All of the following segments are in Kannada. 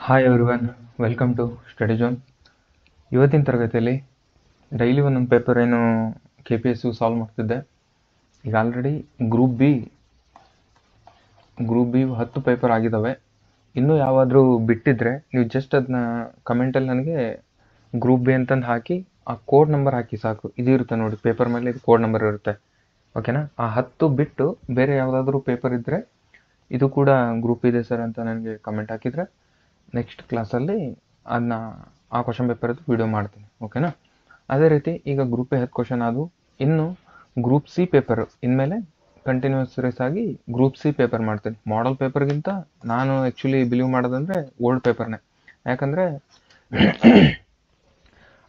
Hi everyone, welcome to study zone. ಇವತ್ತಿನ ತರಗತಿಯಲ್ಲಿ ಡೈಲಿ ಒಂದೊಂದು ಪೇಪರ್ ಏನು KPSU ಸಾಲ್ವ್ ಮಾಡ್ತಿದ್ದೆ. ಈಗ ಆಲ್ರೆಡಿ ಗ್ರೂಪ್ ಬಿ 10 ಪೇಪರ್ ಆಗಿದ್ದಾವೆ. ಇನ್ನೂ ಯಾವಾದರೂ ಬಿಟ್ಟಿದ್ರೆ ನೀವು ಜಸ್ಟ್ ಅದನ್ನ ಕಮೆಂಟಲ್ಲಿ ನನಗೆ ಗ್ರೂಪ್ ಬಿ ಅಂತಂದು ಹಾಕಿ ಆ ಕೋಡ್ ನಂಬರ್ ಹಾಕಿ ಸಾಕು. ಇದು ಇರುತ್ತೆ ನೋಡಿ, ಪೇಪರ್ ಮೇಲೆ ಇದು ಕೋಡ್ ನಂಬರ್ ಇರುತ್ತೆ, ಓಕೆನಾ? ಆ 10 ಬಿಟ್ಟು ಬೇರೆ ಯಾವುದಾದ್ರೂ ಪೇಪರ್ ಇದ್ದರೆ ಇದು ಕೂಡ ಗ್ರೂಪ್ ಇದೆ ಸರ್ ಅಂತ ನನಗೆ ಕಮೆಂಟ್ ಹಾಕಿದರೆ ನೆಕ್ಸ್ಟ್ ಕ್ಲಾಸಲ್ಲಿ ಅದನ್ನ ಆ ಕ್ವಶನ್ ಪೇಪರ್ದು ವಿಡಿಯೋ ಮಾಡ್ತೀನಿ, ಓಕೆನಾ? ಅದೇ ರೀತಿ ಈಗ ಗ್ರೂಪ್ ಎ 10 ಕ್ವಶನ್ ಆದವು. ಇನ್ನು ಗ್ರೂಪ್ ಸಿ ಪೇಪರ್ ಇನ್ಮೇಲೆ ಕಂಟಿನ್ಯೂಸ್ ಸೀರೀಸ್ ಆಗಿ ಗ್ರೂಪ್ ಸಿ ಪೇಪರ್ ಮಾಡ್ತೀನಿ. ಮಾಡಲ್ ಪೇಪರ್ಗಿಂತ ನಾನು ಆ್ಯಕ್ಚುಲಿ ಬಿಲೀವ್ ಮಾಡೋದಂದರೆ ಓಲ್ಡ್ ಪೇಪರ್ನೇ. ಯಾಕಂದರೆ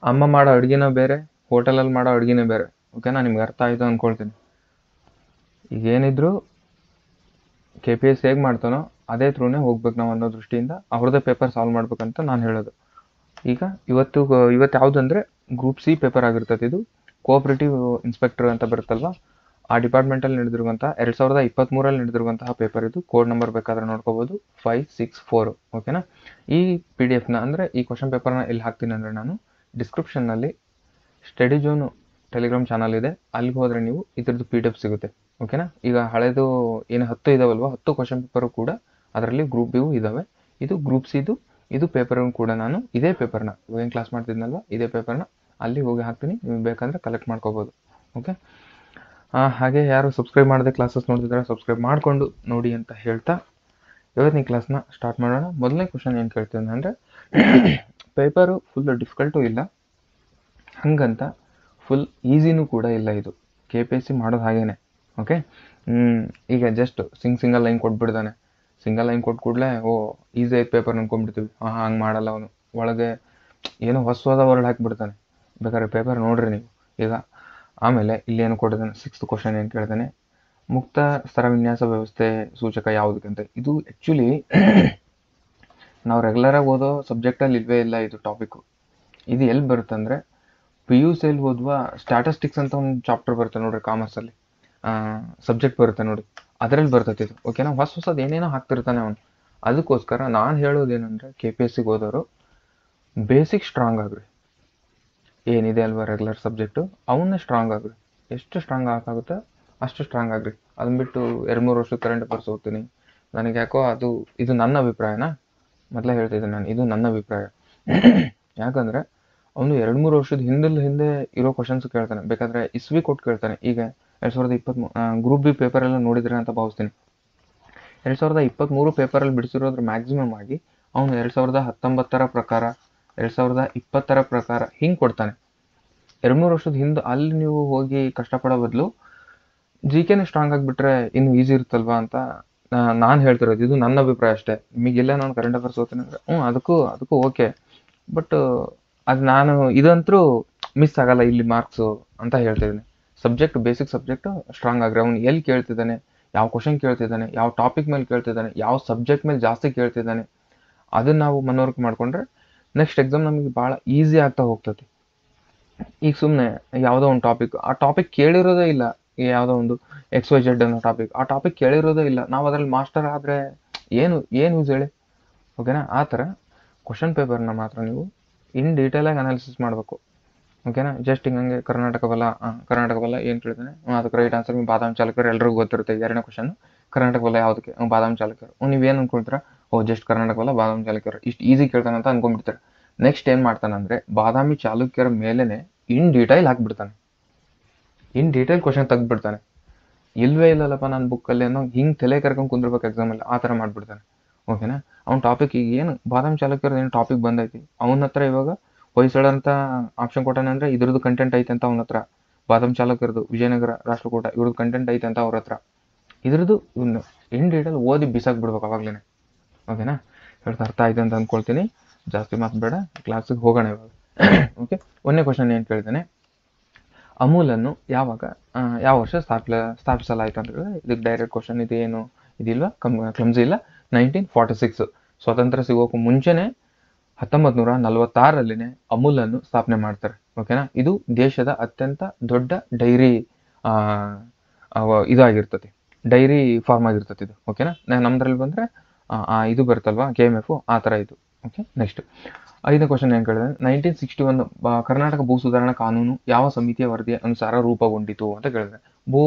ಅಮ್ಮ ಮಾಡೋ ಅಡುಗೆನೇ ಬೇರೆ, ಹೋಟೆಲಲ್ಲಿ ಮಾಡೋ ಅಡುಗೆನೇ ಬೇರೆ, ಓಕೆನಾ? ನಿಮ್ಗೆ ಅರ್ಥ ಆಯಿತು ಅಂದ್ಕೊಳ್ತೀನಿ. ಈಗೇನಿದ್ರು KPS ಹೇಗೆ ಮಾಡ್ತಾನೋ ಅದೇ ಥ್ರೂನೇ ಹೋಗ್ಬೇಕು ನಾವು ಅನ್ನೋ ದೃಷ್ಟಿಯಿಂದ ಅವ್ರದ್ದೇ ಪೇಪರ್ ಸಾಲ್ವ್ ಮಾಡ್ಬೇಕಂತ ನಾನು ಹೇಳೋದು. ಈಗ ಇವತ್ತು ಯಾವುದು ಅಂದರೆ ಗ್ರೂಪ್ ಸಿ ಪೇಪರ್ ಆಗಿರ್ತದೆ. ಇದು ಕೋಆಪರೇಟಿವ್ ಇನ್ಸ್ಪೆಕ್ಟರ್ ಅಂತ ಬರುತ್ತಲ್ವ, ಆ ಡಿಪಾರ್ಟ್ಮೆಂಟಲ್ಲಿ ನಡೆದಿರುವಂಥ 2023 ನಡೆದಿರುವಂತಹ ಪೇಪರ್ ಇದು. ಕೋಡ್ ನಂಬರ್ ಬೇಕಾದ್ರೆ ನೋಡ್ಕೋಬೋದು, 564, ಓಕೆನಾ? ಈ PDF-ನ ಅಂದರೆ ಈ ಕ್ವಶನ್ ಪೇಪರ್ನ ಎಲ್ಲಿ ಹಾಕ್ತೀನಿ ಅಂದರೆ ನಾನು ಡಿಸ್ಕ್ರಿಪ್ಷನ್ನಲ್ಲಿ ಸ್ಟಡಿ ಜೋನು ಟೆಲಿಗ್ರಾಮ್ ಚಾನಲ್ ಇದೆ, ಅಲ್ಲಿಗೆ ಹೋದರೆ ನೀವು ಇದ್ರದ್ದು PDF ಸಿಗುತ್ತೆ, ಓಕೆನಾ? ಈಗ ಹಳೆದು ಏನು 10 ಇದಾವಲ್ವ, 10 ಕ್ವಶನ್ ಪೇಪರು ಕೂಡ ಅದರಲ್ಲಿ ಗ್ರೂಪ್ ಬಿವು ಇದ್ದಾವೆ. ಇದು ಗ್ರೂಪ್ ಸಿದು ಇದು ಪೇಪರನ್ನು ಕೂಡ ನಾನು ಇದೇ ಪೇಪರ್ನ ಏನು ಕ್ಲಾಸ್ ಮಾಡ್ತಿದ್ನಲ್ವ ಇದೇ ಪೇಪರ್ನ ಅಲ್ಲಿ ಹೋಗಿ ಹಾಕ್ತೀನಿ. ನೀವು ಬೇಕಂದರೆ ಕಲೆಕ್ಟ್ ಮಾಡ್ಕೋಬೋದು, ಓಕೆ? ಹಾಗೆ ಯಾರು ಸಬ್ಸ್ಕ್ರೈಬ್ ಮಾಡದೆ ಕ್ಲಾಸಸ್ ನೋಡ್ತಿದ್ದಾರೆ ಸಬ್ಸ್ಕ್ರೈಬ್ ಮಾಡಿಕೊಂಡು ನೋಡಿ ಅಂತ ಹೇಳ್ತಾ ಇವತ್ತಿನ ಕ್ಲಾಸ್ನ ಸ್ಟಾರ್ಟ್ ಮಾಡೋಣ. ಮೊದಲನೇ ಕ್ವಶನ್ ಏನು ಕೇಳ್ತೀನಿ ಅಂದರೆ, ಪೇಪರು ಫುಲ್ ಡಿಫಿಕಲ್ಟು ಇಲ್ಲ, ಹಂಗಂತ ಫುಲ್ ಈಸಿನೂ ಕೂಡ ಇಲ್ಲ. ಇದು KPSC ಮಾಡೋದು ಹಾಗೇನೆ, ಓಕೆ? ಈಗ ಜಸ್ಟ್ ಸಿಂಗಲ್ ಲೈನ್ ಕೊಟ್ಬಿಡ್ತಾನೆ. ಸಿಂಗಲ್ ಲೈನ್ ಕೊಟ್ಟು ಕೂಡಲೇ ಈಸಿ ಆಯ್ತು ಪೇಪರ್ ಅನ್ಕೊಂಡ್ಬಿಡ್ತೀವಿ. ಹಂಗೆ ಮಾಡಲ್ಲ ಅವನು, ಒಳಗೆ ಏನೋ ಹೊಸವಾದ ವರ್ಡ್ ಹಾಕಿಬಿಡ್ತಾನೆ. ಬೇಕಾದ್ರೆ ಪೇಪರ್ ನೋಡ್ರಿ ನೀವು. ಈಗ ಆಮೇಲೆ ಇಲ್ಲೇನು ಕೊಟ್ಟಿದ್ದಾನೆ, 6th ಕ್ವಶನ್ ಏನು ಕೇಳ್ತಾನೆ, ಮುಕ್ತ ಸ್ತರ ವಿನ್ಯಾಸ ವ್ಯವಸ್ಥೆ ಸೂಚಕ ಯಾವುದಕ್ಕಂತ. ಇದು ಆ್ಯಕ್ಚುಲಿ ನಾವು ರೆಗ್ಯುಲರಾಗಿ ಓದೋ ಸಬ್ಜೆಕ್ಟಲ್ಲಿ ಇಲ್ವೇ ಇಲ್ಲ ಇದು ಟಾಪಿಕ್ಕು. ಇದು ಎಲ್ಲಿ ಬರುತ್ತೆ ಅಂದರೆ PUCಯಲ್ಲಿ ಓದುವ ಸ್ಟ್ಯಾಟಿಸ್ಟಿಕ್ಸ್ ಅಂತ ಒಂದು ಚಾಪ್ಟರ್ ಬರುತ್ತೆ ನೋಡ್ರಿ, ಕಾಮರ್ಸಲ್ಲಿ ಸಬ್ಜೆಕ್ಟ್ ಬರುತ್ತೆ ನೋಡಿ, ಅದರಲ್ಲಿ ಬರ್ತೈತೆ ಇದು, ಓಕೆನಾ? ಹೊಸದು ಏನೇನೋ ಹಾಕ್ತಿರ್ತಾನೆ ಅವನು. ಅದಕ್ಕೋಸ್ಕರ ನಾನು ಹೇಳೋದೇನೆಂದರೆ KPSCಗೆ ಹೋದವರು ಬೇಸಿಕ್ ಸ್ಟ್ರಾಂಗ್ ಆಗ್ರಿ. ಏನಿದೆ ಅಲ್ವಾ ರೆಗ್ಯುಲರ್ ಸಬ್ಜೆಕ್ಟು, ಅವನ್ನೇ ಸ್ಟ್ರಾಂಗ್ ಆಗ್ರಿ. ಎಷ್ಟು ಸ್ಟ್ರಾಂಗ್ ಆಗುತ್ತೆ ಅಷ್ಟು ಸ್ಟ್ರಾಂಗ್ ಆಗ್ರಿ. ಅದನ್ನ ಬಿಟ್ಟು 2-3 ವರ್ಷದ ಕರೆಂಟ್ ಅಫೇರ್ಸ್ ಓದ್ತೀನಿ, ನನಗೆ ಯಾಕೋ ಇದು ನನ್ನ ಅಭಿಪ್ರಾಯನ ಮೊದಲೇ ಹೇಳ್ತಿದ್ದೀನಿ ನಾನು, ಇದು ನನ್ನ ಅಭಿಪ್ರಾಯ. ಯಾಕಂದರೆ ಅವನು 2-3 ವರ್ಷದ ಹಿಂದೆ ಇರೋ ಕ್ವಶನ್ಸ್ ಕೇಳ್ತಾನೆ. ಬೇಕಾದರೆ ಇಸ್ವಿ ಕೊಟ್ಟು ಕೇಳ್ತಾನೆ. ಈಗ 2023 ಗ್ರೂಪ್ ಬಿ ಪೇಪರೆಲ್ಲ ನೋಡಿದ್ರೆ ಅಂತ ಭಾವಿಸ್ತೀನಿ. 2023 ಪೇಪರಲ್ಲಿ ಬಿಡಿಸಿರೋದ್ರ ಮ್ಯಾಕ್ಸಿಮಮ್ ಆಗಿ ಅವನು 2019 ಪ್ರಕಾರ, 2020 ಪ್ರಕಾರ ಹಿಂಗೆ ಕೊಡ್ತಾನೆ. 2-3 ವರ್ಷದ ಹಿಂದೆ ಅಲ್ಲಿ ನೀವು ಹೋಗಿ ಕಷ್ಟಪಡೋ ಬದಲು GKನೇ ಸ್ಟ್ರಾಂಗ್ ಆಗಿಬಿಟ್ರೆ ಇನ್ನು ಈಸಿ ಇರುತ್ತಲ್ವಾ ಅಂತ ನಾನು ಹೇಳ್ತಿರೋದು. ಇದು ನನ್ನ ಅಭಿಪ್ರಾಯ ಅಷ್ಟೇ. ನಿಮಗೆಲ್ಲ ನಾನು ಕರೆಂಟ್ ಅಫೇರ್ಸ್ ಓದ್ತೀನಿ ಅಂದರೆ ಅದಕ್ಕೂ ಓಕೆ, ಬಟ್ ಅದು ನಾನು ಇದಂತರೂ ಮಿಸ್ ಆಗಲ್ಲ ಇಲ್ಲಿ ಮಾರ್ಕ್ಸು ಅಂತ ಹೇಳ್ತಿದ್ದೀನಿ. ಸಬ್ಜೆಕ್ಟ್ ಬೇಸಿಕ್ ಸಬ್ಜೆಕ್ಟು ಸ್ಟ್ರಾಂಗ್ ಆಗ್ರಿ. ಅವ್ನು ಎಲ್ಲಿ ಕೇಳ್ತಿದ್ದಾನೆ, ಯಾವ ಕ್ವಶನ್ ಕೇಳ್ತಿದ್ದಾನೆ, ಯಾವ ಟಾಪಿಕ್ ಮೇಲೆ ಕೇಳ್ತಿದ್ದಾನೆ, ಯಾವ ಸಬ್ಜೆಕ್ಟ್ ಮೇಲೆ ಜಾಸ್ತಿ ಕೇಳ್ತಿದ್ದಾನೆ, ಅದನ್ನು ನಾವು ಮನವರಿಕೆ ಮಾಡಿಕೊಂಡ್ರೆ ನೆಕ್ಸ್ಟ್ ಎಕ್ಸಾಮ್ ನಮಗೆ ಭಾಳ ಈಸಿ ಆಗ್ತಾ ಹೋಗ್ತದೆ. ಈಗ ಸುಮ್ಮನೆ ಯಾವುದೋ ಒಂದು ಆ ಟಾಪಿಕ್ ಕೇಳಿರೋದೇ ಇಲ್ಲ, ಯಾವುದೋ ಒಂದು XYZ ಅನ್ನೋ ಆ ಟಾಪಿಕ್ ಕೇಳಿರೋದೇ ಇಲ್ಲ, ನಾವು ಅದರಲ್ಲಿ ಮಾಸ್ಟರ್ ಆದರೆ ಏನು ಯೂಸ್ ಹೇಳಿ, ಓಕೆನಾ? ಆ ಥರ ಕ್ವಶನ್ ಪೇಪರ್ನ ಮಾತ್ರ ನೀವು ಇನ್ ಡೀಟೇಲಾಗಿ ಅನಾಲಿಸಿಸ್ ಮಾಡಬೇಕು, ಓಕೆನಾ? ಜಸ್ಟ್ ಹಿಂಗೆ ಕರ್ನಾಟಕ ಬಲ ಏನು ಕೇಳ್ತಾನೆ, ಅದಕ್ಕೆ ರೈಟ್ ಆನ್ಸರ್ ಬಾದಾಮಿ ಚಾಲಕರು ಎಲ್ರಿಗೂ ಗೊತ್ತಿರುತ್ತೆ. 2ನೇ ಕ್ವಶನ್ ಕರ್ನಾಟಕ ಬಲ ಯಾವುದಕ್ಕೆ, ಬಾದಾಮಿ ಚಾಲಕರು. ನೀವೇನು ಅಂದ್ಕೊಳ್ತೀರಾ, ಜಸ್ಟ್ ಕರ್ನಾಟಕ ಬಲ ಬಾದಾಮಿ ಚಾಲಕರು, ಇಷ್ಟು ಈಸಿ ಕೇಳ್ತಾನೆ ಅಂತ ಅಂದ್ಕೊಂಡ್ಬಿಡ್ತಾರೆ. ನೆಕ್ಸ್ಟ್ ಏನು ಮಾಡ್ತಾನೆ ಅಂದರೆ ಬಾದಾಮಿ ಚಾಲುಕ್ಯರ ಮೇಲೇ ಇನ್ ಡೀಟೈಲ್ ಹಾಕ್ಬಿಡ್ತಾನೆ, ಇನ್ ಡೀಟೈಲ್ ಕ್ವಶನ್ ತೆಗೆದ್ಬಿಡ್ತಾನೆ. ಇಲ್ವೇ ಇಲ್ಲಲ್ಲಪ್ಪ ನನ್ನ ಬುಕ್ಕಲ್ಲಿ ಅನ್ನೋ ಹಿಂಗೆ ತಲೆ ಕರ್ಕೊಂಡು ಕುಂದಿರ್ಬೇಕು ಎಕ್ಸಾಮಲ್ಲಿ, ಆ ಥರ ಮಾಡಿಬಿಡ್ತಾನೆ, ಓಕೆನಾ? ಅವ್ನ ಟಾಪಿಕ್ ಈಗ ಏನು ಬಾದಾಮಿ ಚಾಲಕರದ್ದು ಏನು ಟಾಪಿಕ್ ಬಂದೈತಿ, ಅವನ ಹತ್ರ ಇವಾಗ ಹೊಯ್ಸಳ ಅಂತ ಆಪ್ಷನ್ ಕೊಟ್ಟಾನೆ ಅಂದರೆ ಇದ್ರದ್ದು ಕಂಟೆಂಟ್ ಐತೆ ಅಂತ ಅವನ ಹತ್ರ. ಬಾದಾಮಿ ಚಾಲಕರದು ವಿಜಯನಗರ ರಾಷ್ಟ್ರಕೂಟ ಇವ್ರದ್ದು ಕಂಟೆಂಟ್ ಐತೆ ಅಂತ ಅವ್ರ ಹತ್ರ. ಇದ್ರದ್ದು ಇವನು ಇನ್ ಡೀಟೇಲ್ ಓದಿ ಬಿಸಾಕ್ಬಿಡ್ಬೇಕು ಅವಾಗಲೇ, ಓಕೆನಾ? ಹೇಳ್ತಾ ಅರ್ಥ ಆಯ್ತು ಅಂತ ಅಂದ್ಕೊಳ್ತೀನಿ. ಜಾಸ್ತಿ ಮಾತು ಬೇಡ, ಕ್ಲಾಸಿಗೆ ಹೋಗೋಣ ಇವಾಗ, ಓಕೆ? 1ನೇ ಕ್ವಶನ್ ಏನು ಕೇಳ್ತಾನೆ, ಅಮೂಲನ್ನು ಯಾವ ವರ್ಷ ಸ್ಥಾಪಿಸಲಾಯಿತು ಅಂತ ಹೇಳಿದ್ರೆ ಇದಕ್ಕೆ ಡೈರೆಕ್ಟ್ ಕ್ವಶನ್. ಇದೇನು ಇದಿಲ್ವಾ ಕ್ಲಮ್ಸಿ ಇಲ್ಲ. 1946 ಸ್ವಾತಂತ್ರ್ಯ ಸಿಗೋಕ್ಕೂ ಮುಂಚೆನೇ 1946ರಲ್ಲಿನೇ ಅಮೂಲನ್ನು ಸ್ಥಾಪನೆ ಮಾಡ್ತಾರೆ, ಓಕೆನಾ? ಇದು ದೇಶದ ಅತ್ಯಂತ ದೊಡ್ಡ ಡೈರಿ ಇದಾಗಿರ್ತದೆ, ಡೈರಿ ಫಾರ್ಮ್ ಆಗಿರ್ತದೆ ಇದು, ಓಕೆನಾ? ನಮ್ದ್ರಲ್ಲಿ ಬಂದರೆ ಇದು ಬರುತ್ತಲ್ವಾ KMF, ಆ ಥರ ಇದು, ಓಕೆ. ನೆಕ್ಸ್ಟ್ 5ನೇ ಕ್ವಶನ್ ಏನು ಕೇಳಿದೆ, 1961 ಕರ್ನಾಟಕ ಭೂ ಸುಧಾರಣಾ ಕಾನೂನು ಯಾವ ಸಮಿತಿಯ ವರದಿಯ ಅನುಸಾರ ರೂಪುಗೊಂಡಿತು ಅಂತ ಕೇಳಿದ್ರೆ,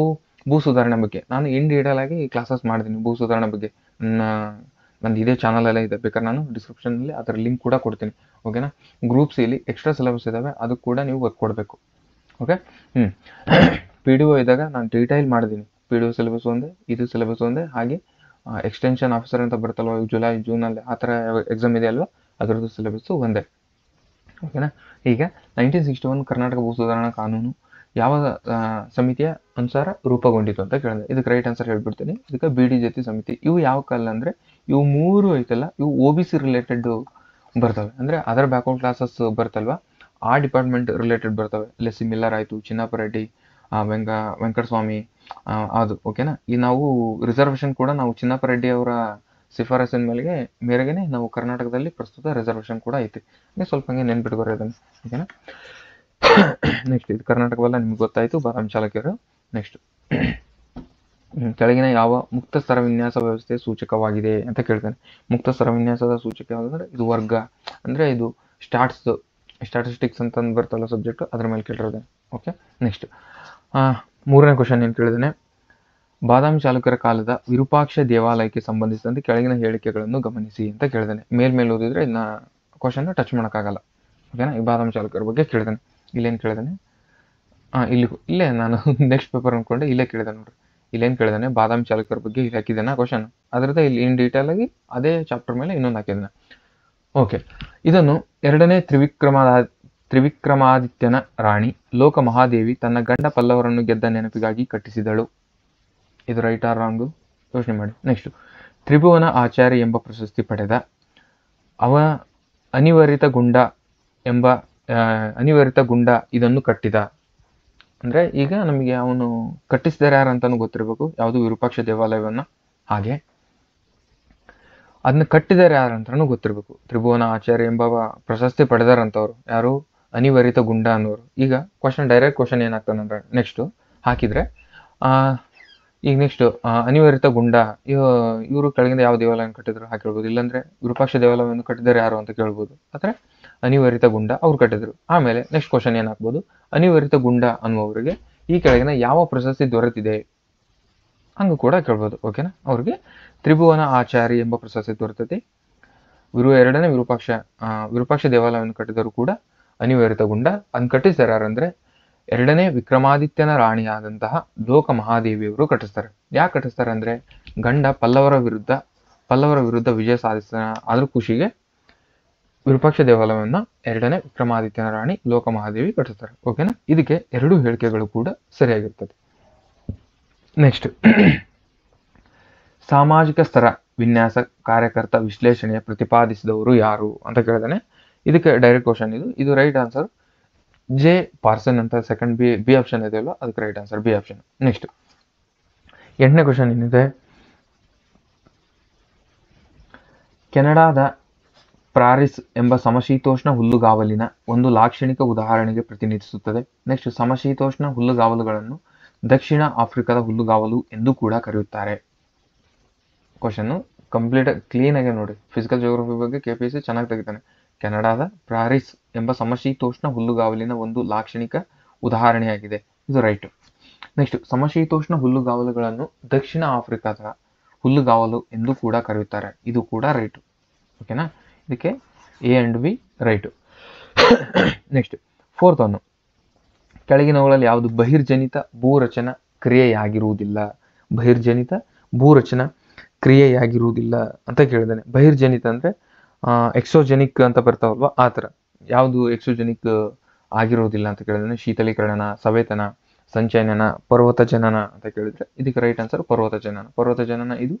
ಭೂ ಸುಧಾರಣೆ ಬಗ್ಗೆ ನಾನು ಇನ್ ಡೀಟೇಲ್ ಆಗಿ ಕ್ಲಾಸಸ್ ಮಾಡಿದ್ದೀನಿ. ಭೂ ಸುಧಾರಣೆ ಬಗ್ಗೆ ನಂದು ಇದೇ ಚಾನಲ್ ಎಲ್ಲ ಇದೆ, ಬೇಕಾದ್ರೆ ನಾನು ಡಿಸ್ಕ್ರಿಪ್ಷನಲ್ಲಿ ಅದರ ಲಿಂಕ್ ಕೂಡ ಕೊಡ್ತೀನಿ. ಓಕೆನಾ. ಗ್ರೂಪ್ ಸಿಲಿ ಎಕ್ಸ್ಟ್ರಾ ಸಿಲೆಬಸ್ ಇದ್ದಾವೆ, ಅದು ಕೂಡ ನೀವು ವರ್ಕ್ ಕೊಡಬೇಕು. ಓಕೆ. PDO ಇದ್ದಾಗ ನಾನು ಡೀಟೈಲ್ ಮಾಡಿದ್ದೀನಿ. PDO ಸಿಲೆಬಸ್ ಒಂದೇ, ಇದು ಸಿಲೆಬಸ್ ಒಂದೇ, ಹಾಗೆ ಎಕ್ಸ್ಟೆನ್ಷನ್ ಆಫೀಸರ್ ಅಂತ ಬರುತ್ತಲ್ವ ಜುಲೈ ಜೂನಲ್ಲಿ ಆ ಥರ ಎಕ್ಸಾಮ್ ಇದೆ ಅಲ್ವಾ, ಅದರದ್ದು ಸಿಲೆಬಸ್ಸು ಒಂದೇ. ಓಕೆನಾ. ಈಗ 1961 ಕರ್ನಾಟಕ ಭೂ ಸುಧಾರಣಾ ಕಾನೂನು ಯಾವ ಸಮಿತಿಯ ಅನುಸಾರ ರೂಪುಗೊಂಡಿತು ಅಂತ ಕೇಳಿದೆ. ಇದಕ್ಕೆ ರೈಟ್ ಆನ್ಸರ್ ಹೇಳ್ಬಿಡ್ತೀನಿ. ಇದಕ್ಕೆ BD ಜತಿ ಸಮಿತಿ. ಇವು ಯಾವ ಕಾಲ ಅಂದರೆ ಇವು 3 ಐತಲ್ಲ, ಇವು OBC ರಿಲೇಟೆಡ್ ಬರ್ತವೆ. ಅಂದರೆ ಅದರ್ ಬ್ಯಾಕ್ವರ್ಡ್ ಕ್ಲಾಸಸ್ ಬರ್ತಲ್ವ, ಆ ಡಿಪಾರ್ಟ್ಮೆಂಟ್ ರಿಲೇಟೆಡ್ ಬರ್ತವೆ. ಲೆಸ್ಸಿ ಮಿಲ್ಲರ್ ಆಯಿತು, ಚಿನ್ನಪ್ಪ ರೆಡ್ಡಿ, ವೆಂಕಟಸ್ವಾಮಿ, ಅದು. ಓಕೆನಾ. ಈ ನಾವು ರಿಸರ್ವೇಷನ್ ಕೂಡ ನಾವು ಚಿನ್ನಪ್ಪ ರೆಡ್ಡಿ ಅವರ ಶಿಫಾರಸಿನ ಮೇರೆಗೆ ನಾವು ಕರ್ನಾಟಕದಲ್ಲಿ ಪ್ರಸ್ತುತ ರಿಸರ್ವೇಷನ್ ಕೂಡ ಐತಿ. ಸ್ವಲ್ಪ ಹಂಗೆ ನೆನ್ಪಿಟ್ಕೊರಿ ಅದನ್ನು. ಓಕೆನಾ. ನೆಕ್ಸ್ಟ್ ಇದು ಕರ್ನಾಟಕವಲ್ಲ, ನಿಮ್ಗೆ ಗೊತ್ತಾಯಿತು, ಬಾದಾಮಿ ಚಾಲುಕ್ಯರು. ನೆಕ್ಸ್ಟ್ ಕೆಳಗಿನ ಯಾವ ಮುಕ್ತ ಸ್ತರ ವಿನ್ಯಾಸ ವ್ಯವಸ್ಥೆಯ ಸೂಚಕವಾಗಿದೆ ಅಂತ ಕೇಳ್ತಾನೆ. ಮುಕ್ತ ಸ್ತರ ವಿನ್ಯಾಸದ ಸೂಚಕ ಯಾವುದಂದ್ರೆ ಇದು ವರ್ಗ, ಅಂದರೆ ಇದು ಸ್ಟಾಟಿಸ್ಟಿಕ್ಸ್ ಅಂತಂದು ಬರ್ತಲ್ಲ ಸಬ್ಜೆಕ್ಟ್, ಅದ್ರ ಮೇಲೆ ಕೇಳಿರೋದೆ. ಓಕೆ. ನೆಕ್ಸ್ಟ್ 3ನೇ ಕ್ವಶನ್ ಏನು ಕೇಳಿದಾನೆ, ಬಾದಾಮಿ ಚಾಲುಕ್ಯರ ಕಾಲದ ವಿರೂಪಾಕ್ಷ ದೇವಾಲಯಕ್ಕೆ ಸಂಬಂಧಿಸಿದಂತೆ ಕೆಳಗಿನ ಹೇಳಿಕೆಗಳನ್ನು ಗಮನಿಸಿ ಅಂತ ಕೇಳಿದಾನೆ. ಮೇಲೆ ಓದಿದ್ರೆ ಇದನ್ನ ಕ್ವಶನ್ ಟಚ್ ಮಾಡೋಕ್ಕಾಗಲ್ಲ. ಓಕೆನಾ. ಈ ಬಾದಾಮಿ ಚಾಲುಕ್ಯರ ಬಗ್ಗೆ ಕೇಳಿದಾನೆ. ಇಲ್ಲೇನು ಕೇಳಿದಾನೆ, ಇಲ್ಲೇ ನಾನು ನೆಕ್ಸ್ಟ್ ಪೇಪರ್ ಅಂದ್ಕೊಂಡೆ, ಇಲ್ಲೇ ಕೇಳಿದಾನೆ ನೋಡ್ರಿ. ಇಲ್ಲೇನು ಕೇಳಿದಾನೆ, ಬಾದಾಮಿ ಚಾಲುಕ್ಯರ ಬಗ್ಗೆ ಇಲ್ಲಿ ಹಾಕಿದ್ದಾನೆ ಕ್ವಶನ್. ಅದರದ್ದು ಇಲ್ಲಿ ಇನ್ ಡೀಟೇಲ್ ಆಗಿ ಅದೇ ಚಾಪ್ಟರ್ ಮೇಲೆ ಇನ್ನೊಂದು ಹಾಕಿದ್ದಾನೆ. ಓಕೆ. ಇದನ್ನು 2ನೇ ತ್ರಿವಿಕ್ರಮಾದಿತ್ಯನ ರಾಣಿ ಲೋಕ ಮಹಾದೇವಿ ತನ್ನ ಗಂಡ ಪಲ್ಲವರನ್ನು ಗೆದ್ದ ನೆನಪಿಗಾಗಿ ಕಟ್ಟಿಸಿದಳು. ಇದು ರೈಟ್ ಆರ್ ರಾಂಗು ಯೋಚನೆ ಮಾಡಿ. ನೆಕ್ಸ್ಟ್ ತ್ರಿಭುವನ ಆಚಾರ್ಯ ಎಂಬ ಪ್ರಶಸ್ತಿ ಪಡೆದ ಅವ ಅನಿವಾರಿತ ಗುಂಡ ಇದನ್ನು ಕಟ್ಟಿದ. ಅಂದರೆ ಈಗ ನಮಗೆ ಅವನು ಕಟ್ಟಿಸಿದಾರೆ ಯಾರು ಅಂತಾನು ಗೊತ್ತಿರಬೇಕು, ಯಾವುದು ವಿರೂಪಾಕ್ಷ ದೇವಾಲಯವನ್ನ. ಹಾಗೆ ಅದನ್ನ ಕಟ್ಟಿದಾರೆ ಯಾರು ಅಂತಾನು ಗೊತ್ತಿರಬೇಕು. ತ್ರಿಭುವನ ಆಚಾರ್ಯ ಎಂಬ ಪ್ರಶಸ್ತಿ ಪಡೆದಾರಂತವ್ರು ಯಾರು, ಅನಿವಾರಿತ ಗುಂಡ ಅನ್ನೋರು. ಈಗ ಡೈರೆಕ್ಟ್ ಕ್ವಶನ್ ಏನಾಗ್ತಾನಂದ್ರೆ ನೆಕ್ಸ್ಟ್ ಹಾಕಿದ್ರೆ ಈಗ ನೆಕ್ಸ್ಟ್ ಅನಿವಾರಿತ ಗುಂಡ ಇವರು ಕೆಳಗಿಂದ ಯಾವ ದೇವಾಲಯವನ್ನು ಕಟ್ಟಿದ್ರು ಹಾಕಿರ್ಬೋದು, ಇಲ್ಲಾಂದ್ರೆ ವಿರೂಪಾಕ್ಷ ದೇವಾಲಯವನ್ನು ಕಟ್ಟಿದ್ದಾರೆ ಯಾರು ಅಂತ ಕೇಳ್ಬೋದು. ಆದರೆ ಅನಿವಾರಿತ ಗುಂಡ ಅವ್ರು ಕಟ್ಟಿದ್ರು. ಆಮೇಲೆ ನೆಕ್ಸ್ಟ್ ಕ್ವಶನ್ ಏನಾಗ್ಬೋದು, ಅನಿವಾರಿತ ಗುಂಡ ಅನ್ನುವವರಿಗೆ ಈ ಕೆಳಗಿನ ಯಾವ ಪ್ರಶಸ್ತಿ ದೊರೆತಿದೆ ಹಂಗೂ ಕೂಡ ಕೇಳ್ಬೋದು. ಓಕೆನಾ. ಅವ್ರಿಗೆ ತ್ರಿಭುವನ ಆಚಾರ್ಯ ಎಂಬ ಪ್ರಶಸ್ತಿ ದೊರೆತೈತಿ. 2ನೇ ವಿರೂಪಾಕ್ಷ ದೇವಾಲಯವನ್ನು ಕಟ್ಟಿದರು ಕೂಡ ಅನಿವಾರಿತ ಗುಂಡ. ಅದನ್ನು ಕಟ್ಟಿಸ್ತಾರೆ ಯಾರಂದ್ರೆ 2ನೇ ವಿಕ್ರಮಾದಿತ್ಯನ ರಾಣಿಯಾದಂತಹ ಲೋಕ ಮಹಾದೇವಿಯವರು ಕಟ್ಟಿಸ್ತಾರೆ. ಯಾಕೆ ಕಟ್ಟಿಸ್ತಾರೆ ಅಂದ್ರೆ ಗಂಡ ಪಲ್ಲವರ ವಿರುದ್ಧ ವಿಜಯ ಸಾಧಿಸ್ತಾನ, ಅದ್ರ ಖುಷಿಗೆ ವಿರೂಪಾಕ್ಷ ದೇವಾಲಯವನ್ನ 2ನೇ ವಿಕ್ರಮಾದಿತ್ಯನ ರಾಣಿ ಲೋಕ ಮಹಾದೇವಿ ಕಟ್ಟಿಸ್ತಾರೆ. ಓಕೆನಾ. ಇದಕ್ಕೆ 2 ಹೇಳಿಕೆಗಳು ಕೂಡ ಸರಿಯಾಗಿರ್ತದೆ. ನೆಕ್ಸ್ಟ್ ಸಾಮಾಜಿಕ ಸ್ತರ ವಿನ್ಯಾಸ ಕಾರ್ಯಕರ್ತ ವಿಶ್ಲೇಷಣೆಯ ಪ್ರತಿಪಾದಿಸಿದವರು ಯಾರು ಅಂತ ಕೇಳಿದಾನೆ. ಇದಕ್ಕೆ ಡೈರೆಕ್ಟ್ ಕ್ವಶನ್ ಇದು ರೈಟ್ ಆನ್ಸರ್ ಜೆ ಪಾರ್ಸನ್ ಅಂತ ಸೆಕೆಂಡ್ ಬಿ ಆಪ್ಷನ್ ಇದೆಯಲ್ಲ, ಅದಕ್ಕೆ right answer B option. Next 8ನೇ ಕ್ವಶನ್ ಏನಿದೆ, ಕೆನಡಾದ ಪ್ರಾರಿಸ್ ಎಂಬ ಸಮಶೀತೋಷ್ಣ ಹುಲ್ಲುಗಾವಲಿನ ಒಂದು ಲಾಕ್ಷಣಿಕ ಉದಾಹರಣೆಗೆ ಪ್ರತಿನಿಧಿಸುತ್ತದೆ. ನೆಕ್ಸ್ಟ್ ಸಮಶೀತೋಷ್ಣ ಹುಲ್ಲುಗಾವಲುಗಳನ್ನು ದಕ್ಷಿಣ ಆಫ್ರಿಕಾದ ಹುಲ್ಲುಗಾವಲು ಎಂದು ಕೂಡ ಕರೆಯುತ್ತಾರೆ. ಕ್ವಶನ್ ಕಂಪ್ಲೀಟ್ ಕ್ಲೀನ್ ಆಗಿ ನೋಡಿ. ಫಿಸಿಕಲ್ ಜಿಯೋಗ್ರಫಿ ಬಗ್ಗೆ KPSC ಚೆನ್ನಾಗಿ ತೆಗಿತಾನೆ. ಕೆನಡಾದ ಪ್ರಾರಿಸ್ ಎಂಬ ಸಮಶೀತೋಷ್ಣ ಹುಲ್ಲುಗಾವಲಿನ ಒಂದು ಲಾಕ್ಷಣಿಕ ಉದಾಹರಣೆಯಾಗಿದೆ. ಇದು ರೈಟ್. ನೆಕ್ಸ್ಟ್ ಸಮಶೀತೋಷ್ಣ ಹುಲ್ಲುಗಾವಲುಗಳನ್ನು ದಕ್ಷಿಣ ಆಫ್ರಿಕಾದ ಹುಲ್ಲುಗಾವಲು ಎಂದು ಕೂಡ ಕರೆಯುತ್ತಾರೆ. ಇದು ಕೂಡ ರೈಟ್. ಓಕೆನಾ. ಇದಕ್ಕೆ A and B right. Next 4th one, ಕೆಳಗಿನವುಗಳಲ್ಲಿ ಯಾವುದು ಬಹಿರ್ಜನಿತ ಭೂರಚನಾ ಕ್ರಿಯೆಯಾಗಿರುವುದಿಲ್ಲ. ಬಹಿರ್ಜನಿತ ಭೂರಚನಾ ಕ್ರಿಯೆಯಾಗಿರುವುದಿಲ್ಲ ಅಂತ ಕೇಳಿದಾನೆ. ಬಹಿರ್ಜನಿತ ಅಂದರೆ ಎಕ್ಸೋಜೆನಿಕ್ ಅಂತ ಬರ್ತಾವಲ್ವ, ಆ ಥರ ಯಾವುದು ಎಕ್ಸೋಜೆನಿಕ್ ಆಗಿರೋದಿಲ್ಲ ಅಂತ ಕೇಳಿದಾನೆ. ಶೀತಲೀಕರಣ, ಸವೇತನ, ಸಂಚಯನ, ಪರ್ವತ ಜನನ ಅಂತ ಕೇಳಿದ್ರೆ ಇದಕ್ಕೆ ರೈಟ್ ಆನ್ಸರ್ ಪರ್ವತ ಜನನ. ಇದು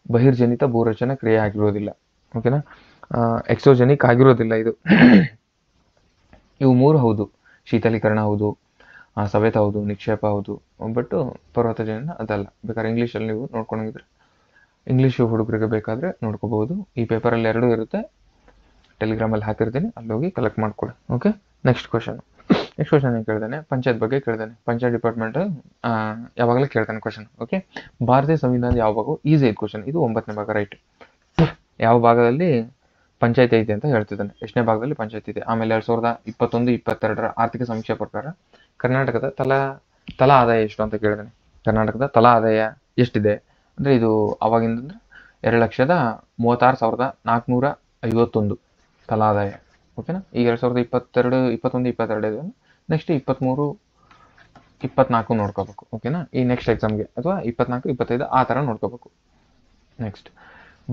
ಬಹಿರ್ಜನಿತ ಭೂರಚನಾ ಕ್ರಿಯೆ ಆಗಿರೋದಿಲ್ಲ. ಓಕೆನಾ. ಎಕ್ಸೋಜೆನಿಕ್ ಆಗಿರೋದಿಲ್ಲ ಇದು. ಇವು 3 ಹೌದು, ಶೀತಲೀಕರಣ ಹೌದು, ಸವೇತ ಹೌದು, ನಿಕ್ಷೇಪ ಹೌದು, ಬಟ್ ಪರ್ವತ ಜನನ ಅದಲ್ಲ. ಬೇಕಾದ್ರೆ ಇಂಗ್ಲೀಷಲ್ಲಿ ನೀವು ನೋಡ್ಕೊಂಡಿದ್ರೆ ಇಂಗ್ಲೀಷು ಹುಡುಗರಿಗೆ ಬೇಕಾದರೆ ನೋಡ್ಕೋಬಹುದು. ಈ ಪೇಪರಲ್ಲಿ 2 ಇರುತ್ತೆ, ಟೆಲಿಗ್ರಾಮಲ್ಲಿ ಹಾಕಿರ್ತೀನಿ, ಅಲ್ಲಿ ಹೋಗಿ ಕಲೆಕ್ಟ್ ಮಾಡ್ಕೊಳ್ಳಿ. ಓಕೆ. ನೆಕ್ಸ್ಟ್ ಕ್ವಶನ್ ಏನು ಕೇಳಿದಾನೆ, ಪಂಚಾಯತ್ ಬಗ್ಗೆ ಕೇಳಿದಾನೆ. ಪಂಚಾಯತ್ ಡಿಪಾರ್ಟ್ಮೆಂಟ್ ಯಾವಾಗಲೂ ಕೇಳ್ತಾನೆ ಕ್ವಶನ್. ಓಕೆ. ಭಾರತೀಯ ಸಂವಿಧಾನದ ಯಾವ ಭಾಗ, ಈಸಿ ಐದು ಕ್ವಶನ್. ಇದು 9ನೇ ಭಾಗ ರೈಟ್. ಯಾವ ಭಾಗದಲ್ಲಿ ಪಂಚಾಯತಿ ಐತೆ ಅಂತ ಹೇಳ್ತಿದ್ದಾನೆ. ಎಷ್ಟನೇ ಭಾಗದಲ್ಲಿ ಪಂಚಾಯತಿ ಇದೆ. ಆಮೇಲೆ 2021-22ರ ಆರ್ಥಿಕ ಸಮೀಕ್ಷೆ ಪ್ರಕಾರ ಕರ್ನಾಟಕದ ತಲಾ ಆದಾಯ ಎಷ್ಟು ಅಂತ ಕೇಳಿದಾನೆ. ಕರ್ನಾಟಕದ ತಲಾ ಆದಾಯ ಎಷ್ಟಿದೆ ಅಂದರೆ ಇದು ಅವಾಗಿಂದ 2,36,451 ತಲಾ ಆದಾಯ. ಓಕೆನಾ. ಈಗ 2021-22 ಇದೆ. ನೆಕ್ಸ್ಟ್ 23-24 ನೋಡ್ಕೋಬೇಕು. ಓಕೆನಾ. ಈ ನೆಕ್ಸ್ಟ್ ಎಕ್ಸಾಮ್ಗೆ ಅಥವಾ 24-25 ಆ ಥರ ನೋಡ್ಕೋಬೇಕು. ನೆಕ್ಸ್ಟ್,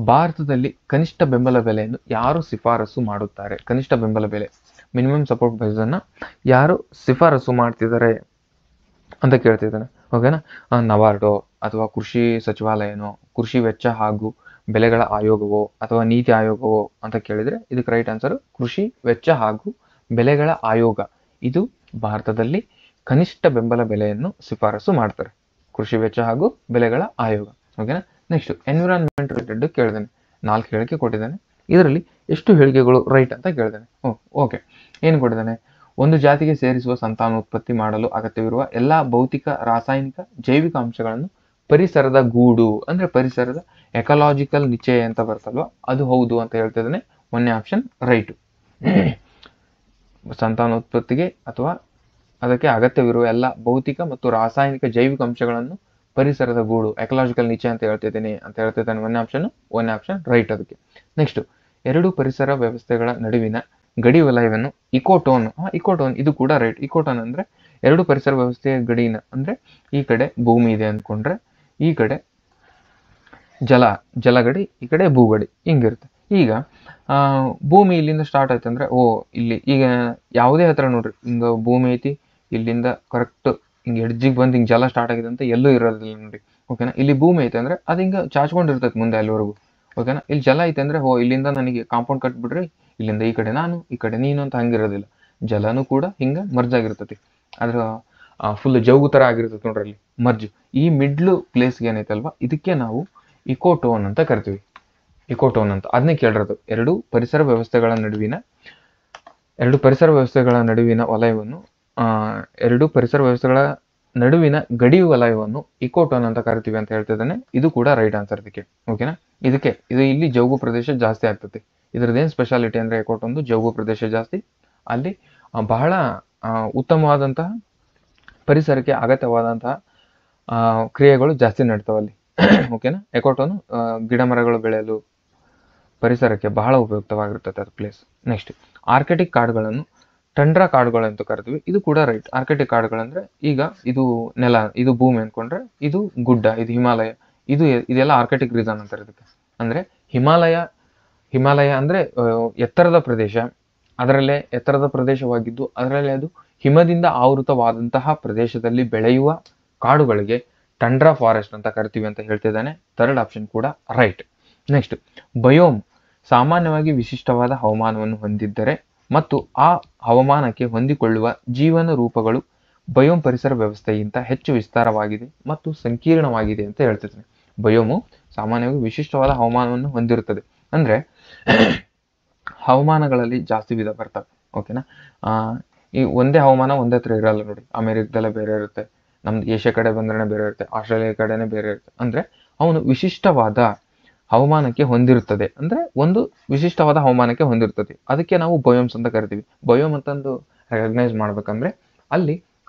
ಭಾರತದಲ್ಲಿ ಕನಿಷ್ಠ ಬೆಂಬಲ ಬೆಲೆಯನ್ನು ಯಾರು ಶಿಫಾರಸು ಮಾಡುತ್ತಾರೆ? ಕನಿಷ್ಠ ಬೆಂಬಲ ಬೆಲೆ, ಮಿನಿಮಮ್ ಸಪೋರ್ಟ್ ಪ್ರೈಸ್ ಅನ್ನ ಯಾರು ಶಿಫಾರಸು ಮಾಡ್ತಿದ್ದಾರೆ ಅಂತ ಕೇಳ್ತಿದ್ದಾನೆ. ಓಕೆನಾ. ನಬಾರ್ಡೋ ಅಥವಾ ಕೃಷಿ ಸಚಿವಾಲಯನೋ, ಕೃಷಿ ವೆಚ್ಚ ಹಾಗೂ ಬೆಲೆಗಳ ಆಯೋಗವೋ ಅಥವಾ ನೀತಿ ಆಯೋಗವೋ ಅಂತ ಕೇಳಿದ್ರೆ ಇದಕ್ಕೆ ರೈಟ್ ಆನ್ಸರ್ ಕೃಷಿ ವೆಚ್ಚ ಹಾಗೂ ಬೆಲೆಗಳ ಆಯೋಗ. ಇದು ಭಾರತದಲ್ಲಿ ಕನಿಷ್ಠ ಬೆಂಬಲ ಬೆಲೆಯನ್ನು ಶಿಫಾರಸು ಮಾಡ್ತಾರೆ, ಕೃಷಿ ವೆಚ್ಚ ಹಾಗೂ ಬೆಲೆಗಳ ಆಯೋಗ. ಓಕೆನಾ. Next, environment related ಕೇಳಿದ್ದಾನೆ. 4 ಹೇಳಿಕೆ ಕೊಟ್ಟಿದ್ದಾನೆ. ಇದರಲ್ಲಿ ಎಷ್ಟು ಹೇಳಿಕೆಗಳು ರೈಟ್ ಅಂತ ಕೇಳಿದ್ದಾನೆ. ಓಕೆ. ಏನು ಕೊಟ್ಟಿದ್ದಾನೆ? ಒಂದು ಜಾತಿಗೆ ಸೇರಿಸುವ ಸಂತಾನೋತ್ಪತ್ತಿ ಮಾಡಲು ಅಗತ್ಯವಿರುವ ಎಲ್ಲಾ ಭೌತಿಕ, ರಾಸಾಯನಿಕ, ಜೈವಿಕ ಅಂಶಗಳನ್ನು ಪರಿಸರದ ಗೂಡು ಅಂದ್ರೆ ಪರಿಸರದ ಎಕಲಾಜಿಕಲ್ ನಿಚಯ ಅಂತ ಬರ್ತಲ್ವಾ, ಅದು ಹೌದು ಅಂತ ಹೇಳ್ತಿದ್ದಾನೆ. 1ನೇ ಆಪ್ಷನ್ ರೈಟ್. ಸಂತಾನೋತ್ಪತ್ತಿಗೆ ಅಥವಾ ಅದಕ್ಕೆ ಅಗತ್ಯವಿರುವ ಎಲ್ಲ ಭೌತಿಕ ಮತ್ತು ರಾಸಾಯನಿಕ, ಜೈವಿಕ ಅಂಶಗಳನ್ನು ಪರಿಸರದ ಗೂಡು, ಎಕಲಾಜಿಕಲ್ ನಿಚಯ ಅಂತ ಹೇಳ್ತಿದ್ದಾನೆ 1ನೇ ಆಪ್ಷನ್ ರೈಟ್ ಅದಕ್ಕೆ. ನೆಕ್ಸ್ಟ್, 2 ಪರಿಸರ ವ್ಯವಸ್ಥೆಗಳ ನಡುವಿನ ಗಡಿ ವಲಯವನ್ನು ಇಕೋಟೋನ್ ಇದು ಕೂಡ ರೈಟ್. ಇಕೋಟೋನ್ ಅಂದ್ರೆ 2 ಪರಿಸರ ವ್ಯವಸ್ಥೆಯ ಗಡಿನ ಅಂದ್ರೆ ಈ ಕಡೆ ಭೂಮಿ ಇದೆ ಅಂದ್ಕೊಂಡ್ರೆ ಈ ಕಡೆ ಜಲಗಡಿ, ಈ ಕಡೆ ಭೂಗಡಿ ಹಿಂಗಿರುತ್ತೆ. ಈಗ ಭೂಮಿ ಇಲ್ಲಿಂದ ಸ್ಟಾರ್ಟ್ ಆಯ್ತು ಅಂದ್ರೆ ಇಲ್ಲಿ ಈಗ ಯಾವುದೇ ಹತ್ರ ನೋಡ್ರಿ, ಹಿಂಗ ಭೂಮಿ ಐತಿ, ಇಲ್ಲಿಂದ ಕರೆಕ್ಟ್ ಹಿಂಗೆ ಎಡ್ಜಿಗೆ ಬಂದು ಹಿಂಗೆ ಜಲ ಸ್ಟಾರ್ಟ್ ಆಗಿದೆ ಅಂತ ಎಲ್ಲೂ ಇರೋದಿಲ್ಲ ನೋಡಿ. ಓಕೆನಾ. ಇಲ್ಲಿ ಭೂಮಿ ಐತೆ ಅಂದ್ರೆ ಅದು ಹಿಂಗೆ ಚಾಚ್ಕೊಂಡಿರ್ತೈತೆ ಮುಂದೆ ಅಲ್ಲಿವರೆಗೂ. ಓಕೆನಾ. ಇಲ್ಲಿ ಜಲ ಐತೆ ಅಂದ್ರೆ ಇಲ್ಲಿಂದ ನನಗೆ ಕಾಂಪೌಂಡ್ ಕಟ್ಬಿಡ್ರಿ, ಇಲ್ಲಿಂದ ಈ ಕಡೆ ನಾನು, ಈ ಕಡೆ ನೀನು ಅಂತ ಹಂಗಿರೋದಿಲ್ಲ. ಜಲನೂ ಕೂಡ ಹಿಂಗೆ ಮರ್ಜ್ ಆಗಿರ್ತೈತಿ. ಅದ್ರ ಫುಲ್ ಜೌಗು ಥರ ಆಗಿರ್ತೈತಿ ನೋಡ್ರಿ ಅಲ್ಲಿ ಮರ್ಜ್. ಈ ಮಿಡ್ಲು ಪ್ಲೇಸ್ಗೆ ಏನೈತಲ್ವಾ, ಇದಕ್ಕೆ ನಾವು ಇಕೋಟೋನ್ ಅಂತ ಕರಿತೀವಿ. ಇಕೋಟೋನ್ ಅಂತ ಅದನ್ನೇ ಕೇಳಿರೋದು. 2 ಪರಿಸರ ವ್ಯವಸ್ಥೆಗಳ ನಡುವಿನ ವಲಯವನ್ನು 2 ಪರಿಸರ ವ್ಯವಸ್ಥೆಗಳ ನಡುವಿನ ಗಡಿ ವಲಯವನ್ನು ಇಕೋಟೋನ್ ಅಂತ ಕರಿತೀವಿ ಅಂತ ಹೇಳ್ತಿದ್ದಾನೆ. ಇದು ಕೂಡ ರೈಟ್ ಆನ್ಸರ್ ಇದಕ್ಕೆ. ಓಕೆನಾ. ಇದು ಇಲ್ಲಿ ಜೌಗು ಪ್ರದೇಶ ಜಾಸ್ತಿ ಆಗ್ತದೆ. ಇದ್ರದ್ದೇನು ಸ್ಪೆಷಾಲಿಟಿ ಅಂದ್ರೆ ಇಕೋಟೋನ್ದು ಜೌಗು ಪ್ರದೇಶ ಜಾಸ್ತಿ, ಅಲ್ಲಿ ಬಹಳ ಉತ್ತಮವಾದಂತಹ ಪರಿಸರಕ್ಕೆ ಅಗತ್ಯವಾದಂತಹ ಕ್ರಿಯೆಗಳು ಜಾಸ್ತಿ ನಡ್ತಾವಲ್ಲಿ. ಓಕೆನಾ. ಎಕೋಟೋನು ಗಿಡ ಮರಗಳು ಬೆಳೆಯಲು ಪರಿಸರಕ್ಕೆ ಬಹಳ ಉಪಯುಕ್ತವಾಗಿರ್ತದೆ ಅದು ಪ್ಲೇಸ್. ನೆಕ್ಸ್ಟ್, ಆರ್ಕಿಟಿಕ್ ಕಾಡುಗಳನ್ನು ಟಂಡ್ರಾ ಕಾಡುಗಳು ಅಂತ ಕರಿತೀವಿ. ಇದು ಕೂಡ ರೈಟ್. ಆರ್ಕಿಟಿಕ್ ಕಾಡುಗಳಂದ್ರೆ ಈಗ ಇದು ನೆಲ, ಇದು ಭೂಮಿ ಅನ್ಕೊಂಡ್ರೆ ಇದು ಗುಡ್ಡ, ಇದು ಹಿಮಾಲಯ, ಇದೆಲ್ಲ ಆರ್ಕಿಟಿಕ್ ರೀಸನ್ ಅಂತಾರೆ ಇದಕ್ಕೆ. ಅಂದ್ರೆ ಹಿಮಾಲಯ ಅಂದ್ರೆ ಎತ್ತರದ ಪ್ರದೇಶ, ಅದರಲ್ಲೇ ಎತ್ತರದ ಪ್ರದೇಶವಾಗಿದ್ದು ಅದರಲ್ಲೇ ಅದು ಹಿಮದಿಂದ ಆವೃತವಾದಂತಹ ಪ್ರದೇಶದಲ್ಲಿ ಬೆಳೆಯುವ ಕಾಡುಗಳಿಗೆ ಟಂಡ್ರಾ ಫಾರೆಸ್ಟ್ ಅಂತ ಕರಿತೀವಿ ಅಂತ ಹೇಳ್ತಿದ್ದಾನೆ. 3rd ಆಪ್ಷನ್ ಕೂಡ ರೈಟ್. ನೆಕ್ಸ್ಟ್, ಬಯೋಮ್ ಸಾಮಾನ್ಯವಾಗಿ ವಿಶಿಷ್ಟವಾದ ಹವಾಮಾನವನ್ನು ಹೊಂದಿದ್ದರೆ ಮತ್ತು ಆ ಹವಾಮಾನಕ್ಕೆ ಹೊಂದಿಕೊಳ್ಳುವ ಜೀವನ ರೂಪಗಳು ಬಯೋಮ್ ಪರಿಸರ ವ್ಯವಸ್ಥೆಗಿಂತ ಹೆಚ್ಚು ವಿಸ್ತಾರವಾಗಿದೆ ಮತ್ತು ಸಂಕೀರ್ಣವಾಗಿದೆ ಅಂತ ಹೇಳ್ತಿದ್ದಾನೆ. ಬಯೋಮು ಸಾಮಾನ್ಯವಾಗಿ ವಿಶಿಷ್ಟವಾದ ಹವಾಮಾನವನ್ನು ಹೊಂದಿರುತ್ತದೆ ಅಂದ್ರೆ ಹವಾಮಾನಗಳಲ್ಲಿ ಜಾಸ್ತಿ ವಿಧ ಬರ್ತವೆ. ಓಕೆನಾ. ಈ ಒಂದೇ ಹವಾಮಾನ ಒಂದೇ ಹತ್ರ ಇರಲ್ಲ ನೋಡಿ. ಅಮೆರಿಕದಲ್ಲೇ ಬೇರೆ ಇರುತ್ತೆ, ನಮ್ದು ಏಷ್ಯಾ ಕಡೆ ಬಂದ್ರೆ ಬೇರೆ ಇರುತ್ತೆ, ಆಸ್ಟ್ರೇಲಿಯಾ ಕಡೆನೇ ಬೇರೆ ಇರುತ್ತೆ. ಅಂದ್ರೆ ಅವನು ವಿಶಿಷ್ಟವಾದ ಹವಾಮಾನಕ್ಕೆ ಹೊಂದಿರುತ್ತದೆ ಅಂದ್ರೆ ಒಂದು ವಿಶಿಷ್ಟವಾದ ಹವಾಮಾನಕ್ಕೆ ಹೊಂದಿರ್ತದೆ. ಅದಕ್ಕೆ ನಾವು ಬಯೋಮ್ಸ್ ಅಂತ ಕರಿತೀವಿ. ಬಯೋಮ್ ಅಂತಂದು ರೆಕಗ್ನೈಸ್ ಮಾಡ್ಬೇಕಂದ್ರೆ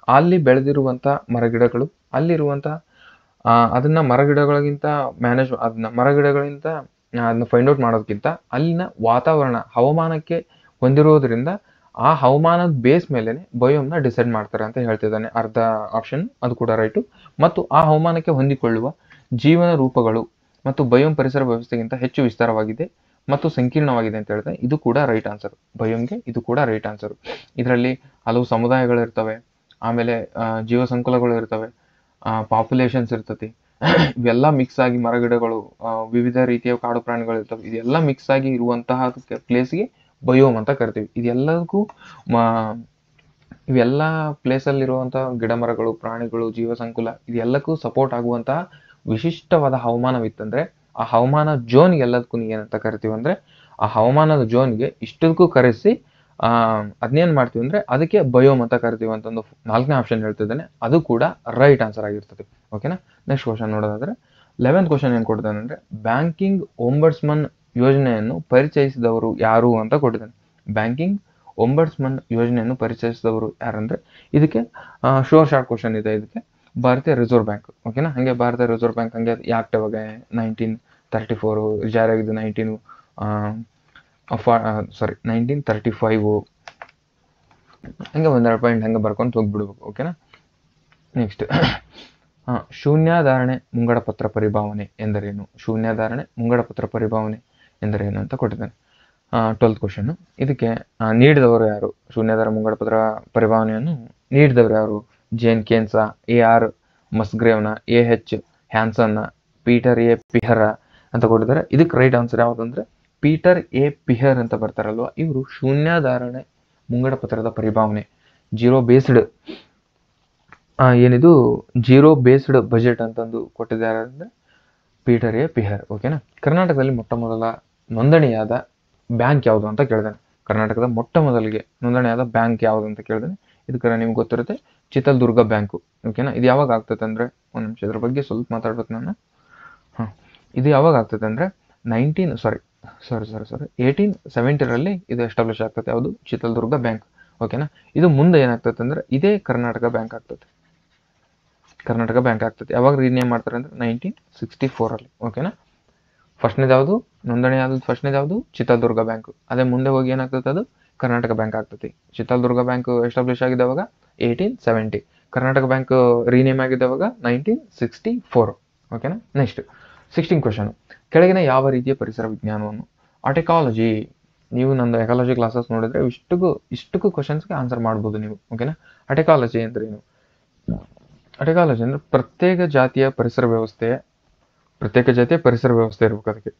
ಅಲ್ಲಿ ಬೆಳೆದಿರುವಂತ ಮರಗಿಡಗಳು, ಅಲ್ಲಿರುವಂತ ಅದನ್ನ ಮರಗಿಡಗಳಿಗಿಂತ ಅದನ್ನ ಫೈಂಡ್ ಔಟ್ ಮಾಡೋದಕ್ಕಿಂತ ಅಲ್ಲಿನ ವಾತಾವರಣ ಹವಾಮಾನಕ್ಕೆ ಹೊಂದಿರೋದ್ರಿಂದ ಆ ಹವಾಮಾನದ ಬೇಸ್ ಮೇಲೆನೆ ಬಯೋಮ್ನ ಡಿಸೈಡ್ ಮಾಡ್ತಾರೆ ಅಂತ ಹೇಳ್ತಿದ್ದಾನೆ. ಅರ್ಧ ಆಪ್ಷನ್ ಅದು ಕೂಡ ರೈಟು. ಮತ್ತು ಆ ಹವಾಮಾನಕ್ಕೆ ಹೊಂದಿಕೊಳ್ಳುವ ಜೀವನ ರೂಪಗಳು ಮತ್ತು ಬಯೋಮ್ ಪರಿಸರ ವ್ಯವಸ್ಥೆಗಿಂತ ಹೆಚ್ಚು ವಿಸ್ತಾರವಾಗಿದೆ ಮತ್ತು ಸಂಕೀರ್ಣವಾಗಿದೆ ಅಂತ ಹೇಳ್ತಾರೆ. ಇದು ಕೂಡ ರೈಟ್ ಆನ್ಸರ್. ಬಯೋಮ್ಗೆ ಇದು ಕೂಡ ರೈಟ್ ಆನ್ಸರ್. ಇದರಲ್ಲಿ ಹಲವು ಸಮುದಾಯಗಳು ಇರ್ತವೆ, ಆಮೇಲೆ ಜೀವ ಸಂಕುಲಗಳು ಇರ್ತವೆ, ಪಾಪ್ಯುಲೇಷನ್ಸ್ ಇರ್ತತಿ. ಇವೆಲ್ಲ ಮಿಕ್ಸ್ ಆಗಿ ಮರಗಿಡಗಳು, ವಿವಿಧ ರೀತಿಯ ಕಾಡು ಪ್ರಾಣಿಗಳು ಇರ್ತವೆ. ಇದೆಲ್ಲ ಮಿಕ್ಸ್ ಆಗಿ ಇರುವಂತಹ ಪ್ಲೇಸ್ಗೆ ಬಯೋಮ್ ಅಂತ ಕರಿತೀವಿ. ಇವೆಲ್ಲ ಪ್ಲೇಸಲ್ಲಿ ಇರುವಂತಹ ಗಿಡ ಮರಗಳು, ಪ್ರಾಣಿಗಳು, ಜೀವ ಸಂಕುಲ ಇದೆಲ್ಲಕ್ಕೂ ಸಪೋರ್ಟ್ ಆಗುವಂತಹ ವಿಶಿಷ್ಟವಾದ ಹವಾಮಾನವಿತ್ತಂದ್ರೆ ಆ ಹವಾಮಾನ ಝೋನ್ಗೆ ಎಲ್ಲದಕ್ಕೂ ಏನಂತ ಕರಿತೀವಿ ಅಂದ್ರೆ ಆ ಹವಾಮಾನದ ಝೋನ್ಗೆ ಇಷ್ಟಕ್ಕೂ ಕರೆಸಿ ಅದನ್ನೇನ್ ಮಾಡ್ತೀವಿ ಅಂದ್ರೆ ಅದಕ್ಕೆ ಬಯೋಮ್ ಅಂತ ಕರಿತೀವಿ ಅಂತ ಒಂದು 4ನೇ ಆಪ್ಷನ್ ಹೇಳ್ತಿದ್ದಾನೆ. ಅದು ಕೂಡ ರೈಟ್ ಆನ್ಸರ್ ಆಗಿರ್ತದೆ. ಓಕೆನಾ. ನೆಕ್ಸ್ಟ್ ಕ್ವಶನ್ ನೋಡೋದಾದ್ರೆ 11th ಕ್ವಶನ್ ಏನ್ ಕೊಡ್ತಾನೆ ಅಂದ್ರೆ ಬ್ಯಾಂಕಿಂಗ್ ಓಂಬರ್ಸ್ಮನ್ ಯೋಜನೆಯನ್ನು ಪರಿಚಯಿಸಿದವರು ಯಾರು ಅಂತ ಕೊಟ್ಟಿದ್ದಾನೆ. ಬ್ಯಾಂಕಿಂಗ್ ಒಂಬಡ್ಸ್ಮನ್ ಯೋಜನೆಯನ್ನು ಪರಿಚಯಿಸಿದವರು ಯಾರಂದ್ರೆ ಇದಕ್ಕೆ ಶಾರ್ಟ್ ಕ್ವಶನ್ ಇದೆ. ಇದಕ್ಕೆ ಭಾರತೀಯ ರಿಸರ್ವ್ ಬ್ಯಾಂಕ್. ಓಕೆನಾ. ಹಂಗೆ ಭಾರತೀಯ ರಿಸರ್ವ್ ಬ್ಯಾಂಕ್ ಹಂಗೆ ಯಾಕ್ಟ್ ಯಾವಾಗ 1934 ಜಾರಿಯಾಗಿದ್ದು 1935 ಹಂಗೆ ಒಂದೆರಡು ಪಾಯಿಂಟ್ ಹಂಗೆ ಬರ್ಕೊಂಡು ಹೋಗ್ಬಿಡ್ಬೇಕು. ಓಕೆನಾ. ನೆಕ್ಸ್ಟ್ ಶೂನ್ಯಾಧಾರಣೆ ಮುಂಗಡಪತ್ರ ಪರಿಭಾವನೆ ಎಂದರೇನು? ಶೂನ್ಯಾಧಾರಣೆ ಮುಂಗಡಪತ್ರ ಪರಿಭಾವನೆ ಎಂದರೇನು ಅಂತ ಕೊಟ್ಟಿದ್ದಾನೆ. 12th question. ಇದಕ್ಕೆ ನೀಡಿದವರು ಯಾರು? ಶೂನ್ಯಾಧಾರ ಮುಂಗಡಪತ್ರ ಪರಿಭಾವನೆಯನ್ನು ನೀಡಿದವರು ಯಾರು? ಜೇನ್ ಕೇನ್ಸಾ, AR ಮಸ್ಗ್ರೇವ್ನ, AH ಹ್ಯಾನ್ಸನ್ನ, ಪೀಟರ್ ಎ ಪಿಹರ ಅಂತ ಕೊಟ್ಟಿದ್ದಾರೆ. ಇದಕ್ಕೆ ರೈಟ್ ಆನ್ಸರ್ ಯಾವುದಂದ್ರೆ ಪೀಟರ್ ಎ ಪಿಹರ್ ಅಂತ ಬರ್ತಾರಲ್ವ, ಇವರು ಶೂನ್ಯಾಧಾರಣೆ ಮುಂಗಡಪತ್ರದ ಪರಿಭಾವನೆ ಜೀರೋ ಬೇಸ್ಡ್ ಏನಿದು ಜೀರೋ ಬೇಸ್ಡ್ ಬಜೆಟ್ ಅಂತಂದು ಕೊಟ್ಟಿದ್ದಾರೆ ಅಂದರೆ ಪೀಟರ್ ಎ ಪಿಹರ್. ಓಕೆನಾ. ಕರ್ನಾಟಕದಲ್ಲಿ ಮೊಟ್ಟ ಮೊದಲ ನೋಂದಣಿಯಾದ ಬ್ಯಾಂಕ್ ಯಾವುದು ಅಂತ ಕೇಳಿದಾನೆ. ಕರ್ನಾಟಕದ ಮೊಟ್ಟ ಮೊದಲಿಗೆ ನೋಂದಣಿಯಾದ ಬ್ಯಾಂಕ್ ಯಾವುದು ಅಂತ ಕೇಳಿದಾನೆ. ಇದಕ್ಕೆ ನಿಮ್ಗೆ ಗೊತ್ತಿರುತ್ತೆ ಚಿತ್ರದುರ್ಗ ಬ್ಯಾಂಕು. ಓಕೆನಾ. ಇದು ಯಾವಾಗ ಆಗ್ತದೆ ಅಂದರೆ ಒಂದು ನಿಮಿಷ ಇದ್ರ ಬಗ್ಗೆ ಸ್ವಲ್ಪ ಮಾತಾಡ್ಬೇಕು ನಾನು. ಇದು ಯಾವಾಗ ಆಗ್ತದೆ ಅಂದರೆ 1870ರಲ್ಲಿ ಇದು ಎಸ್ಟಾಬ್ಲಿಷ್ ಆಗ್ತದೆ. ಯಾವುದು? ಚಿತ್ರದುರ್ಗ ಬ್ಯಾಂಕ್. ಓಕೆನಾ. ಇದು ಮುಂದೆ ಏನಾಗ್ತದೆ ಅಂದರೆ ಇದೇ ಕರ್ನಾಟಕ ಬ್ಯಾಂಕ್ ಆಗ್ತದೆ. ಕರ್ನಾಟಕ ಬ್ಯಾಂಕ್ ಆಗ್ತದೆ. ಯಾವಾಗ ರೀನೇಮ್ ಮಾಡ್ತಾರೆ ಅಂದರೆ 1964ರಲ್ಲಿ. ಓಕೆನಾ. ಫಸ್ಟ್ನೇದು ಯಾವುದು ನೋಂದಣಿ ಆದ ಫಸ್ಟ್ನೇದು ಯಾವುದು? ಚಿತ್ರದುರ್ಗ ಬ್ಯಾಂಕು. ಅದೇ ಮುಂದೆ ಹೋಗಿ ಏನಾಗ್ತದೆ ಅದು ಕರ್ನಾಟಕ ಬ್ಯಾಂಕ್ ಆಗ್ತದೆ. ಚಿತ್ರದುರ್ಗ ಬ್ಯಾಂಕ್ ಎಸ್ಟಾಬ್ಲಿಷ್ ಆಗಿದ್ದವಾಗ 1870. ಕರ್ನಾಟಕ ಬ್ಯಾಂಕ್ ರೀನೇಮ್ ಆಗಿದ್ದವಾಗ 1964. ಓಕೆನಾ. Next 16th question. ಕೆಳಗಿನ ಯಾವ ರೀತಿಯ ಪರಿಸರ ವಿಜ್ಞಾನವನ್ನು? ಆರ್ಟಿಕಾಲಜಿ. ನೀವು ನಂದು ಎಕಾಲಜಿ ಕ್ಲಾಸಸ್ ನೋಡಿದ್ರೆ ಇಷ್ಟಕ್ಕೂ ಕ್ವಶನ್ಸ್ಗೆ ಆನ್ಸರ್ ಮಾಡ್ಬೋದು ನೀವು. ಓಕೆನಾ. ಆರ್ಟಿಕಾಲಜಿ ಅಂದ್ರೆ ಏನು? ಆರ್ಟಿಕಾಲಜಿ ಅಂದ್ರೆ ಪ್ರತ್ಯೇಕ ಜಾತಿಯ ಪರಿಸರ ವ್ಯವಸ್ಥೆ ಇರ್ಬೇಕು ಅದಕ್ಕೆ.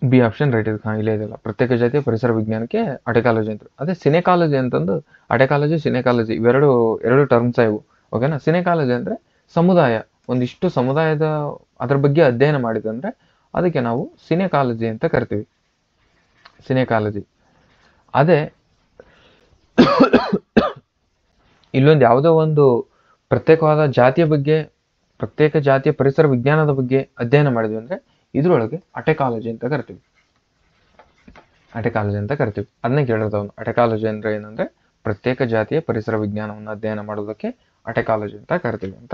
ಬಿ ಆಪ್ಷನ್ ರೈಟ್ ಇದೆ. ಇಲ್ಲೇ ಇದೆಲ್ಲ ಪ್ರತ್ಯೇಕ ಜಾತಿಯ ಪರಿಸರ ವಿಜ್ಞಾನಕ್ಕೆ ಆರ್ಟಿಕಾಲಜಿ ಅಂತ. ಅದೇ ಸಿನೆಕಾಲಜಿ ಅಂತಂದು ಆರ್ಟಿಕಾಲಜಿ ಸಿನೆಕಾಲಜಿ ಎರಡು ಟರ್ಮ್ಸ್ ಇವು. ಓಕೆನಾ. ಸಿನೆಕಾಲಜಿ ಅಂದ್ರೆ ಸಮುದಾಯ, ಒಂದಿಷ್ಟು ಸಮುದಾಯದ ಅದ್ರ ಬಗ್ಗೆ ಅಧ್ಯಯನ ಮಾಡಿದಂದ್ರೆ ಅದಕ್ಕೆ ನಾವು ಸಿನೆಕಾಲಜಿ ಅಂತ ಕರಿತೀವಿ. ಸಿನೆಕಾಲಜಿ. ಅದೇ ಇಲ್ಲೊಂದು ಯಾವುದೋ ಒಂದು ಪ್ರತ್ಯೇಕವಾದ ಜಾತಿಯ ಬಗ್ಗೆ, ಪ್ರತ್ಯೇಕ ಜಾತಿಯ ಪರಿಸರ ವಿಜ್ಞಾನದ ಬಗ್ಗೆ ಅಧ್ಯಯನ ಮಾಡಿದ್ವಿ ಅಂದ್ರೆ ಇದ್ರೊಳಗೆ ಅಟೆಕಾಲಜಿ ಅಂತ ಕರಿತೀವಿ. ಅದನ್ನೇ ಕೇಳಿರ್ತಾವನು. ಅಟೆಕಾಲಜಿ ಅಂದ್ರೆ ಏನಂದ್ರೆ ಪ್ರತ್ಯೇಕ ಜಾತಿಯ ಪರಿಸರ ವಿಜ್ಞಾನವನ್ನು ಅಧ್ಯಯನ ಮಾಡೋದಕ್ಕೆ ಅಟೆಕಾಲಜಿ ಅಂತ ಕರಿತೀವಿ ಅಂತ.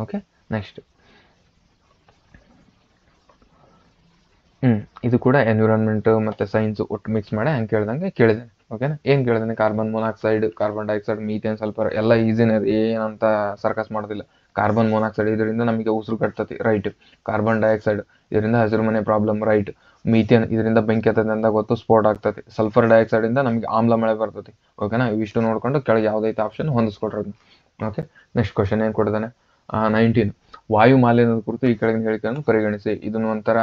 ಓಕೆ. ನೆಕ್ಸ್ಟ್ ಇದು ಕೂಡ ಎನ್ವಿರಾನ್ಮೆಂಟ್ ಮತ್ತೆ ಸೈನ್ಸ್ ಒಟ್ಟು ಮಿಕ್ಸ್ ಮಾಡಿ ಹಂಗೆ ಕೇಳಿದ್ದೇನೆ. ಓಕೆನಾ. ಏನ್ ಕೇಳಿದಾನೆ? Carbon monoxide, carbon dioxide, methane, sulphur ಎಲ್ಲ ಈಸಿನೇ, ಏನಂತ ಸರ್ಕಸ್ ಮಾಡೋದಿಲ್ಲ. ಕಾರ್ಬನ್ ಮೊನಾಕ್ಸೈಡ್ ಇದರಿಂದ ನಮಗೆ ಉಸಿರು ಕಟ್ತತಿ, ರೈಟ್. ಕಾರ್ಬನ್ ಡೈಆಕ್ಸೈಡ್ ಇದರಿಂದ ಹಸಿರುಮನೆ ಪ್ರಾಬ್ಲಮ್, ರೈಟ್. ಮೀಥೇನ್ ಇದರಿಂದ ಬೆಂಕಿ ಹತ್ತದ ಅಂತ ಗೊತ್ತು, ಸ್ಫೋಟ ಆಗ್ತದೆ. ಸಲ್ಫರ್ ಡೈಆಕ್ಸೈಡ್ ಇಂದ ನಮಗೆ ಆಮ್ಲ ಮಳೆ ಬರ್ತತಿ. ಓಕೆನಾ. ಇವಿಷ್ಟು ನೋಡ್ಕೊಂಡು ಕೆಳಗೆ ಯಾವ್ದೈತೆ ಆಪ್ಷನ್ ಹೊಂದಿಸ್ಕೊಡ್ರಿ ಅದನ್ನ. ಓಕೆ. ನೆಕ್ಸ್ಟ್ ಕ್ವಶನ್ ಏನ್ ಕೊಡ್ತಾನೆ? 19 ವಾಯು ಮಾಲಿನ್ಯದ ಕುರಿತು ಈ ಕೆಳಗಿನ ಹೇಳಿಕೆಯನ್ನು ಪರಿಗಣಿಸಿ. ಇದನ್ನು ಒಂಥರ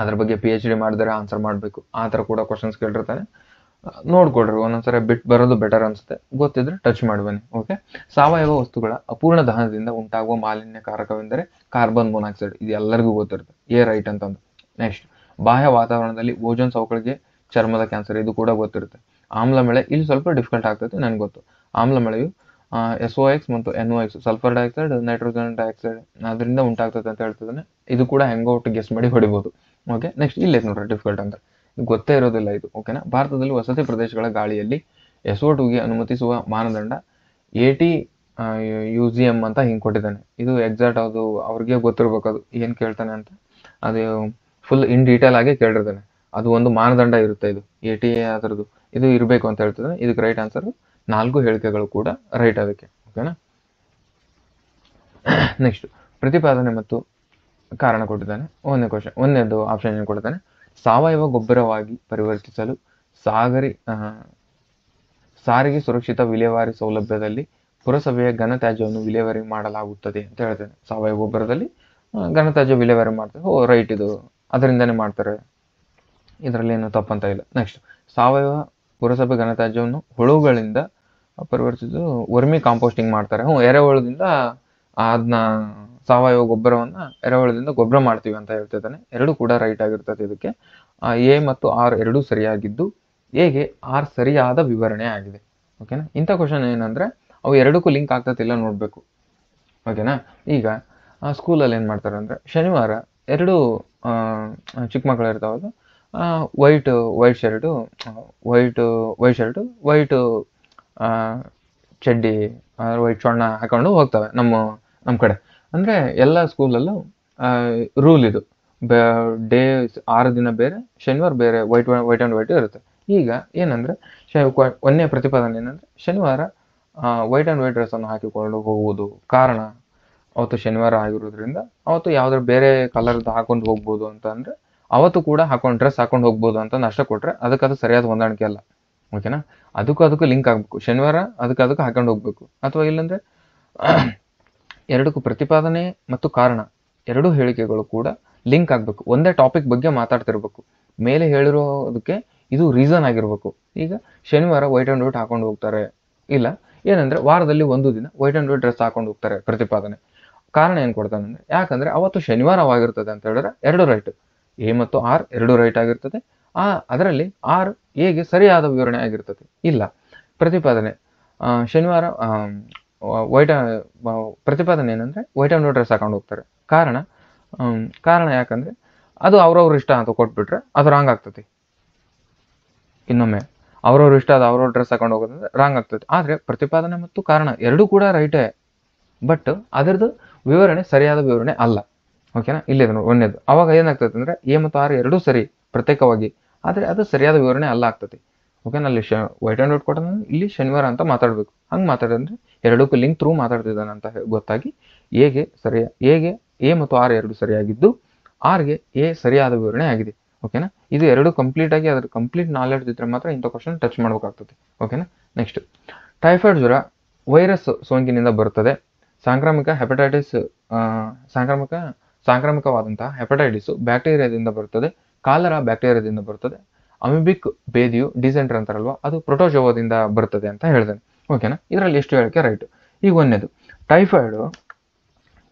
ಅದ್ರ ಬಗ್ಗೆ PhD ಮಾಡಿದರೆ ಆನ್ಸರ್ ಮಾಡಬೇಕು, ಆ ಥರ ಕೂಡ ಕ್ವಶನ್ಸ್ ಕೇಳಿರ್ತಾನೆ. ನೋಡ್ಕೊಡ್ರಿ, ಒಂದೊಂದ್ಸರಿ ಬಿಟ್ಟು ಬರೋದು ಬೆಟರ್ ಅನ್ಸುತ್ತೆ. ಗೊತ್ತಿದ್ರೆ ಟಚ್ ಮಾಡಿ ಬನ್ನಿ. ಓಕೆ. ಸಾವಯವ ವಸ್ತುಗಳ ಅಪೂರ್ಣ ದಹನದಿಂದ ಉಂಟಾಗುವ ಮಾಲಿನ್ಯಕಾರಕವೆಂದರೆ ಕಾರ್ಬನ್ ಮೊನಾಕ್ಸೈಡ್. ಇದು ಎಲ್ಲರಿಗೂ ಗೊತ್ತಿರುತ್ತೆ, ರೈಟ್ ಅಂತಂದು. ನೆಕ್ಸ್ಟ್, ಬಾಹ್ಯ ವಾತಾವರಣದಲ್ಲಿ ಓಜೋನ್ ಸವಕಳಿಗೆ ಚರ್ಮದ ಕ್ಯಾನ್ಸರ್, ಇದು ಕೂಡ ಗೊತ್ತಿರುತ್ತೆ. ಆಮ್ಲ ಮಳೆ ಇಲ್ಲಿ ಸ್ವಲ್ಪ ಡಿಫಿಕಲ್ಟ್ ಆಗ್ತದೆ, ನನಗೆ ಗೊತ್ತು. ಆಮ್ಲ ಮಳೆಯು SOx ಮತ್ತು NOx, sulphur dioxide, nitrogen dioxide ಅದರಿಂದ ಉಂಟಾಗ್ತದೆ ಅಂತ ಹೇಳ್ತಿದ್ದಾನೆ. ಇದು ಕೂಡ ಹೆಂಗೋ ಒಟ್ಟು ಗೆಸ್ ಮಾಡಿ ಹೊಡಿಬೋದು. ಓಕೆ. ನೆಕ್ಸ್ಟ್ ಇಲ್ಲೇ ನೋಡ್ರಿ ಡಿಫಿಕಲ್ಟ್ ಅಂತ ಗೊತ್ತೇ ಇರೋದಿಲ್ಲ ಇದು. ಓಕೆನಾ. ಭಾರತದಲ್ಲಿ ವಸತಿ ಪ್ರದೇಶಗಳ ಗಾಳಿಯಲ್ಲಿ SO2ಗೆ ಅನುಮತಿಸುವ ಮಾನದಂಡ ATUGM ಅಂತ ಹಿಂಗೆ ಕೊಟ್ಟಿದ್ದಾನೆ. ಇದು ಎಕ್ಸಾಕ್ಟ್ ಅದು ಅವ್ರಿಗೆ ಗೊತ್ತಿರ್ಬೇಕು ಅದು ಏನು ಕೇಳ್ತಾನೆ ಅಂತ. ಅದು ಫುಲ್ ಇನ್ ಡೀಟೇಲ್ ಆಗಿ ಕೇಳಿರ್ತಾನೆ. ಅದು ಒಂದು ಮಾನದಂಡ ಇರುತ್ತೆ, ಇದು ATA ಅದರದ್ದು ಇದು ಇರಬೇಕು ಅಂತ ಹೇಳ್ತಿದ್ದಾನೆ. ಇದಕ್ಕೆ ರೈಟ್ ಆನ್ಸರ್ 4 ಹೇಳಿಕೆಗಳು ಕೂಡ ರೈಟ್ ಅದಕ್ಕೆ. ಓಕೆನಾ. ನೆಕ್ಸ್ಟ್, ಪ್ರತಿಪಾದನೆ ಮತ್ತು ಕಾರಣ ಕೊಟ್ಟಿದ್ದಾನೆ. ಒಂದನೇದು ಆಪ್ಷನ್ ಏನು ಕೊಟ್ಟಿದ್ದಾನೆ? ಸಾವಯವ ಗೊಬ್ಬರವಾಗಿ ಪರಿವರ್ತಿಸಲು ಸಾರಿಗೆ ಸುರಕ್ಷಿತ ವಿಲೇವಾರಿ ಸೌಲಭ್ಯದಲ್ಲಿ ಪುರಸಭೆಯ ಘನತ್ಯಾಜ್ಯವನ್ನು ವಿಲೇವಾರಿ ಮಾಡಲಾಗುತ್ತದೆ ಅಂತ ಹೇಳ್ತೇನೆ. ಸಾವಯವ ಗೊಬ್ಬರದಲ್ಲಿ ಘನತ್ಯಾಜ್ಯ ವಿಲೇವಾರಿ ಮಾಡ್ತಾರೆ. ರೈಟ್, ಇದು ಅದರಿಂದನೇ ಮಾಡ್ತಾರೆ, ಇದರಲ್ಲಿ ಏನು ತಪ್ಪಂತ ಇಲ್ಲ. ನೆಕ್ಸ್ಟ್, ಸಾವಯವ ಪುರಸಭೆ ಘನತ್ಯಾಜ್ಯವನ್ನು ಹುಳುಗಳಿಂದ ಪರಿವರ್ತಿಸಲು ವರ್ಮಿ ಕಾಂಪೋಸ್ಟಿಂಗ್ ಮಾಡ್ತಾರೆ. ಎರೆಹುಳದಿಂದ ಅದನ್ನ ಸಾವಯವ ಗೊಬ್ಬರವನ್ನ ಎರೆಹುಳದಿಂದ ಗೊಬ್ಬರ ಮಾಡ್ತೀವಿ ಅಂತ ಹೇಳ್ತಿದ್ದಾನೆ. ಎರಡು ಕೂಡ ರೈಟ್ ಆಗಿರ್ತದೆ. ಇದಕ್ಕೆ A ಮತ್ತು R ಎರಡೂ ಸರಿಯಾಗಿದ್ದು Aಗೆ R ಸರಿಯಾದ ವಿವರಣೆ ಆಗಿದೆ. ಓಕೆನಾ. ಇಂಥ ಕ್ವಶನ್ ಏನಂದ್ರೆ ಅವು ಎರಡಕ್ಕೂ ಲಿಂಕ್ ಆಗ್ತತಿಲ್ಲ ನೋಡ್ಬೇಕು. ಓಕೆನಾ. ಈಗ ಸ್ಕೂಲಲ್ಲಿ ಏನು ಮಾಡ್ತಾರೆ ಅಂದರೆ ಶನಿವಾರ ಎರಡು ಚಿಕ್ಕ ಮಕ್ಕಳು ಇರ್ತಾವಲ್ಲ, ವೈಟ್ ಶರ್ಟು ವೈಟ್ ಚಡ್ಡಿ ವೈಟ್ ಚೊಣ್ಣ ಹಾಕೊಂಡು ಹೋಗ್ತವೆ ನಮ್ಮ ಕಡೆ. ಅಂದರೆ ಎಲ್ಲ ಸ್ಕೂಲಲ್ಲೂ ರೂಲ್ ಇದು. ಡೇ 6 ದಿನ ಬೇರೆ, ಶನಿವಾರ ಬೇರೆ, ವೈಟ್ ಆ್ಯಂಡ್ ವೈಟ್ ಇರುತ್ತೆ. ಈಗ ಏನಂದರೆ ಒಂದನೇ ಪ್ರತಿಪಾದನೆ ಏನಂದರೆ ಶನಿವಾರ ವೈಟ್ ಆ್ಯಂಡ್ ವೈಟ್ ಡ್ರೆಸ್ಸನ್ನು ಹಾಕಿಕೊಂಡು ಹೋಗುವುದು. ಕಾರಣ, ಅವತ್ತು ಶನಿವಾರ ಆಗಿರೋದ್ರಿಂದ ಅವತ್ತು ಯಾವುದಾದ್ರು ಬೇರೆ ಕಲರ್ದು ಹಾಕೊಂಡು ಹೋಗ್ಬೋದು ಅಂತ ಅಂದರೆ ಅವತ್ತು ಕೂಡ ಡ್ರೆಸ್ ಹಾಕೊಂಡು ಹೋಗ್ಬೋದು ಅಂತ ಅಷ್ಟೇ ಕೊಟ್ಟರೆ ಅದಕ್ಕೆ ಸರಿಯಾದ ಹೊಂದಾಣಿಕೆ ಅಲ್ಲ. ಓಕೆನಾ? ಅದಕ್ಕೂ ಲಿಂಕ್ ಆಗಬೇಕು. ಶನಿವಾರ ಅದಕ್ಕೆ ಹಾಕೊಂಡು ಹೋಗ್ಬೇಕು. ಅಥವಾ ಇಲ್ಲಾಂದರೆ ಎರಡಕ್ಕೂ ಪ್ರತಿಪಾದನೆ ಮತ್ತು ಕಾರಣ ಎರಡೂ ಹೇಳಿಕೆಗಳು ಕೂಡ ಲಿಂಕ್ ಆಗಬೇಕು. ಒಂದೇ ಟಾಪಿಕ್ ಬಗ್ಗೆ ಮಾತಾಡ್ತಿರ್ಬೇಕು. ಮೇಲೆ ಹೇಳಿರೋದಕ್ಕೆ ಇದು ರೀಸನ್ ಆಗಿರ್ಬೇಕು. ಈಗ ಶನಿವಾರ ವೈಟ್ ಆ್ಯಂಡ್ ವೈಟ್ ಹಾಕೊಂಡು ಹೋಗ್ತಾರೆ, ಇಲ್ಲ ಏನಂದರೆ ವಾರದಲ್ಲಿ ಒಂದು ದಿನ ವೈಟ್ ಆ್ಯಂಡ್ ವೈಟ್ ಡ್ರೆಸ್ ಹಾಕೊಂಡು ಹೋಗ್ತಾರೆ ಪ್ರತಿಪಾದನೆ. ಕಾರಣ ಏನು ಕೊಡ್ತಾನೆ ಅಂದರೆ, ಯಾಕಂದರೆ ಅವತ್ತು ಶನಿವಾರವಾಗಿರ್ತದೆ ಅಂತ ಹೇಳಿದ್ರೆ ಎರಡು ರೈಟ್, ಎ ಮತ್ತು ಆರ್ ಎರಡೂ ರೈಟ್ ಆಗಿರ್ತದೆ. ಅದರಲ್ಲಿ ಆರ್ ಎಗೆ ಸರಿಯಾದ ವಿವರಣೆ ಆಗಿರ್ತದೆ. ಇಲ್ಲ ಪ್ರತಿಪಾದನೆ ಶನಿವಾರ ಪ್ರತಿಪಾದನೆ ಏನಂದರೆ ವೈಟ್ ಆ್ಯಂಡ್ ವೈಟ್ ಡ್ರೆಸ್ ಹಾಕೊಂಡು ಹೋಗ್ತಾರೆ. ಕಾರಣ ಯಾಕಂದರೆ ಅದು ಅವ್ರವ್ರ ಇಷ್ಟ ಅಂತ ಕೊಟ್ಬಿಟ್ರೆ ಅದು ರಾಂಗ್ ಆಗ್ತದೆ. ಇನ್ನೊಮ್ಮೆ ಅವ್ರವ್ರ ಇಷ್ಟ ಅದು ಅವ್ರವ್ರ ಡ್ರೆಸ್ ಹಾಕೊಂಡು ಹೋಗೋದಂದ್ರೆ ರಾಂಗ್ ಆಗ್ತದೆ. ಆದರೆ ಪ್ರತಿಪಾದನೆ ಮತ್ತು ಕಾರಣ ಎರಡೂ ಕೂಡ ರೈಟೇ, ಬಟ್ ಅದರದ್ದು ವಿವರಣೆ ಸರಿಯಾದ ವಿವರಣೆ ಅಲ್ಲ. ಓಕೆನಾ? ಇಲ್ಲಿದೆ ನೋಡಿ ಒಂದೇದು. ಅವಾಗ ಏನಾಗ್ತದೆ ಅಂದರೆ ಎ ಮತ್ತು ಆರ್ ಎರಡೂ ಸರಿ ಪ್ರತ್ಯೇಕವಾಗಿ, ಆದರೆ ಅದು ಸರಿಯಾದ ವಿವರಣೆ ಅಲ್ಲ ಆಗ್ತದೆ. ಓಕೆನಾ? ಅಲ್ಲಿ ವೈಟ್ ಆ್ಯಂಡ್ ವೈಟ್ ಕೊಟ್ಟಂದ್ರೆ ಇಲ್ಲಿ ಶನಿವಾರ ಅಂತ ಮಾತಾಡಬೇಕು. ಹಂಗೆ ಮಾತಾಡಿದ್ರೆ ಎರಡಕ್ಕೂ ಲಿಂಕ್ ಥ್ರೂ ಮಾತಾಡ್ತಿದ್ದಾನೆ ಅಂತ ಗೊತ್ತಾಗಿ ಎಗೆ ಎ ಮತ್ತು ಆರ್ ಎರಡು ಸರಿಯಾಗಿದ್ದು ಆರ್ಗೆ ಎ ಸರಿಯಾದ ವಿವರಣೆ ಆಗಿದೆ. ಓಕೆನಾ? ಇದು ಎರಡು ಕಂಪ್ಲೀಟಾಗಿ ಅದ್ರ ಕಂಪ್ಲೀಟ್ ನಾಲೆಡ್ಜ್ ಇದ್ದರೆ ಮಾತ್ರ ಇಂಥ ಕ್ವಶನ್ ಟಚ್ ಮಾಡಬೇಕಾಗ್ತದೆ. ಓಕೆನಾ? ನೆಕ್ಸ್ಟ್, ಟೈಫಾಯ್ಡ್ ಜ್ವರ ವೈರಸ್ ಸೋಂಕಿನಿಂದ ಬರುತ್ತದೆ. ಸಾಂಕ್ರಾಮಿಕವಾದಂತಹ ಹೆಪಟೈಟಿಸು ಬ್ಯಾಕ್ಟೀರಿಯಾದಿಂದ ಬರುತ್ತದೆ. ಕಾಲರಾ ಬ್ಯಾಕ್ಟೀರಿಯಾದಿಂದ ಬರುತ್ತದೆ. ಅಮಿಬಿಕ್ ಬೇದಿಯು ಡಿಸೆಂಟರ್ ಅಂತಾರಲ್ವ, ಅದು ಪ್ರೊಟೋಜೋವಾದಿಂದ ಬರ್ತದೆ ಅಂತ ಹೇಳ್ತೇನೆ. ಓಕೆನಾ? ಇದರಲ್ಲಿ ಎಷ್ಟು ಹೇಳಿಕೆ ರೈಟ್. ಈಗ ಒಂದೇದು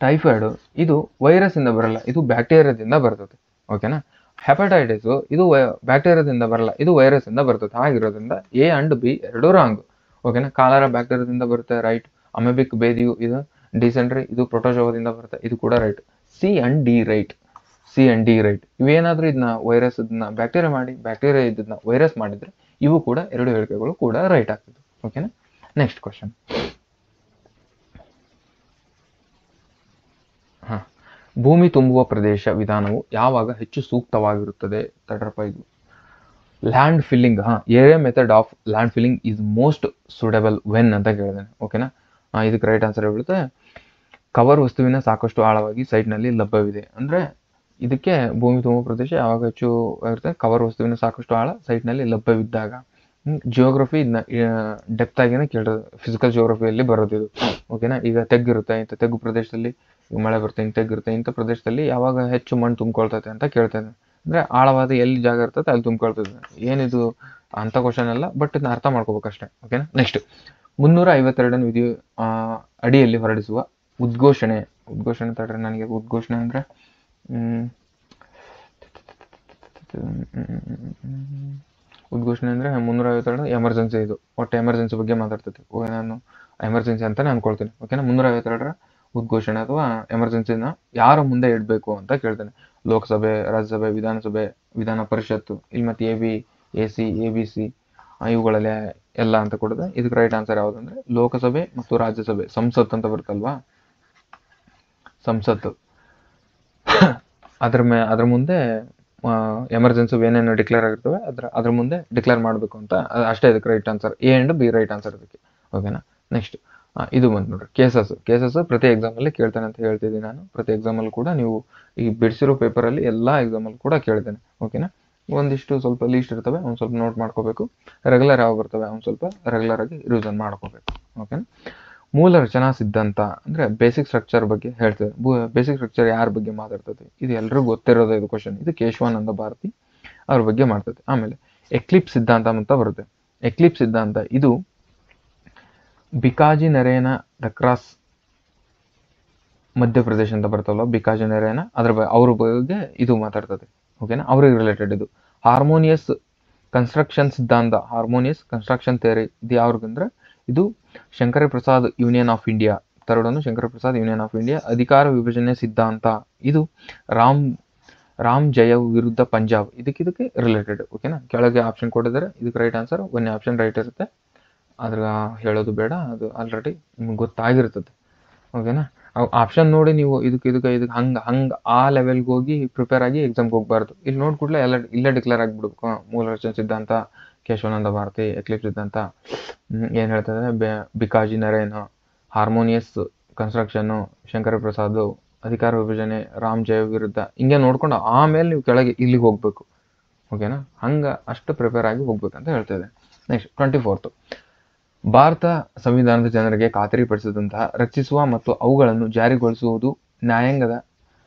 ಟೈಫಾಯ್ಡು ಇದು ವೈರಸ್ ಇಂದ ಬರಲ್ಲ, ಇದು ಬ್ಯಾಕ್ಟೀರಿಯಾದಿಂದ ಬರ್ತದೆ. ಓಕೆನಾ? ಹೆಪಟೈಟಿಸು ಇದು ಬ್ಯಾಕ್ಟೀರಿಯಾದಿಂದ ಬರಲ್ಲ, ಇದು ವೈರಸ್ ಇಂದ ಬರ್ತದೆ. ಆಗಿರೋದ್ರಿಂದ ಎ ಅಂಡ್ ಬಿ ಎರಡೂ ರಾಂಗ್. ಓಕೆನಾ? ಕಾಲರಾ ಬ್ಯಾಕ್ಟೀರಿಯಾದಿಂದ ಬರುತ್ತೆ, ರೈಟ್. ಅಮಿಬಿಕ್ ಬೇದಿಯು ಇದು ಡಿಸೆಂಟ್ರಿ, ಇದು ಪ್ರೊಟೋಜೋವಾದಿಂದ ಬರುತ್ತೆ, ಇದು ಕೂಡ right. C and D right. ಇವೇನಾದ್ರೂ ಇದನ್ನ ವೈರಸ್ ಇದನ್ನ ಬ್ಯಾಕ್ಟೀರಿಯಾ ಇದನ್ನ ವೈರಸ್ ಮಾಡಿದ್ರೆ ಇವು ಕೂಡ ಎರಡು ಹೇಳಿಕೆಗಳು ಕೂಡ ರೈಟ್ ಆಗ್ತದೆ. ಓಕೆನಾ? Next question. ಭೂಮಿ ತುಂಬುವ ಪ್ರದೇಶ ವಿಧಾನವು ಯಾವಾಗ ಹೆಚ್ಚು ಸೂಕ್ತವಾಗಿರುತ್ತದೆ? ತಡ್ರಪ್ಪ, ಇದು land filling. Area method of land filling is most suitable when ಅಂತ ಕೇಳಿದ್ದೇನೆ. ಓಕೆನಾ? ಇದಕ್ಕೆ ರೈಟ್ ಆನ್ಸರ್ ಹೇಳ್ಬಿಡುತ್ತೆ, ಕವರ್ ವಸ್ತುವಿನ ಸಾಕಷ್ಟು ಆಳವಾಗಿ ಸೈಟ್ನಲ್ಲಿ ಲಭ್ಯವಿದೆ. ಅಂದರೆ ಇದಕ್ಕೆ ಭೂಮಿ ತುಂಬುವ ಪ್ರದೇಶ ಯಾವಾಗ ಹೆಚ್ಚು ಇರುತ್ತೆ? ಕವರ್ ವಸ್ತುವಿನ ಸಾಕಷ್ಟು ಆಳ ಸೈಟ್ನಲ್ಲಿ ಲಭ್ಯವಿದ್ದಾಗ. ಜಿಯೋಗ್ರಫಿ ಇದನ್ನ ಡೆಪ್ತ್ ಆಗಿನೇ ಕೇಳಿರೋದು, ಫಿಸಿಕಲ್ ಜಿಯೋಗ್ರಫಿಯಲ್ಲಿ ಬರೋದು ಇದು. ಓಕೆನಾ? ಈಗ ತೆಗ್ಗಿರುತ್ತೆ, ಇಂಥ ತೆಗ್ಗು ಪ್ರದೇಶದಲ್ಲಿ ಮಳೆ ಬರುತ್ತೆ, ಹಿಂಗೆ ತೆಗ್ಗಿರುತ್ತೆ, ಇಂಥ ಪ್ರದೇಶದಲ್ಲಿ ಯಾವಾಗ ಹೆಚ್ಚು ಮಣ್ಣು ತುಂಬ್ಕೊಳ್ತೈತೆ ಅಂತ ಕೇಳ್ತೇನೆ. ಅಂದರೆ ಆಳವಾದ ಎಲ್ಲಿ ಜಾಗ ಇರ್ತದೆ ಅಲ್ಲಿ ತುಂಬ್ಕೊಳ್ತದೆ. ಏನಿದು ಅಂಥ ಕ್ವಶನ್ ಅಲ್ಲ, ಬಟ್ ಇದನ್ನ ಅರ್ಥ ಮಾಡ್ಕೋಬೇಕಷ್ಟೇ. ಓಕೆನಾ? ನೆಕ್ಸ್ಟ್, 352ನೇ ವಿಧಿ ಅಡಿಯಲ್ಲಿ ಹೊರಡಿಸುವ ಉದ್ಘೋಷಣೆ ತಡ್ರೆ ನನಗೆ ಉದ್ಘೋಷಣೆ ಅಂದರೆ ಉದ್ಘೋಷಣೆ ಅಂದರೆ 352 ಎಮರ್ಜೆನ್ಸಿ. ಇದು ಒಟ್ಟು ಎಮರ್ಜೆನ್ಸಿ ಬಗ್ಗೆ ಮಾತಾಡ್ತೈತಿ. ನಾನು ಎಮರ್ಜೆನ್ಸಿ ಅಂತಾನೆ ಅನ್ಕೊಳ್ತೀನಿ. ಓಕೆನಾ? 352ರ ಉದ್ಘೋಷಣೆ ಅಥವಾ ಎಮರ್ಜೆನ್ಸಿನ ಯಾರ ಮುಂದೆ ಇಡಬೇಕು ಅಂತ ಕೇಳ್ತೇನೆ. ಲೋಕಸಭೆ, ರಾಜ್ಯಸಭೆ, ವಿಧಾನಸಭೆ, ವಿಧಾನ ಪರಿಷತ್ತು, ಇಲ್ಲಿ ಮತ್ತೆ AB, AC, ABC ಇವುಗಳಲ್ಲಿ ಎಲ್ಲ ಅಂತ ಕೊಡುತ್ತೆ. ಇದಕ್ಕೆ ರೈಟ್ ಆನ್ಸರ್ ಯಾವುದಂದ್ರೆ ಲೋಕಸಭೆ ಮತ್ತು ರಾಜ್ಯಸಭೆ. ಸಂಸತ್ ಅಂತ ಬರುತ್ತಲ್ವಾ, ಸಂಸತ್ತು. ಅದ್ರ ಮುಂದೆ ಎಮರ್ಜೆನ್ಸಿ ಏನೇನು ಡಿಕ್ಲೇರ್ ಆಗಿರ್ತವೆ ಅದ್ರ ಮುಂದೆ ಡಿಕ್ಲೇರ್ ಮಾಡಬೇಕು ಅಂತ ಅಷ್ಟೇ. ಇದಕ್ಕೆ right answer A and B right answer ಇದಕ್ಕೆ. ಓಕೆನಾ? ನೆಕ್ಸ್ಟ್, ಇದು ಬಂತು ನೋಡ್ರಿ, ಕೇಸಸ್ ಪ್ರತಿ ಎಕ್ಸಾಮಲ್ಲಿ ಕೇಳ್ತಾನೆ ಅಂತ ಹೇಳ್ತಿದ್ದೀನಿ ನಾನು. ಪ್ರತಿ ಎಕ್ಸಾಮಲ್ಲಿ ಕೂಡ ನೀವು ಈ ಬಿಡಿಸಿರೋ ಪೇಪರಲ್ಲಿ ಎಲ್ಲ ಎಕ್ಸಾಮಲ್ಲಿ ಕೂಡ ಕೇಳ್ತೇನೆ. ಓಕೆನಾ? ಒಂದಿಷ್ಟು ಸ್ವಲ್ಪ ಲೀಸ್ಟ್ ಇರ್ತವೆ, ಒಂದು ಸ್ವಲ್ಪ ನೋಟ್ ಮಾಡ್ಕೋಬೇಕು. ರೆಗ್ಯುಲರ್ ಯಾವ ಬರ್ತವೆ ಅವ್ನು ಸ್ವಲ್ಪ ರೆಗ್ಯುಲರ್ ಆಗಿ ರಿವಿಷನ್ ಮಾಡ್ಕೋಬೇಕು. ಓಕೆನಾ? ಮೂಲ ರಚನಾ ಸಿದ್ಧಾಂತ ಅಂದರೆ ಬೇಸಿಕ್ ಸ್ಟ್ರಕ್ಚರ್ ಬಗ್ಗೆ ಹೇಳ್ತೇವೆ. ಬೇಸಿಕ್ ಸ್ಟ್ರಕ್ಚರ್ ಯಾರ ಬಗ್ಗೆ ಮಾತಾಡ್ತದೆ? ಇದು ಎಲ್ರಿಗೂ ಗೊತ್ತಿರೋದು ಇದು ಕ್ವಶನ್. ಇದು ಕೇಶವಾನಂದ ಭಾರತಿ ಅವ್ರ ಬಗ್ಗೆ ಮಾಡ್ತದೆ. ಆಮೇಲೆ ಎಕ್ಲಿಪ್ಸ್ ಸಿದ್ಧಾಂತ ಅಂತ ಬರುತ್ತೆ. ಎಕ್ಲಿಪ್ಸ್ ಸಿದ್ಧಾಂತ ಇದು ಬಿಕಾಜಿ ನರೇನಾ ಡಕ್ರಾಸ್ ಮಧ್ಯಪ್ರದೇಶ ಅಂತ ಬರ್ತವಲ್ಲ, ಬಿಕಾಜಿ ನರೇನಾ ಅವ್ರ ಬಗ್ಗೆ ಇದು ಮಾತಾಡ್ತದೆ. ಓಕೆನಾ? ಅವ್ರಿಗೆ ರಿಲೇಟೆಡ್ ಇದು. ಹಾರ್ಮೋನಿಯಸ್ ಕನ್ಸ್ಟ್ರಕ್ಷನ್ ಸಿದ್ಧಾಂತ, ಹಾರ್ಮೋನಿಯಸ್ ಕನ್ಸ್ಟ್ರಕ್ಷನ್ ಥಿಯರಿ ಇದು ಯಾವ್ರಿಗಂದ್ರೆ ಇದು Shankara Prasad union of India 3 ಶಂಕರಪ್ರಸಾದ್ union of India. ಅಧಿಕಾರ ವಿಭಜನೆ ಸಿದ್ಧಾಂತ ಇದು ರಾಮ್ ಜಯ ವಿರುದ್ಧ ಪಂಜಾಬ್, ಇದಕ್ಕೆ ರಿಲೇಟೆಡ್. ಓಕೆನಾ, ಕೆಳಗೆ ಆಪ್ಷನ್ ಕೊಟ್ಟಿದ್ದಾರೆ, ಇದಕ್ಕೆ ರೈಟ್ ಆನ್ಸರ್ ಒಂದೇ ಆಪ್ಷನ್ ರೈಟ್ ಇರುತ್ತೆ. ಅದ್ರ ಹೇಳೋದು ಬೇಡ, ಅದು ಆಲ್ರೆಡಿ ನಿಮ್ಗೆ ಗೊತ್ತಾಗಿರ್ತದೆ. ಓಕೆನಾ, ಆಪ್ಷನ್ ನೋಡಿ ನೀವು ಇದಕ್ಕೆ ಹಂಗೆ ಆ ಲೆವೆಲ್ಗೆ ಹೋಗಿ ಪ್ರಿಪೇರ್ ಆಗಿ ಎಕ್ಸಾಮ್ಗೆ ಹೋಗ್ಬಾರ್ದು. ಇಲ್ಲಿ ನೋಡ್ಕೊಡ್ಲೆ ಇಲ್ಲೇ ಡಿಕ್ಲೇರ್ ಆಗಿಬಿಡ್ಬೇಕು. ಮೂಲ ರಚನೆ ಸಿದ್ಧಾಂತ, ಕೇಶವಾನಂದ ಭಾರತಿ, ಎಕ್ಲಿಪ್ಸ್ ಸಿದ್ಧಾಂತ, ಏನು ಹೇಳ್ತಾರೆ, ಬಿಕಾಜಿ ನರೇನ್, ಹಾರ್ಮೋನಿಯಸ್ ಕನ್ಸ್ಟ್ರಕ್ಷನ್ನು, ಶಂಕರ ಪ್ರಸಾದ್, ಅಧಿಕಾರ ವಿಭಜನೆ, ರಾಮ್ ಜಯ ವಿರುದ್ಧ, ಹಿಂಗೆ ನೋಡ್ಕೊಂಡು ಆಮೇಲೆ ನೀವು ಕೆಳಗೆ ಇಲ್ಲಿಗೆ ಹೋಗ್ಬೇಕು. ಓಕೆನಾ, ಹಂಗೆ ಅಷ್ಟು ಪ್ರಿಪೇರ್ ಆಗಿ ಹೋಗ್ಬೇಕಂತ ಹೇಳ್ತಾ ಇದೆ. ನೆಕ್ಸ್ಟ್ 24th, ಭಾರತ ಸಂವಿಧಾನದ ಜನರಿಗೆ ಖಾತರಿಪಡಿಸಿದಂತಹ ರಕ್ಷಿಸುವ ಮತ್ತು ಅವುಗಳನ್ನು ಜಾರಿಗೊಳಿಸುವುದು ನ್ಯಾಯಾಂಗದ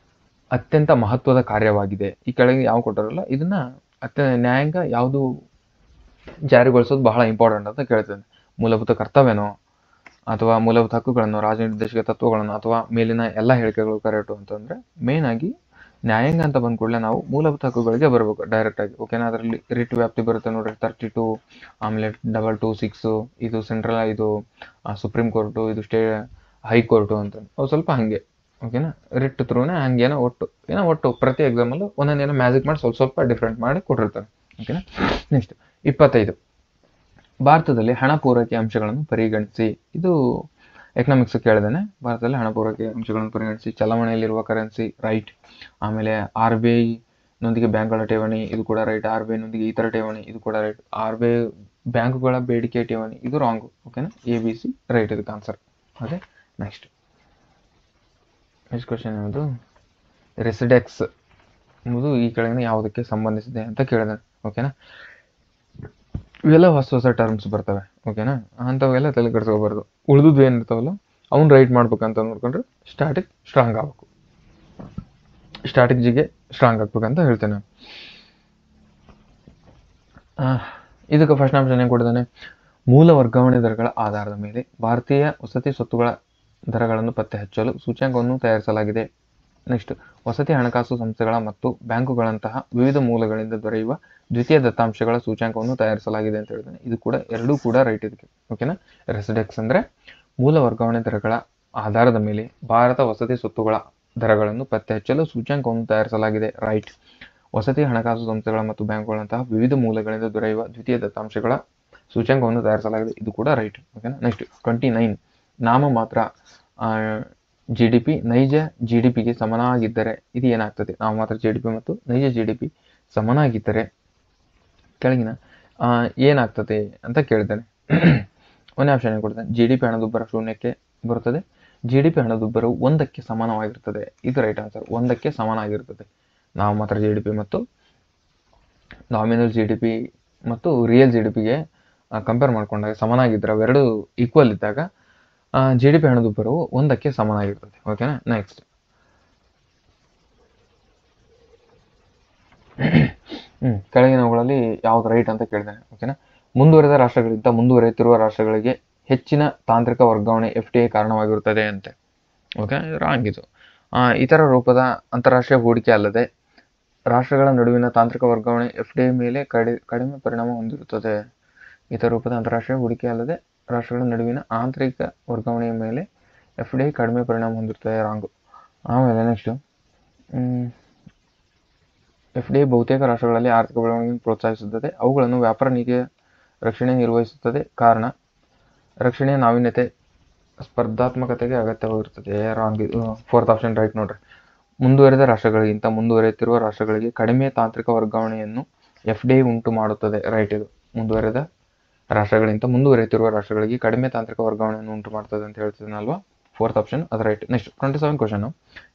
ಅತ್ಯಂತ ಮಹತ್ವದ ಕಾರ್ಯವಾಗಿದೆ. ಈ ಕೆಳಗೆ ಯಾವ ಕೊಟ್ಟರಲ್ಲ ಇದನ್ನ ನ್ಯಾಯಾಂಗ ಯಾವುದು ಜಾರಿಗೊಳಿಸೋದು ಬಹಳ ಇಂಪಾರ್ಟೆಂಟ್ ಅಂತ ಕೇಳ್ತೇನೆ. ಮೂಲಭೂತ ಕರ್ತವ್ಯನೋ ಅಥವಾ ಮೂಲಭೂತ ಹಕ್ಕುಗಳನ್ನು, ರಾಜನಿರ್ದೇಶಕ ತತ್ವಗಳನ್ನು ಅಥವಾ ಮೇಲಿನ ಎಲ್ಲ ಹೇಳಿಕೆಗಳು ಕರೆಕ್ಟು ಅಂತಂದ್ರೆ ಮೇನ್ ಆಗಿ ನ್ಯಾಯಾಂಗ ಅಂತ ಬಂದ ಕೂಡಲೇ ನಾವು ಮೂಲಭೂತ ಹಕ್ಕುಗಳಿಗೆ ಬರಬೇಕು ಡೈರೆಕ್ಟ್ ಆಗಿ. ಓಕೆನಾ, ಅದರಲ್ಲಿ ರಿಟ್ ವ್ಯಾಪ್ತಿ ಬರುತ್ತೆ ನೋಡ್ರಿ, 32, ಆಮೇಲೆ 226, ಇದು ಸೆಂಟ್ರಲ್, ಇದು ಸುಪ್ರೀಂ ಕೋರ್ಟು, ಇದು ಹೈಕೋರ್ಟು ಅಂತ ಅವು ಸ್ವಲ್ಪ ಹಂಗೆ. ಓಕೆನಾ, ರಿಟ್ ಥ್ರೂನೇ ಹಂಗೇನೋ ಒಟ್ಟು ಪ್ರತಿ ಎಕ್ಸಾಮಲ್ಲೂ ಒಂದೊಂದೇನೋ ಮ್ಯಾಜಿಕ್ ಮಾಡಿ ಸ್ವಲ್ಪ ಡಿಫ್ರೆಂಟ್ ಮಾಡಿ ಕೊಟ್ಟಿರ್ತಾರೆ. ಓಕೆನಾ, ನೆಕ್ಸ್ಟ್ 25, ಭಾರತದಲ್ಲಿ ಹಣ ಪೂರೈಕೆ ಅಂಶಗಳನ್ನು ಪರಿಗಣಿಸಿ. ಇದು ಎಕನಾಮಿಕ್ಸ್ ಕೇಳಿದಾನೆ. ಭಾರತದಲ್ಲಿ ಹಣ ಪೂರೈಕೆ ಅಂಶಗಳನ್ನು ಪರಿಗಣಿಸಿ, ಚಲಾವಣೆಯಲ್ಲಿರುವ ಕರೆನ್ಸಿ ರೈಟ್, ಆಮೇಲೆ RBI ನೊಂದಿಗೆ ಬ್ಯಾಂಕ್ಗಳ ಠೇವಣಿ, ಇದು ಕೂಡ ರೈಟ್. RBI ನೊಂದಿಗೆ ಇತರ ಠೇವಣಿ, ಇದು ಕೂಡ ರೈಟ್. RBI ಬ್ಯಾಂಕುಗಳ ಬೇಡಿಕೆ ಠೇವಣಿ, ಇದು ರಾಂಗು. ಓಕೆನಾ, ABC ರೈಟ್ ಇದಕ್ಕೆ ಆನ್ಸರ್. ಓಕೆ, ನೆಕ್ಸ್ಟ್ ಕ್ವಶನ್ ಯಾವುದು, ರೆಸಿಡೆಕ್ಸ್ ಎಂಬುದು ಈ ಕೆಳಗಿನ ಯಾವುದಕ್ಕೆ ಸಂಬಂಧಿಸಿದೆ ಅಂತ ಕೇಳಿದಾನೆ. ಓಕೆನಾ, ಇವೆಲ್ಲ ಹೊಸ ಟರ್ಮ್ಸ್ ಬರ್ತವೆ. ಓಕೆನಾ, ಅಂಥವೆಲ್ಲ ತಲೆ ಕೆಡಿಸ್ಕೋಬಾರ್ದು. ಉಳಿದುದು ಏನಿರ್ತಾವಲ್ಲ ಅವ್ನು ರೈಟ್ ಮಾಡ್ಬೇಕಂತ ನೋಡ್ಕೊಂಡ್ರೆ ಸ್ಟಾಟಿಕ್ ಸ್ಟ್ರಾಂಗ್ ಆಗ್ಬೇಕು, ಸ್ಟಾಟಿಕ್ ಜಿಗೆ ಸ್ಟ್ರಾಂಗ್ ಆಗ್ಬೇಕಂತ ಹೇಳ್ತೇನೆ. ಇದಕ್ಕೆ ಫಸ್ಟ್ ಆಪ್ಷನ್ ಏನು ಕೊಟ್ಟಿದ್ದಾನೆ, ಮೂಲ ವರ್ಗಾವಣೆ ದರಗಳ ಆಧಾರದ ಮೇಲೆ ಭಾರತೀಯ ವಸತಿ ಸ್ವತ್ತುಗಳ ದರಗಳನ್ನು ಪತ್ತೆ ಹಚ್ಚಲು ಸೂಚ್ಯಂಕವನ್ನು ತಯಾರಿಸಲಾಗಿದೆ. ನೆಕ್ಸ್ಟ್, ವಸತಿ ಹಣಕಾಸು ಸಂಸ್ಥೆಗಳ ಮತ್ತು ಬ್ಯಾಂಕುಗಳಂತಹ ವಿವಿಧ ಮೂಲಗಳಿಂದ ದೊರೆಯುವ ದ್ವಿತೀಯ ದತ್ತಾಂಶಗಳ ಸೂಚ್ಯಂಕವನ್ನು ತಯಾರಿಸಲಾಗಿದೆ ಅಂತ ಹೇಳಿದ್ದಾನೆ. ಇದು ಕೂಡ ಎರಡೂ ಕೂಡ ರೈಟ್ ಇದಕ್ಕೆ. ಓಕೆನಾ, ರೆಸಿಡೆಕ್ಸ್ ಅಂದರೆ ಮೂಲ ವರ್ಗಾವಣೆ ದರಗಳ ಆಧಾರದ ಮೇಲೆ ಭಾರತ ವಸತಿ ಸ್ವತ್ತುಗಳ ದರಗಳನ್ನು ಪತ್ತೆ ಹಚ್ಚಲು ಸೂಚ್ಯಂಕವನ್ನು ತಯಾರಿಸಲಾಗಿದೆ, ರೈಟ್. ವಸತಿ ಹಣಕಾಸು ಸಂಸ್ಥೆಗಳ ಮತ್ತು ಬ್ಯಾಂಕುಗಳಂತಹ ವಿವಿಧ ಮೂಲಗಳಿಂದ ದೊರೆಯುವ ದ್ವಿತೀಯ ದತ್ತಾಂಶಗಳ ಸೂಚ್ಯಂಕವನ್ನು ತಯಾರಿಸಲಾಗಿದೆ, ಇದು ಕೂಡ ರೈಟ್. ಓಕೆನಾ, ನೆಕ್ಸ್ಟ್ 29, ನಾಮಮಾತ್ರ GDP ನೈಜ GDPಗೆ ಸಮನಾಗಿದ್ದರೆ ಇದು ಏನಾಗ್ತದೆ. ನಾಮಮಾತ್ರ GDP ಮತ್ತು ನೈಜ GDP ಸಮನಾಗಿದ್ದರೆ ಕೆಳಗಿನ ಏನಾಗ್ತದೆ ಅಂತ ಕೇಳಿದ್ದಾನೆ. ಒಂದೇ ಆಪ್ಷನ್ ಕೊಡ್ತಾನೆ, GDP ಹಣದುಬ್ಬರ ಶೂನ್ಯಕ್ಕೆ ಬರುತ್ತದೆ, GDP ಹಣದುಬ್ಬರವು 1ಕ್ಕೆ ಸಮಾನವಾಗಿರ್ತದೆ, ಇದು ರೈಟ್ ಆನ್ಸರ್. 1ಕ್ಕೆ ಸಮಾನಾಗಿರ್ತದೆ. ನಾಮಮಾತ್ರ GDP ಮತ್ತು ನಾಮಿನಲ್ GDP ಮತ್ತು ರಿಯಲ್ GDPಗೆ ಕಂಪೇರ್ ಮಾಡ್ಕೊಂಡಾಗ ಸಮನಾಗಿದ್ದರೆ, ಅವೆರಡು ಈಕ್ವಲ್ ಇದ್ದಾಗ GDP ಹಣದುಬ್ಬರವು 1ಕ್ಕೆ ಸಮನಾಗಿರ್ತದೆ. ಓಕೆನಾ, ನೆಕ್ಸ್ಟ್ ಕೆಳಗಿನವುಗಳಲ್ಲಿ ಯಾವ್ದು ರೈಟ್ ಅಂತ ಕೇಳಿದ್ದಾನೆ. ಓಕೆನಾ, ಮುಂದುವರೆದ ರಾಷ್ಟ್ರಗಳಿಂದ ಮುಂದುವರಿಯುತ್ತಿರುವ ರಾಷ್ಟ್ರಗಳಿಗೆ ಹೆಚ್ಚಿನ ತಾಂತ್ರಿಕ ವರ್ಗಾವಣೆ FTA ಕಾರಣವಾಗಿರುತ್ತದೆ ಅಂತೆ. ಓಕೆ, ರಾಂಗ್ ಇದು. ಇತರ ರೂಪದ ಅಂತಾರಾಷ್ಟ್ರೀಯ ಹೂಡಿಕೆ ಅಲ್ಲದೆ ರಾಷ್ಟ್ರಗಳ ನಡುವಿನ ತಾಂತ್ರಿಕ ವರ್ಗಾವಣೆ FTA ಮೇಲೆ ಕಡಿಮೆ ಪರಿಣಾಮ ಹೊಂದಿರುತ್ತದೆ. ಇತರ ರೂಪದ ಅಂತಾರಾಷ್ಟ್ರೀಯ ಹೂಡಿಕೆ ಅಲ್ಲದೆ ರಾಷ್ಟ್ರಗಳ ನಡುವಿನ ಆಂತರಿಕ ವರ್ಗಾವಣೆಯ ಮೇಲೆ FTA ಕಡಿಮೆ ಪರಿಣಾಮ ಹೊಂದಿರುತ್ತದೆ, ರಾಂಗು. ಆಮೇಲೆ ನೆಕ್ಸ್ಟ್, FTA ಬಹುತೇಕ ರಾಷ್ಟ್ರಗಳಲ್ಲಿ ಆರ್ಥಿಕ ಬೆಳವಣಿಗೆಯನ್ನು ಪ್ರೋತ್ಸಾಹಿಸುತ್ತದೆ, ಅವುಗಳನ್ನು ವ್ಯಾಪಾರ ನೀತಿಯ ರಕ್ಷಣೆ ನಿರ್ವಹಿಸುತ್ತದೆ, ಕಾರಣ ರಕ್ಷಣೆಯ ನಾವೀನ್ಯತೆ ಸ್ಪರ್ಧಾತ್ಮಕತೆಗೆ ಅಗತ್ಯವಾಗಿರುತ್ತದೆ, ರಾಂಗ್. 4th ಆಪ್ಷನ್ ರೈಟ್ ನೋಡ್ರಿ. ಮುಂದುವರೆದ ರಾಷ್ಟ್ರಗಳಿಗಿಂತ ಮುಂದುವರಿಯುತ್ತಿರುವ ರಾಷ್ಟ್ರಗಳಿಗೆ ಕಡಿಮೆ ತಾಂತ್ರಿಕ ವರ್ಗಾವಣೆಯನ್ನು FTA ಉಂಟು ಮಾಡುತ್ತದೆ, ರೈಟ್ ಇದು. ಮುಂದುವರೆದ ರಾಷ್ಟ್ರಗಳಿಂದ ಮುಂದುವರಿಯುತ್ತಿರುವ ರಾಷ್ಟ್ರಗಳಿಗೆ ಕಡಿಮೆ ತಾಂತ್ರಿಕ ವರ್ಗಾವಣೆಯನ್ನು ಉಂಟು ಮಾಡ್ತದೆ ಅಂತ ಹೇಳ್ತಿದ್ದೀನಲ್ವಾ, 4th ಆಪ್ಷನ್ ಅದು ರೈಟ್. ನೆಕ್ಸ್ಟ್ 27 ಕ್ವಶನ್,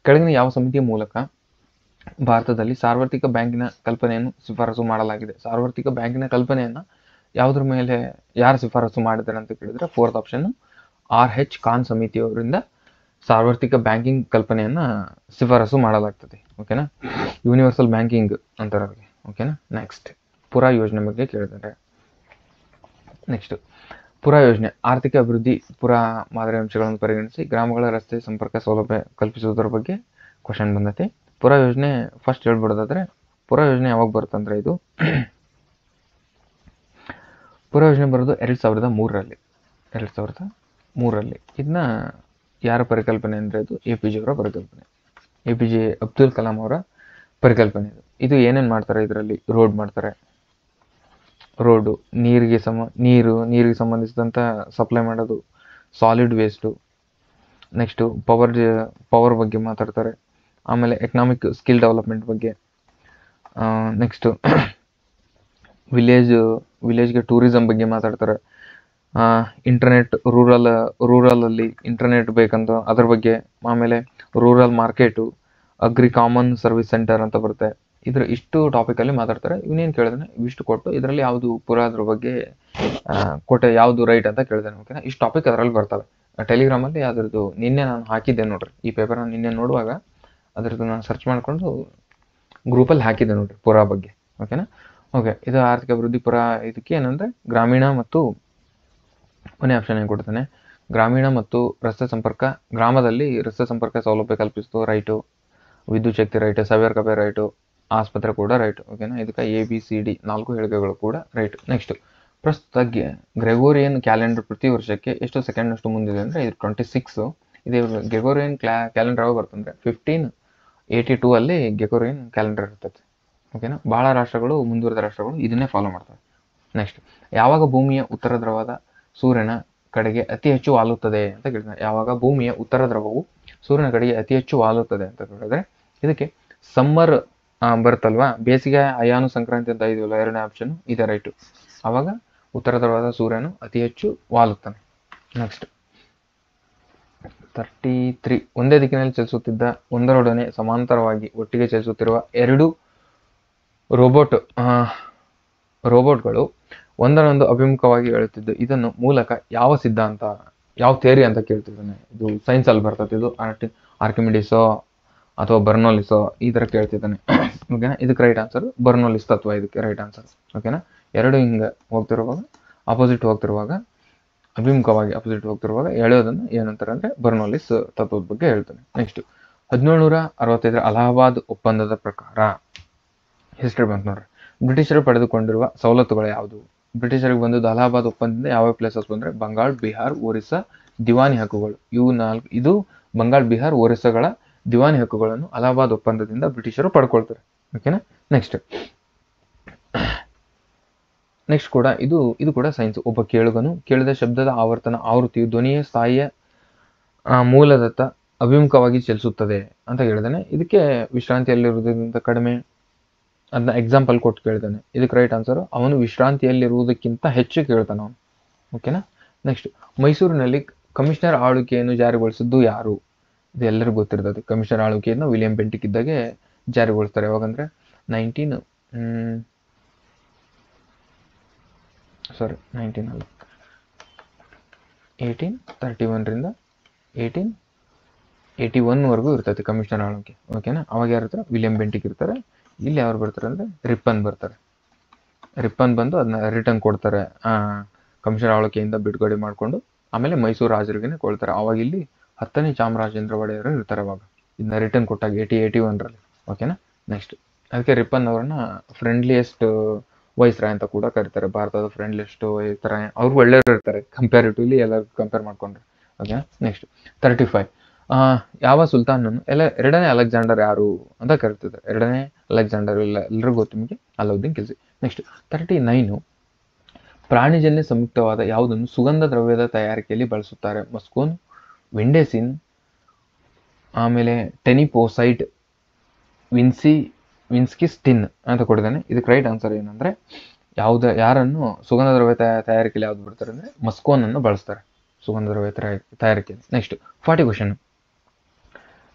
ಕೆಳಗಿನ ಯಾವ ಸಮಿತಿಯ ಮೂಲಕ ಭಾರತದಲ್ಲಿ ಸಾರ್ವತ್ರಿಕ ಬ್ಯಾಂಕಿನ ಕಲ್ಪನೆಯನ್ನು ಶಿಫಾರಸು ಮಾಡಲಾಗಿದೆ. ಸಾರ್ವತ್ರಿಕ ಬ್ಯಾಂಕಿನ ಕಲ್ಪನೆಯನ್ನ ಯಾವುದ್ರ ಮೇಲೆ ಯಾರು ಶಿಫಾರಸು ಮಾಡಿದ್ದಾರೆ ಅಂತ ಕೇಳಿದ್ರೆ 4th ಆಪ್ಷನ್ RH ಖಾನ್ ಸಮಿತಿಯವರಿಂದ ಸಾರ್ವತ್ರಿಕ ಬ್ಯಾಂಕಿಂಗ್ ಕಲ್ಪನೆಯನ್ನ ಶಿಫಾರಸು ಮಾಡಲಾಗ್ತದೆ. ಓಕೆನಾ, ಯೂನಿವರ್ಸಲ್ ಬ್ಯಾಂಕಿಂಗ್ ಅಂತಾರೆ ಅವ್ರಿಗೆ. ಓಕೆನಾ, ನೆಕ್ಸ್ಟ್ ಪುರಾ ಯೋಜನೆ ಬಗ್ಗೆ ಕೇಳಿದ್ದಾರೆ. ನೆಕ್ಸ್ಟ್, ಪುರಾ ಯೋಜನೆ ಆರ್ಥಿಕ ಅಭಿವೃದ್ಧಿ ಪುರಾ ಮಾದರಿ ಅಂಶಗಳನ್ನು ಪರಿಗಣಿಸಿ ಗ್ರಾಮಗಳ ರಸ್ತೆ ಸಂಪರ್ಕ ಸೌಲಭ್ಯ ಕಲ್ಪಿಸುವುದರ ಬಗ್ಗೆ ಕ್ವಶನ್ ಬಂದೈತಿ. ಪುರಾ ಯೋಜನೆ ಫಸ್ಟ್ ಹೇಳ್ಬಿಡೋದಾದ್ರೆ, ಪುರಾ ಯೋಜನೆ ಯಾವಾಗ ಬರುತ್ತಂದ್ರೆ ಇದು ಪುರಾ ಯೋಜನೆ ಬರೋದು 2003ರಲ್ಲಿ. ಇದನ್ನ ಯಾರ ಪರಿಕಲ್ಪನೆ ಅಂದರೆ ಇದು APJ ಅವರ ಪರಿಕಲ್ಪನೆ. APJ ಅಬ್ದುಲ್ ಕಲಾಂ ಅವರ ಪರಿಕಲ್ಪನೆ ಇದು ಏನೇನು ಮಾಡ್ತಾರೆ ಇದರಲ್ಲಿ? ರೋಡ್ ಮಾಡ್ತಾರೆ, ರೋಡು, ನೀರಿಗೆ ಸಂಬಂಧಿಸಿದಂಥ ಸಪ್ಲೈ ಮಾಡೋದು, ಸಾಲಿಡ್ ವೇಸ್ಟು, ನೆಕ್ಸ್ಟು ಪವರ್ ಬಗ್ಗೆ ಮಾತಾಡ್ತಾರೆ, ಆಮೇಲೆ ಎಕನಾಮಿಕ್ ಸ್ಕಿಲ್ ಡೆವಲಪ್ಮೆಂಟ್ ಬಗ್ಗೆ, ನೆಕ್ಸ್ಟು ವಿಲೇಜ್ಗೆ ಟೂರಿಸಮ್ ಬಗ್ಗೆ ಮಾತಾಡ್ತಾರೆ, ಇಂಟರ್ನೆಟ್ ರೂರಲಲ್ಲಿ ಇಂಟರ್ನೆಟ್ ಬೇಕಂತ ಅದ್ರ ಬಗ್ಗೆ, ಆಮೇಲೆ rural market, agri common service centre ಅಂತ ಬರುತ್ತೆ. ಇಷ್ಟು ಟಾಪಿಕಲ್ಲಿ ಮಾತಾಡ್ತಾರೆ. ಇವನೇನು ಕೇಳಿದಾನೆ ಇವಿಷ್ಟು ಕೊಟ್ಟು ಇದರಲ್ಲಿ ಯಾವುದು ಪುರಾದ್ರ ಬಗ್ಗೆ ಕೊಟ್ಟೆ ಯಾವುದು ರೈಟ್ ಅಂತ ಕೇಳಿದಾನೆ. ಓಕೆನಾ? ಇಷ್ಟು ಟಾಪಿಕ್ ಅದರಲ್ಲಿ ಬರ್ತವೆ. ಟೆಲಿಗ್ರಾಮಲ್ಲಿ ಅದರದ್ದು ನಿನ್ನೆ ನಾನು ಹಾಕಿದ್ದೆ ನೋಡ್ರಿ, ಈ ಪೇಪರ್ನ ನಿನ್ನೆ ನೋಡುವಾಗ ಅದರದ್ದು ನಾನು ಸರ್ಚ್ ಮಾಡಿಕೊಂಡು ಗ್ರೂಪಲ್ಲಿ ಹಾಕಿದ್ದೆ ನೋಡ್ರಿ ಪುರಾ ಬಗ್ಗೆ. ಓಕೆನಾ? ಓಕೆ, ಇದು ಆರ್ಥಿಕ ಅಭಿವೃದ್ಧಿ ಪುರಾ. ಇದಕ್ಕೆ ಏನಂದರೆ ಗ್ರಾಮೀಣ ಮತ್ತು ಕೊನೆ ಆಪ್ಷನ್ ಏನು ಕೊಡ್ತಾನೆ, ಗ್ರಾಮೀಣ ಮತ್ತು ರಸ್ತೆ ಸಂಪರ್ಕ, ಗ್ರಾಮದಲ್ಲಿ ರಸ್ತೆ ಸಂಪರ್ಕ ಸೌಲಭ್ಯ ಕಲ್ಪಿಸಿತು ರೈಟು, ವಿದ್ಯುತ್ ಶಕ್ತಿ ರೈಟು, ಸವ್ಯರ್ಕಪೆ ರೈಟು, ಆಸ್ಪತ್ರೆ ಕೂಡ ರೈಟ್. ಓಕೆನಾ? ಇದಕ್ಕೆ ABCD 4 ಹೇಳಿಕೆಗಳು ಕೂಡ ರೈಟ್. ನೆಕ್ಸ್ಟ್, ಪ್ರಸ್ತುತ ಗ್ರೆಗೋರಿಯನ್ ಕ್ಯಾಲೆಂಡರ್ ಪ್ರತಿ ವರ್ಷಕ್ಕೆ ಎಷ್ಟು ಸೆಕೆಂಡ್ನಷ್ಟು ಮುಂದಿದೆ ಅಂದರೆ ಇದು 26. ಇದು ಗ್ರೆಗೋರಿಯನ್ ಕ್ಯಾಲೆಂಡರ್ ಯಾವಾಗ ಬರ್ತಂದರೆ 1582 ಅಲ್ಲಿ ಗ್ರೆಗೋರಿಯನ್ ಕ್ಯಾಲೆಂಡರ್ ಇರ್ತದೆ. ಓಕೆನಾ? ಭಾಳ ರಾಷ್ಟ್ರಗಳು, ಮುಂದುವರೆದ ರಾಷ್ಟ್ರಗಳು ಇದನ್ನೇ ಫಾಲೋ ಮಾಡ್ತವೆ. ನೆಕ್ಸ್ಟ್, ಯಾವಾಗ ಭೂಮಿಯ ಉತ್ತರ ಧ್ರುವದ ಸೂರ್ಯನ ಕಡೆಗೆ ಅತಿ ಹೆಚ್ಚು ವಾಲುತ್ತದೆ ಅಂತ ಕೇಳಿದ್ರೆ, ಯಾವಾಗ ಭೂಮಿಯ ಉತ್ತರ ಧ್ರುವವು ಸೂರ್ಯನ ಕಡೆಗೆ ಅತಿ ಹೆಚ್ಚು ವಾಲುತ್ತದೆ ಅಂತ ಕೇಳಿದ್ರೆ ಇದಕ್ಕೆ ಸಮ್ಮರ್ ಬರುತ್ತಲ್ವಾ, ಬೇಸಿಗೆ ಅಯಾನು ಸಂಕ್ರಾಂತಿ ಅಂತ ಇದೆಯಲ್ಲ, 2ನೇ ಆಪ್ಷನ್ ಇದೆ ರೈಟು. ಆವಾಗ ಉತ್ತರ ಧ್ರುವದ ಸೂರ್ಯನು ಅತಿ ಹೆಚ್ಚು ವಾಲುತ್ತಾನೆ. ನೆಕ್ಸ್ಟ್ 33, ಒಂದೇ ದಿಕ್ಕಿನಲ್ಲಿ ಚಲಿಸುತ್ತಿದ್ದ ಒಂದರೊಡನೆ ಸಮಾಂತರವಾಗಿ ಒಟ್ಟಿಗೆ ಚಲಿಸುತ್ತಿರುವ 2 ರೋಬೋಟ್ಗಳು ಒಂದರೊಂದು ಅಭಿಮುಖವಾಗಿ ಹೇಳುತ್ತಿದ್ದು ಇದನ್ನು ಮೂಲಕ ಯಾವ ಸಿದ್ಧಾಂತ, ಯಾವ ಥಿಯರಿ ಅಂತ ಕೇಳ್ತಿದ್ದಾನೆ. ಇದು ಸೈನ್ಸಲ್ಲಿ ಬರ್ತದೆ. ಇದು ಆರ್ಕಿಮಿಡೀಸೋ ಅಥವಾ ಬರ್ನೋಲಿಸೋ ಈ ಥರ ಕೇಳ್ತಿದ್ದಾನೆ. ಓಕೆನಾ? ಇದಕ್ಕೆ ರೈಟ್ ಆನ್ಸರ್ ಬರ್ನೋಲಿಸ್ ತತ್ವ, ಇದಕ್ಕೆ ರೈಟ್ ಆನ್ಸರ್. ಓಕೆನಾ? ಎರಡು ಹಿಂಗೆ ಹೋಗ್ತಿರುವಾಗ, ಅಪೋಸಿಟ್ ಹೋಗ್ತಿರುವಾಗ, ಅಭಿಮುಖವಾಗಿ ಅಪೋಸಿಟ್ ಹೋಗ್ತಿರುವಾಗ ಹೇಳೋದನ್ನು ಏನಂತಾರೆ ಅಂದರೆ ಬರ್ನೋಲಿಸ್ ತತ್ವದ ಬಗ್ಗೆ ಹೇಳ್ತಾನೆ. ನೆಕ್ಸ್ಟ್, 1765 ಅಲಹಾಬಾದ್ ಒಪ್ಪಂದದ ಪ್ರಕಾರ ಹಿಸ್ಟ್ರಿ ಬಂತು ನೋಡ್ರಿ, ಬ್ರಿಟಿಷರು ಪಡೆದುಕೊಂಡಿರುವ ಸವಲತ್ತುಗಳು ಯಾವುದು? ಬ್ರಿಟಿಷರಿಗೆ ಬಂದದ್ದು ಅಲಹಾಬಾದ್ ಒಪ್ಪಂದದಿಂದ ಯಾವ ಪ್ಲೇಸಸ್ ಬಂದರೆ ಬಂಗಾಳ, ಬಿಹಾರ್, ಒರಿಸ್ಸಾ ದಿವಾನಿ ಹಕ್ಕುಗಳು. ಇದು ಬಂಗಾಳ, ಬಿಹಾರ್, ಒರಿಸ್ಸಾಗಳ ದಿವಾನಿ ಹಕ್ಕುಗಳನ್ನು ಅಲಹಾಬಾದ್ ಒಪ್ಪಂದದಿಂದ ಬ್ರಿಟಿಷರು ಪಡ್ಕೊಳ್ತಾರೆ. ಓಕೆನಾ? ನೆಕ್ಸ್ಟ್ ಕೂಡ ಇದು ಕೂಡ ಸೈನ್ಸ್. ಒಬ್ಬ ಕೇಳುಗನು ಕೇಳಿದ ಶಬ್ದದ ಆವೃತ್ತಿಯು ಧ್ವನಿಯ ಸ್ಥಾಯಿಯ ಮೂಲದತ್ತ ಅಭಿಮುಖವಾಗಿ ಚಲಿಸುತ್ತದೆ ಅಂತ ಹೇಳಿದಾನೆ. ಇದಕ್ಕೆ ವಿಶ್ರಾಂತಿಯಲ್ಲಿರುವುದಕ್ಕಿಂತ ಕಡಿಮೆ, ಅದನ್ನ ಎಕ್ಸಾಂಪಲ್ ಕೊಟ್ಟು ಕೇಳಿದಾನೆ. ಇದಕ್ಕೆ ರೈಟ್ ಆನ್ಸರ್ ಅವನು ವಿಶ್ರಾಂತಿಯಲ್ಲಿರುವುದಕ್ಕಿಂತ ಹೆಚ್ಚು ಕೇಳ್ತಾನೆ ಅವನು. ಓಕೆನಾ? ನೆಕ್ಸ್ಟ್, ಮೈಸೂರಿನಲ್ಲಿ ಕಮಿಷನರ್ ಆಳ್ವಿಕೆಯನ್ನು ಜಾರಿಗೊಳಿಸಿದ್ದು ಯಾರು? ಇದು ಎಲ್ಲರಿಗೂ ಗೊತ್ತಿರ್ತದೆ. ಕಮಿಷನರ್ ಆಳ್ವಿಕೆಯನ್ನು ವಿಲಿಯಂ ಬೆಂಟಿಕ್ ಇದ್ದಾಗೆ ಜಾರಿಗೊಳಿಸ್ತಾರೆ. ಯಾವಾಗಂದ್ರೆ 1831ರಿಂದ 1881ವರೆಗೂ ಇರ್ತೈತೆ ಕಮಿಷನರ್ ಆಳ್ವಿಕೆ. ಓಕೆನಾ? ಅವಾಗ ಯಾರು ಇರ್ತಾರೆ? ವಿಲಿಯಂ ಬೆಂಟಿಕ್ ಇರ್ತಾರೆ. ಇಲ್ಲಿ ಯಾರು ಬರ್ತಾರೆ ಅಂದರೆ ರಿಪ್ಪನ್ ಬರ್ತಾರೆ. ರಿಪ್ಪನ್ ಬಂದು ಅದನ್ನ ರಿಟರ್ನ್ ಕೊಡ್ತಾರೆ, ಕಮಿಷನರ್ ಆಳ್ವಿಕೆಯಿಂದ ಬಿಡುಗಡೆ ಮಾಡಿಕೊಂಡು. ಆಮೇಲೆ ಮೈಸೂರು ರಾಜರಿಗೇನೆ ಕೊಡ್ತಾರೆ. ಅವಾಗ ಇಲ್ಲಿ 10ನೇ ಚಾಮರಾಜೇಂದ್ರ ಒಡೆಯರು ಇರ್ತಾರೆ ಅವಾಗ ಇದನ್ನ ರಿಟರ್ನ್ ಕೊಟ್ಟಾಗ 1881ರಲ್ಲಿ. ಓಕೆನಾ? ನೆಕ್ಸ್ಟ್, ಅದಕ್ಕೆ ರಿಪ್ಪನ್ ಅವರನ್ನ ಫ್ರೆಂಡ್ಲಿಯೆಸ್ಟ್ ವೈಸ್ರಾಯ್ ಅಂತ ಕೂಡ ಕರೀತಾರೆ. ಭಾರತದ ಫ್ರೆಂಡ್ಲಿಯೆಸ್ಟ್ ವೈಸ್ರಾಯ್. ಅವ್ರು ಒಳ್ಳೆಯವರು ಇರ್ತಾರೆ ಕಂಪ್ಯಾರಿಟಿವ್ಲಿ ಎಲ್ಲರಿಗೂ ಕಂಪೇರ್ ಮಾಡ್ಕೊಂಡ್ರೆ. ಓಕೆನಾ? ನೆಕ್ಸ್ಟ್ 35, ಯಾವ ಸುಲ್ತಾನನ್ನು ಎರಡನೇ ಅಲೆಕ್ಸಾಂಡರ್ ಯಾರು ಅಂತ ಕರಿತಿದ್ದಾರೆ? ಎರಡನೇ ಅಲೆಕ್ಸಾಂಡರ್ ಎಲ್ಲರಿಗೂ ಗೊತ್ತು ನಿಮಗೆ, ಅಲಾವುದ್ದೀನ್ ಖಿಲ್ಜಿ. ನೆಕ್ಸ್ಟ್ 39, ಪ್ರಾಣಿಜನ್ಯ ಸಂಯುಕ್ತವಾದ ಯಾವುದನ್ನು ಸುಗಂಧ ದ್ರವ್ಯದ ತಯಾರಿಕೆಯಲ್ಲಿ ಬಳಸುತ್ತಾರೆ? ಮಸ್ಕೋನ್, ವಿಂಡೇಸಿನ್, ಆಮೇಲೆ ಟೆನಿಪೋಸೈಡ್, ವಿನ್ಸ್ಕಿಸ್ಟಿನ್ ಅಂತ ಕೊಟ್ಟಿದ್ದಾನೆ. ಇದಕ್ಕೆ ರೈಟ್ ಆನ್ಸರ್ ಏನಂದ್ರೆ ಯಾರನ್ನು ಸುಗಂಧ ದ್ರವ್ಯ ತಯಾರಿಕೆಯಲ್ಲಿ ಯಾವ್ದು ಬಿಡ್ತಾರೆ ಅಂದ್ರೆ ಮಸ್ಕೋನ್ ಅನ್ನು ಬಳಸ್ತಾರೆ ಸುಗಂಧ ದ್ರವ್ಯ ತಯಾರಿಕೆಯಲ್ಲಿ. ನೆಕ್ಸ್ಟ್ 40 ಕ್ವಶನ್,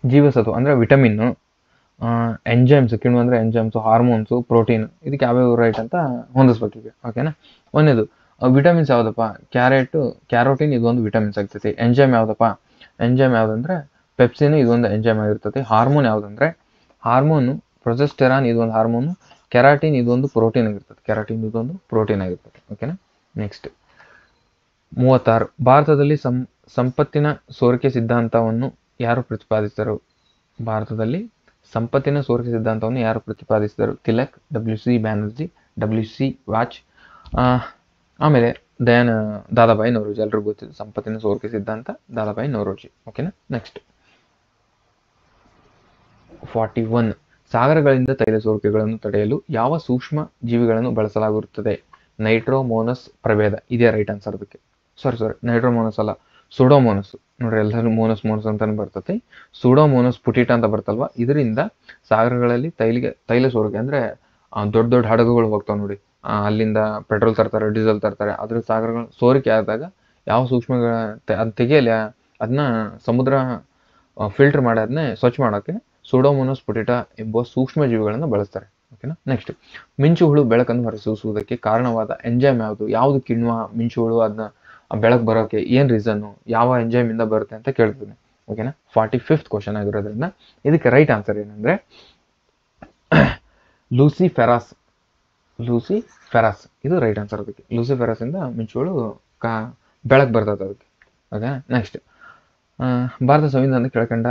ಜೀವಸತ್ವ ಅಂದ್ರೆ ವಿಟಮಿನ್, ಎಂಜೈಮ್ಸ್, ಕಿಣ್ವ ಅಂದ್ರೆ ಎಂಜೈಮ್ಸ್, ಹಾರ್ಮೋನ್ಸು, ಪ್ರೋಟೀನ್, ಇದಕ್ಕೆ ಯಾವ್ಯಾವ ರೈಟ್ ಅಂತ ಹೊಂದಿಸ್ಬೇಕು ಈಗ. ಓಕೆನಾ? ಒಂದೇದು ವಿಟಮಿನ್ಸ್ ಯಾವುದಪ್ಪ? ಕ್ಯಾರೋಟಿನ್ ಇದೊಂದು ವಿಟಮಿನ್ಸ್ ಆಗ್ತೈತಿ. ಎಂಜೈಮ್ ಯಾವುದಪ್ಪ? ಎಂಜೈಮ್ ಯಾವುದಂದ್ರೆ ಪೆಪ್ಸಿನ್, ಇದೊಂದು ಎಂಜೈಮ್ ಆಗಿರ್ತದೆ. ಹಾರ್ಮೋನ್ ಯಾವುದಂದ್ರೆ ಪ್ರೊಜೆಸ್ಟೆರಾನ್, ಇದೊಂದು ಹಾರ್ಮೋನು. ಕೆರಾಟಿನ್ ಇದೊಂದು ಪ್ರೋಟೀನ್ ಆಗಿರ್ತದೆ. ಓಕೆನಾ? ನೆಕ್ಸ್ಟ್ 36, ಭಾರತದಲ್ಲಿ ಸಂಪತ್ತಿನ ಸೋರಿಕೆ ಸಿದ್ಧಾಂತವನ್ನು ಯಾರು ಪ್ರತಿಪಾದಿಸಿದರು? ಭಾರತದಲ್ಲಿ ಸಂಪತ್ತಿನ ಸೋರಿಕೆ ಸಿದ್ಧಾಂತವನ್ನು ಯಾರು ಪ್ರತಿಪಾದಿಸಿದರು? Tilak, WC Banerjee, WC watch. ಆಮೇಲೆ ದಾದಾಬಾಯಿ ನೌರೋಜಿ, ಎಲ್ರಿಗೂ ಗೊತ್ತಿದೆ ಸಂಪತ್ತಿನ ಸೋರಿಕೆ ಸಿದ್ಧಾಂತ, ದಾದಾಬಾಯಿ ನೌರೋಜಿ. ಓಕೆನಾ. ನೆಕ್ಸ್ಟ್ 41, ಸಾಗರಗಳಿಂದ ತೈಲ ಸೋರಿಕೆಗಳನ್ನು ತಡೆಯಲು ಯಾವ ಸೂಕ್ಷ್ಮ ಜೀವಿಗಳನ್ನು ಬಳಸಲಾಗುತ್ತದೆ? ನೈಟ್ರೋಮೋನಸ್ ಪ್ರಭೇದ ಇದೇ ರೈಟ್ ಆನ್ಸರ್ ಅದಕ್ಕೆ. ಸಾರಿ ನೈಟ್ರೋಮೋನಸ್ ಅಲ್ಲ, ಸುಡೋಮೋನಸ್. ನೋಡ್ರಿ ಎಲ್ಲರೂ ಮೋನಸ್ ಅಂತಾನೆ ಬರ್ತೈತಿ. ಸುಡೋಮೋನಸ್ ಪುಟಿಟ ಅಂತ ಬರ್ತಲ್ವಾ, ಇದರಿಂದ ಸಾಗರಗಳಲ್ಲಿ ತೈಲ ಸೋರಿಕೆ ಅಂದ್ರೆ ದೊಡ್ಡ ದೊಡ್ಡ ಹಡಗುಗಳು ಹೋಗ್ತಾವ ನೋಡಿ, ಅಲ್ಲಿಂದ ಪೆಟ್ರೋಲ್ ತರ್ತಾರೆ, ಡೀಸೆಲ್ ತರ್ತಾರೆ, ಅದ್ರ ಸಾಗರಗಳು ಸೋರಿಕೆ ಆದಾಗ ಯಾವ ಸೂಕ್ಷ್ಮಗಳ ಅದು ತೆಗಿಯಲ್ಲ, ಅದನ್ನ ಸಮುದ್ರ ಫಿಲ್ಟರ್ ಮಾಡಿ ಅದನ್ನೇ ಸ್ವಚ್ಛ ಮಾಡೋಕ್ಕೆ ಸುಡೋಮೋನಸ್ ಪುಟಿಟ ಎಂಬ ಸೂಕ್ಷ್ಮ ಜೀವಿಗಳನ್ನು ಬಳಸ್ತಾರೆ. ಓಕೆನಾ. ನೆಕ್ಸ್ಟ್, ಮಿಂಚು ಹುಳು ಬೆಳಕನ್ನು ಹೊರಸೂಸುವುದಕ್ಕೆ ಕಾರಣವಾದ ಎಂಜೈಮ್ ಯಾವುದು? ಯಾವುದು ಕಿಣ್ವ ಮಿಂಚು ಹುಳು ಅದನ್ನ ಬೆಳಕು ಬರೋಕೆ ಏನ್ ರೀಸನ್, ಯಾವ ಎಂಜೈಮ್ ಇಂದ ಬರುತ್ತೆ ಅಂತ ಕೇಳ್ತೀನಿ. ಓಕೆನಾ. 45th ಕ್ವಶನ್ ಆಗಿರೋದ್ರಿಂದ ಇದಕ್ಕೆ ರೈಟ್ ಆನ್ಸರ್ ಏನಂದ್ರೆ ಲೂಸಿಫೆರಾಸ್ ಇದು ರೈಟ್ ಆನ್ಸರ್ ಅದಕ್ಕೆ. ಲೂಸಿಫೆರಾಸ್ ಇಂದ ಮಿಂಚುಗಳು ಬೆಳಕು ಬರ್ತದೆ ಅದಕ್ಕೆ. ಓಕೆ. ನೆಕ್ಸ್ಟ್, ಭಾರತ ಸಂವಿಧಾನದ ಕೆಳಕಂಡ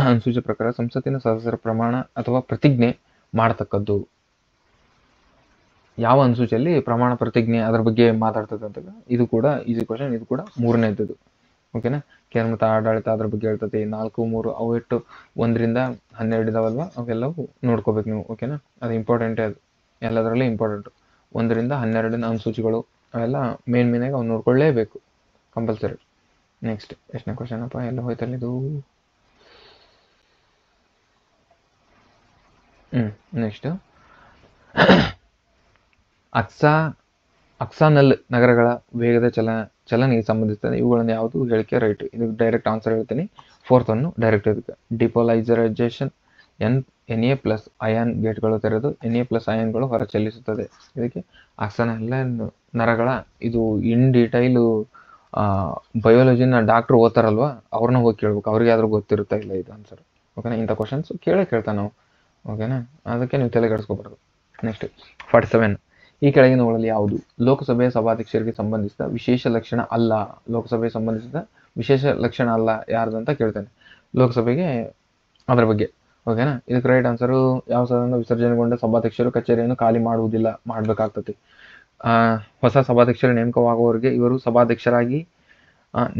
ಅನುಸೂಚಿ ಪ್ರಕಾರ ಸಂಸತ್ತಿನ ಸದಸ್ಯರ ಪ್ರಮಾಣ ಅಥವಾ ಪ್ರತಿಜ್ಞೆ ಮಾಡತಕ್ಕದ್ದು ಯಾವ ಅನುಸೂಚಿಯಲ್ಲಿ ಪ್ರಮಾಣ ಪ್ರತಿಜ್ಞೆ ಅದರ ಬಗ್ಗೆ ಮಾತಾಡ್ತದೆ ಅಂತ. ಇದು ಕೂಡ ಈಸಿ ಕ್ವಶನ್, ಇದು ಕೂಡ 3ನೇದ್ದು. ಓಕೆನಾ. ಕೇಂದ್ರ ಮತ್ತು ಆಡಳಿತ ಅದ್ರ ಬಗ್ಗೆ ಹೇಳ್ತದೆ. 4, 3 ಅವು ಎಷ್ಟು 1ರಿಂದ 12 ಇದಾವಲ್ವಾ, ಅವೆಲ್ಲವೂ ನೋಡ್ಕೋಬೇಕು ನೀವು. ಓಕೆನಾ. ಅದು ಇಂಪಾರ್ಟೆಂಟೇ, ಅದು ಎಲ್ಲದರಲ್ಲೂ ಇಂಪಾರ್ಟೆಂಟು. 1ರಿಂದ 12 ಅನುಸೂಚಿಗಳು ಅವೆಲ್ಲ ಮೇನ್ ಆಗಿ ಅವ್ನು ನೋಡ್ಕೊಳ್ಳೇಬೇಕು, ಕಂಪಲ್ಸರಿ. ನೆಕ್ಸ್ಟ್, ಎಷ್ಟನೇ ಕ್ವಶನ್ ಅಪ್ಪ, ಎಲ್ಲ ಹೋಯ್ತಲ್ಲ ಇದು. ನೆಕ್ಸ್ಟ್, ಅಕ್ಸಾನಲ್ ನಗರಗಳ ವೇಗದ ಚಲನೆಗೆ ಸಂಬಂಧಿಸಿದ ಇವುಗಳನ್ನು ಯಾವುದು ಹೇಳಿಕೆ ರೈಟ್? ಇದಕ್ಕೆ ಡೈರೆಕ್ಟ್ ಆನ್ಸರ್ ಹೇಳ್ತೀನಿ. 4th ಅನ್ನು ಡೈರೆಕ್ಟ್ ಇದಕ್ಕೆ. ಡಿಪೋಲೈಸರೈಸೇಷನ್, Na+ ಅಯಾನ್ ಗೇಟ್ಗಳು ತೆರೆದು Na+ ಅಯಾನ್ಗಳು ಹೊರ ಚೆಲ್ಲಿಸುತ್ತದೆ. ಇದಕ್ಕೆ ಅಕ್ಸಾನಲ್ ನರಗಳ, ಇದು ಇನ್ ಡೀಟೈಲು ಬಯೋಲಜಿನ ಡಾಕ್ಟ್ರು ಓದ್ತಾರಲ್ವಾ, ಅವ್ರನ್ನ ಹೋಗಿ ಕೇಳ್ಬೇಕು, ಅವ್ರಿಗೆ ಆದ್ರೂ ಗೊತ್ತಿರುತ್ತಾ ಇಲ್ಲ ಇದು ಆನ್ಸರ್. ಓಕೆನಾ. ಇಂಥ ಕ್ವಶನ್ಸ್ ಕೇಳ್ತಾನೆ ನಾವು. ಓಕೆನಾ. ಅದಕ್ಕೆ ನೀವು ತಲೆ ಕೆಡಿಸ್ಕೋಬಾರ್ದು. ನೆಕ್ಸ್ಟ್ 47, ಈ ಕೆಳಗಿನವುಗಳಲ್ಲಿ ಯಾವುದು ಲೋಕಸಭೆಯ ಸಭಾಧ್ಯಕ್ಷರಿಗೆ ಸಂಬಂಧಿಸಿದ ವಿಶೇಷ ಲಕ್ಷಣ ಅಲ್ಲ? ಲೋಕಸಭೆಗೆ ಸಂಬಂಧಿಸಿದ ವಿಶೇಷ ಲಕ್ಷಣ ಅಲ್ಲ ಯಾರ್ದು ಅಂತ ಕೇಳ್ತೇನೆ. ಲೋಕಸಭೆಗೆ ಅದ್ರ ಬಗ್ಗೆ. ಓಕೆನಾ. ಇದಕ್ಕೆ ರೈಟ್ ಆನ್ಸರು ಯಾವ ಸದನ ವಿಸರ್ಜನೆಗೊಂಡ ಸಭಾಧ್ಯಕ್ಷರು ಕಚೇರಿಯನ್ನು ಖಾಲಿ ಮಾಡುವುದಿಲ್ಲ, ಮಾಡಬೇಕಾಗ್ತದೆ. ಹೊಸ ಸಭಾಧ್ಯಕ್ಷರು ನೇಮಕವಾಗುವವರೆಗೆ ಇವರು ಸಭಾಧ್ಯಕ್ಷರಾಗಿ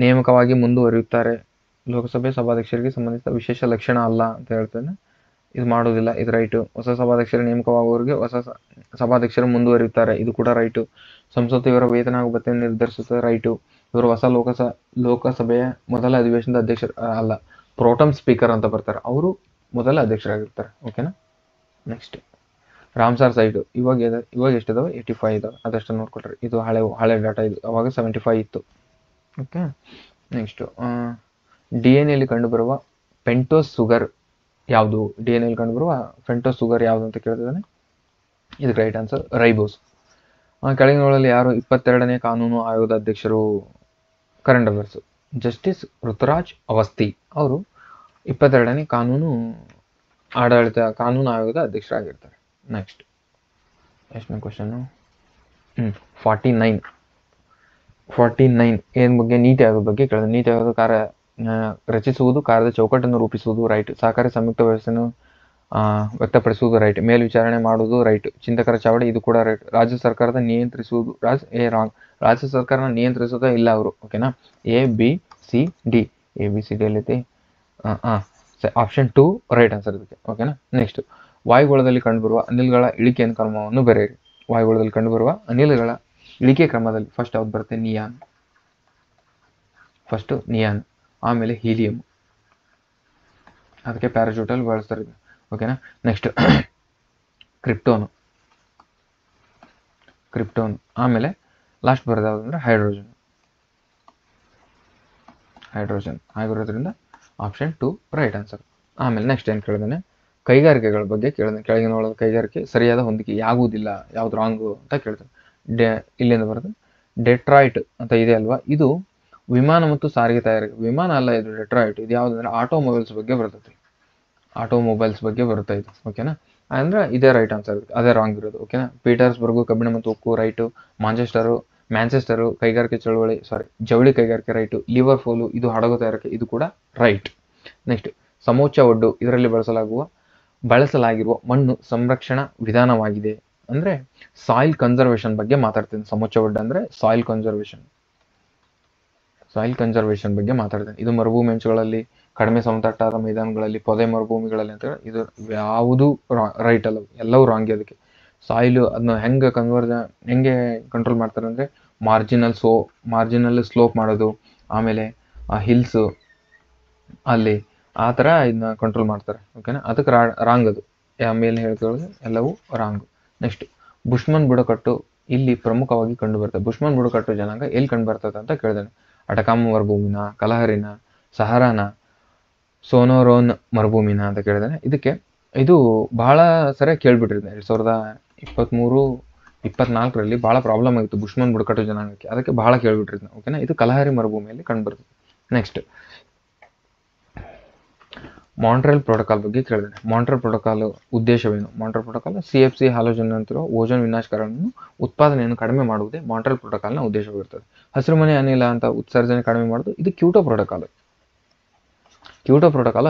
ನೇಮಕವಾಗಿ ಮುಂದುವರಿಯುತ್ತಾರೆ. ಲೋಕಸಭೆ ಸಭಾಧ್ಯಕ್ಷರಿಗೆ ಸಂಬಂಧಿಸಿದ ವಿಶೇಷ ಲಕ್ಷಣ ಅಲ್ಲ ಅಂತ ಹೇಳ್ತೇನೆ. ಇದು ಮಾಡೋದಿಲ್ಲ, ಇದು ರೈಟು. ಹೊಸ ಸಭಾಧ್ಯಕ್ಷರು ನೇಮಕವಾಗುವವರೆಗೆ ಹೊಸ ಸಭಾಧ್ಯಕ್ಷರು ಮುಂದುವರಿಯುತ್ತಾರೆ, ಇದು ಕೂಡ ರೈಟು. ಸಂಸತ್ತು ಇವರ ವೇತನ ಹಾಗೂ ಭತ್ಯೆಯನ್ನು ನಿರ್ಧರಿಸುತ್ತದೆ, ರೈಟು. ಇವರು ಹೊಸ ಲೋಕಸಭೆಯ ಮೊದಲ ಅಧಿವೇಶನದ ಅಧ್ಯಕ್ಷರು ಅಲ್ಲ, ಪ್ರೋಟಮ್ ಸ್ಪೀಕರ್ ಅಂತ ಬರ್ತಾರೆ, ಅವರು ಮೊದಲ ಅಧ್ಯಕ್ಷರಾಗಿರ್ತಾರೆ. ಓಕೆನಾ. ನೆಕ್ಸ್ಟ್, ರಾಮ್ಸಾರ್ ಸೈಟು ಇವಾಗ ಎಷ್ಟಿದಾವೆ? 85 ಇದಾವೆ, ಅದಷ್ಟು ನೋಡ್ಕೊಟ್ರಿ. ಇದು ಹಳೆ ಡಾಟಾ, ಇದು ಅವಾಗ 75 ಇತ್ತು. ಓಕೆ. ನೆಕ್ಸ್ಟು, DNA ಕಂಡುಬರುವ ಪೆಂಟೋಸ್ ಶುಗರ್ ಯಾವುದು? DNA ಕಂಡುಬರುವ ಪೆಂಟೋಸ್ ಶುಗರ್ ಯಾವುದು ಅಂತ ಕೇಳ್ತಿದ್ದಾನೆ. ಇದಕ್ಕೆ ರೈಟ್ ಆನ್ಸರ್ ರೈಬೋಸ್. ಕೆಳಗಿನಗಳಲ್ಲಿ ಯಾರು 22ನೇ ಕಾನೂನು ಆಯೋಗದ ಅಧ್ಯಕ್ಷರು? Current affairs, justice Ruturaj Awasthi ಅವರು 22ನೇ ಕಾನೂನು ಆಯೋಗದ ಅಧ್ಯಕ್ಷರಾಗಿರ್ತಾರೆ. ನೆಕ್ಸ್ಟ್, ಎಷ್ಟನೇ ಕ್ವಶನ್ನು? 49 ಏನ್ ಬಗ್ಗೆ? ನೀತಿ ಆಯೋಗದ ಬಗ್ಗೆ ಕೇಳಿದೆ. ನೀತಿ ಆಯೋಗದ ರಚಿಸುವುದು, ಕಾರ್ಯದ ಚೌಕಟ್ಟನ್ನು ರೂಪಿಸುವುದು, ರೈಟ್. ಸಹಕಾರಿ ಸಂಯುಕ್ತ ವ್ಯವಸ್ಥೆಯನ್ನು ವ್ಯಕ್ತಪಡಿಸುವುದು, ರೈಟ್. ಮೇಲ್ವಿಚಾರಣೆ ಮಾಡುವುದು, ರೈಟ್. ಚಿಂತಕರ ಚಾವಡಿ, ಇದು ಕೂಡ ರೈಟ್. ರಾಜ್ಯ ಸರ್ಕಾರದ ನಿಯಂತ್ರಿಸುವುದು, ರಾಂಗ್. ರಾಜ್ಯ ಸರ್ಕಾರನ ನಿಯಂತ್ರಿಸೋದೇ ಇಲ್ಲ ಅವರು. ಓಕೆನಾ. ABCD ಎಲ್ಲೈತಿ? ಆಪ್ಷನ್ 2 ರೈಟ್ ಆನ್ಸರ್ ಇದಕ್ಕೆ. ಓಕೆನಾ. ನೆಕ್ಸ್ಟ್, ವಾಯುಗೋಳದಲ್ಲಿ ಕಂಡುಬರುವ ಅನಿಲಗಳ ಇಳಿಕೆಯ ಕ್ರಮವನ್ನು ಬರೆಯಿರಿ. ವಾಯುಗೋಳದಲ್ಲಿ ಕಂಡುಬರುವ ಅನಿಲಗಳ ಇಳಿಕೆ ಕ್ರಮದಲ್ಲಿ ಫಸ್ಟ್ ಯಾವ್ದು ಬರುತ್ತೆ? ನಿಯಾನ್, ಆಮೇಲೆ ಹೀಲಿಯಂ, ಅದಕ್ಕೆ ಪ್ಯಾರಾಚೂಟಲ್ಲಿ ಬಳಸ್ತಾರೆ. ಓಕೆನಾ. ನೆಕ್ಸ್ಟ್, ಕ್ರಿಪ್ಟೋನ್, ಆಮೇಲೆ ಲಾಸ್ಟ್ ಬರೋದು ಯಾವುದಂದ್ರೆ ಹೈಡ್ರೋಜನ್ ಆಗಿರೋದ್ರಿಂದ ಆಪ್ಷನ್ 2 ರೈಟ್ ಆನ್ಸರ್. ಆಮೇಲೆ ನೆಕ್ಸ್ಟ್ ಏನು ಕೇಳಿದಾನೆ? ಕೈಗಾರಿಕೆಗಳ ಬಗ್ಗೆ ಕೇಳಿದಾನೆ. ಕೆಳಗಿನ ಕೈಗಾರಿಕೆ ಸರಿಯಾದ ಹೊಂದಿಕೆ ಯಾಗುವುದಿಲ್ಲ, ಯಾವ್ದು ರಾಂಗು ಅಂತ ಕೇಳ್ತಾನೆ. ಇಲ್ಲಿಂದ ಬರೋದು ಡೆಟ್ರಾಯ್ಟ್ ಅಂತ ಇದೆ ಅಲ್ವಾ, ಇದು ವಿಮಾನ ಮತ್ತು ಸಾರಿಗೆ ತಯಾರಿಕೆ. ವಿಮಾನ ಅಲ್ಲ ಇದು, ಡೆಟ್ರಾಯ್ಟ್. ಇದು ಯಾವುದಂದ್ರೆ ಆಟೋಮೊಬೈಲ್ಸ್ ಬಗ್ಗೆ ಬರ್ತೈತಿ, ಬರುತ್ತೆ ಇದು. ಓಕೆನಾ. ಅಂದ್ರೆ ಇದೇ ರೈಟ್ ಆನ್ಸರ್, ಅದೇ ರಾಂಗ್ ಇರೋದು. ಓಕೆನಾ. ಪೀಟರ್ಸ್ಬರ್ಗು ಕಬ್ಬಿಣ ಮತ್ತು ಉಕ್ಕು, ರೈಟು. ಮ್ಯಾಂಚೆಸ್ಟರು ಕೈಗಾರಿಕೆ ಜವಳಿ ಕೈಗಾರಿಕೆ, ರೈಟು. ಲಿವರ್ಪೂಲು ಇದು ಹಡಗು ತಯಾರಿಕೆ, ಇದು ಕೂಡ ರೈಟ್. ನೆಕ್ಸ್ಟ್, ಸಮೋಚ್ಚ ಒಡ್ಡು ಇದರಲ್ಲಿ ಬಳಸಲಾಗಿರುವ ಮಣ್ಣು ಸಂರಕ್ಷಣಾ ವಿಧಾನವಾಗಿದೆ. ಅಂದರೆ ಸಾಯಿಲ್ ಕನ್ಸರ್ವೇಷನ್ ಬಗ್ಗೆ ಮಾತಾಡ್ತೀನಿ. ಸಮುಚ್ಚ ಒಡ್ಡು ಅಂದರೆ ಸಾಯಿಲ್ ಕನ್ಸರ್ವೇಷನ್ ಬಗ್ಗೆ ಮಾತಾಡ್ತೀನಿ. ಇದು ಮರುಭೂಮಿ ಅಂಚುಗಳಲ್ಲಿ, ಕಡಿಮೆ ಸಮತಟ್ಟಾದ ಮೈದಾನಗಳಲ್ಲಿ, ಪೊದೆ ಮರುಭೂಮಿಗಳಲ್ಲಿ ಅಂತ ಇದು ಯಾವುದು ರೈಟ್ ಅಲ್ಲ, ಎಲ್ಲವೂ ರಾಂಗಿ. ಅದಕ್ಕೆ ಸಾಯಿಲು ಅದನ್ನ ಹೆಂಗೆ ಕಂಟ್ರೋಲ್ ಮಾಡ್ತಾರೆ ಅಂದರೆ ಮಾರ್ಜಿನಲ್ ಸ್ಲೋಪ್ ಮಾಡೋದು, ಆಮೇಲೆ ಆ ಹಿಲ್ಸು ಅಲ್ಲಿ ಆ ಥರ ಇದನ್ನ ಕಂಟ್ರೋಲ್ ಮಾಡ್ತಾರೆ. ಓಕೆನಾ, ಅದಕ್ಕೆ ರಾಂಗ್ ಅದು. ಆಮೇಲೆ ಹೇಳ್ಕೊಳ್ಳೋದು ಎಲ್ಲವೂ ರಾಂಗು. ನೆಕ್ಸ್ಟ್ ಬುಷ್ಮನ್ ಬುಡಕಟ್ಟು ಇಲ್ಲಿ ಪ್ರಮುಖವಾಗಿ ಕಂಡು ಬರ್ತದೆ. ಬುಷ್ಮನ್ ಬುಡಕಟ್ಟು ಜನಾಂಗ ಎಲ್ಲಿ ಕಂಡು ಬರ್ತದೆ ಅಂತ ಕೇಳಿದಾನೆ. ಅಟಕಾಮ ಮರುಭೂಮಿನ, ಕಲಹರಿನ, ಸಹರಾನ, ಸೋನೋರೋನ್ ಮರುಭೂಮಿನ ಅಂತ ಕೇಳಿದಾನೆ. ಇದು ಬಹಳ ಸರಿಯಾಗಿ ಕೇಳ್ಬಿಟ್ಟಿರ್ದೆ. 2023-24ರಲ್ಲಿ ಬಹಳ ಪ್ರಾಬ್ಲಮ್ ಆಗಿತ್ತು ಬುಷ್ಮನ್ ಬುಡಕಟ್ಟು ಜನಾಂಗಕ್ಕೆ, ಅದಕ್ಕೆ ಬಹಳ ಕೇಳ್ಬಿಟ್ಟಿರ್ದೆ. ಓಕೆನಾ, ಇದು ಕಲಹರಿ ಮರುಭೂಮಿಯಲ್ಲಿ ಕಂಡು ಬರ್ತದೆ. ನೆಕ್ಸ್ಟ್ ಮಾಂಟ್ರಿಯಲ್ ಪ್ರೋಟೋಕಾಲ್ ಬಗ್ಗೆ ಕೇಳಿದಾನೆ. ಮಾಂಟ್ರಿಯಲ್ ಪ್ರೋಟೋಕಾಲ್ ಉದ್ದೇಶವೇನು? ಮಾಂಟ್ರಿಯಲ್ ಪ್ರೋಟೋಕಾಲ್ CFC ಹಾಲೋಜನ್ ನಂತರ ಓಜೋನ್ ವಿನಾಶಕಾರವನ್ನು ಉತ್ಪಾದನೆಯನ್ನು ಕಡಿಮೆ ಮಾಡುವುದೇ ಮಾಂಟ್ರಿಯಲ್ ಪ್ರೋಟೋಕಾಲ್ನ ಉದ್ದೇಶವಾಗಿರ್ತದೆ. ಹಸಿರುಮನೆ ಅನಿಲ ಅಂತ ಉತ್ಸರ್ಜನೆ ಕಡಿಮೆ ಮಾಡೋದು ಇದು ಕ್ಯೋಟೋ ಪ್ರೋಟೋಕಾಲ್.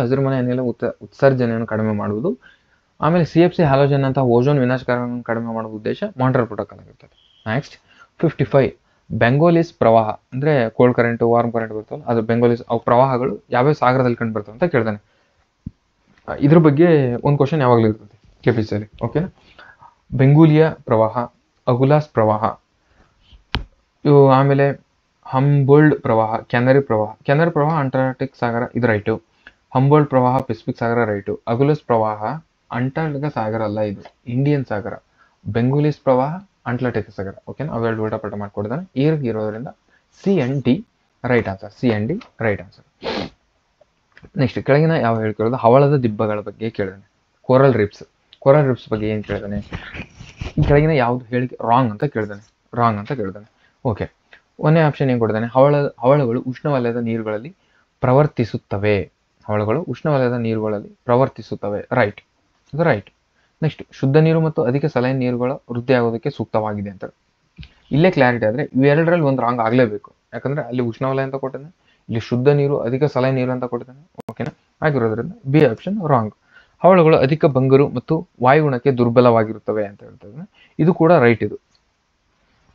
ಹಸಿರುಮನೆ ಅನಿಲ ಉತ್ಸರ್ಜನೆಯನ್ನು ಕಡಿಮೆ ಮಾಡುವುದು. ಆಮೇಲೆ CFC ಹಾಲೋಜನ್ ಅಂತ ಓಜೋನ್ ವಿನಾಶಕಾರವನ್ನು ಕಡಿಮೆ ಮಾಡುವ ಉದ್ದೇಶ ಮಾಂಟ್ರಿಯಲ್ ಪ್ರೋಟೋಕಾಲ್ ಆಗಿರ್ತದೆ. ನೆಕ್ಸ್ಟ್ 55 ಬೆಂಗೋಲಿಸ್ ಪ್ರವಾಹ ಅಂದರೆ ಕೋಲ್ಡ್ ಕರೆಂಟ್, ವಾರ್ಮ್ ಕರೆಂಟ್ ಬರ್ತವಲ್ಲ, ಅದು ಬೆಂಗೋಲಿಸ್ ಅವು ಪ್ರವಾಹಗಳು ಯಾವ್ಯಾವ ಸಾಗರದಲ್ಲಿ ಕಂಡು ಬರ್ತವೆ ಅಂತ ಕೇಳ್ತಾನೆ. ಇದ್ರ ಬಗ್ಗೆ ಒಂದು ಕ್ವಶನ್ ಯಾವಾಗಲೂ ಇರ್ತದೆ KPSCಯಲ್ಲಿ. ಓಕೆನಾ, ಬೆಂಗೂಲಿಯ ಪ್ರವಾಹ, ಅಗುಲಾಸ್ ಪ್ರವಾಹ ಇವು, ಆಮೇಲೆ ಹಂಬೋಲ್ಡ್ ಪ್ರವಾಹ, ಕ್ಯಾನರಿ ಪ್ರವಾಹ ಅಂಟಾರ್ಟಿಕ್ ಸಾಗರ ಇದು ರೈಟು. ಹಂಬೋಲ್ಡ್ ಪ್ರವಾಹ ಪೆಸಿಫಿಕ್ ಸಾಗರ ರೈಟು. ಅಗುಲಾಸ್ ಪ್ರವಾಹ ಅಂಟಾರ್ಟಿಕ ಸಾಗರ ಅಲ್ಲ, ಇದು ಇಂಡಿಯನ್ ಸಾಗರ. ಬೆಂಗೂಲಿಸ್ ಪ್ರವಾಹ ಅಟ್ಲಾಂಟಿಕ್ ಸಾಗರ. ಓಕೆನಾ, ಅವೆರಡು ಊಟಪಟ ಮಾಡ್ಕೊಡ್ತಾನೆ. ಇರೋದ್ರಿಂದ C&D ರೈಟ್ ಆನ್ಸರ್. ನೆಕ್ಸ್ಟ್ ಕೆಳಗಿನ ಯಾವ ಹೇಳ್ಕೊಳ್ಳೋದು? ಹವಳದ ದಿಬ್ಬಗಳ ಬಗ್ಗೆ ಕೇಳಿದಾನೆ. ಕೋರಲ್ ರಿಪ್ಸ್ ಬಗ್ಗೆ ಏನು ಕೇಳಿದಾನೆ? ಈ ಕೆಳಗಿನ ಯಾವ್ದು ಹೇಳಿಕೆ ರಾಂಗ್ ಅಂತ ಕೇಳಿದಾನೆ. ಓಕೆ, ಒಂದೇ ಆಪ್ಷನ್ ಏನು ಕೊಡ್ತಾನೆ? ಹವಳಗಳು ಉಷ್ಣವಲಯದ ನೀರುಗಳಲ್ಲಿ ಪ್ರವರ್ತಿಸುತ್ತವೆ. ರೈಟ್, ಇದು ರೈಟ್. ನೆಕ್ಸ್ಟ್ ಶುದ್ಧ ನೀರು ಮತ್ತು ಅಧಿಕ ಸಲೈನ್ ನೀರುಗಳ ವೃದ್ಧಿ ಆಗೋದಕ್ಕೆ ಸೂಕ್ತವಾಗಿದೆ ಅಂತ. ಇಲ್ಲೇ ಕ್ಲಾರಿಟಿ ಆದರೆ ಇವೆರಡರಲ್ಲಿ ಒಂದು ರಾಂಗ್ ಆಗಲೇಬೇಕು. ಯಾಕಂದ್ರೆ ಅಲ್ಲಿ ಉಷ್ಣವಲಯ ಅಂತ ಕೊಟ್ಟಿದ್ದಾನೆ, ಇಲ್ಲಿ ಶುದ್ಧ ನೀರು, ಅಧಿಕ ಸಲೈನ್ ನೀರು ಅಂತ ಕೊಟ್ಟಿದ್ದಾನೆ. ಓಕೆನಾ, ಆಗಿರೋದ್ರಿಂದ ಬಿ ಆಪ್ಷನ್ ರಾಂಗ್. ಹವಳಗಳು ಅಧಿಕ ಬಂಗರು ಮತ್ತು ವಾಯುಗುಣಕ್ಕೆ ದುರ್ಬಲವಾಗಿರುತ್ತವೆ ಅಂತ ಹೇಳ್ತಾರೆ. ಇದು ಕೂಡ ರೈಟ್ ಇದು.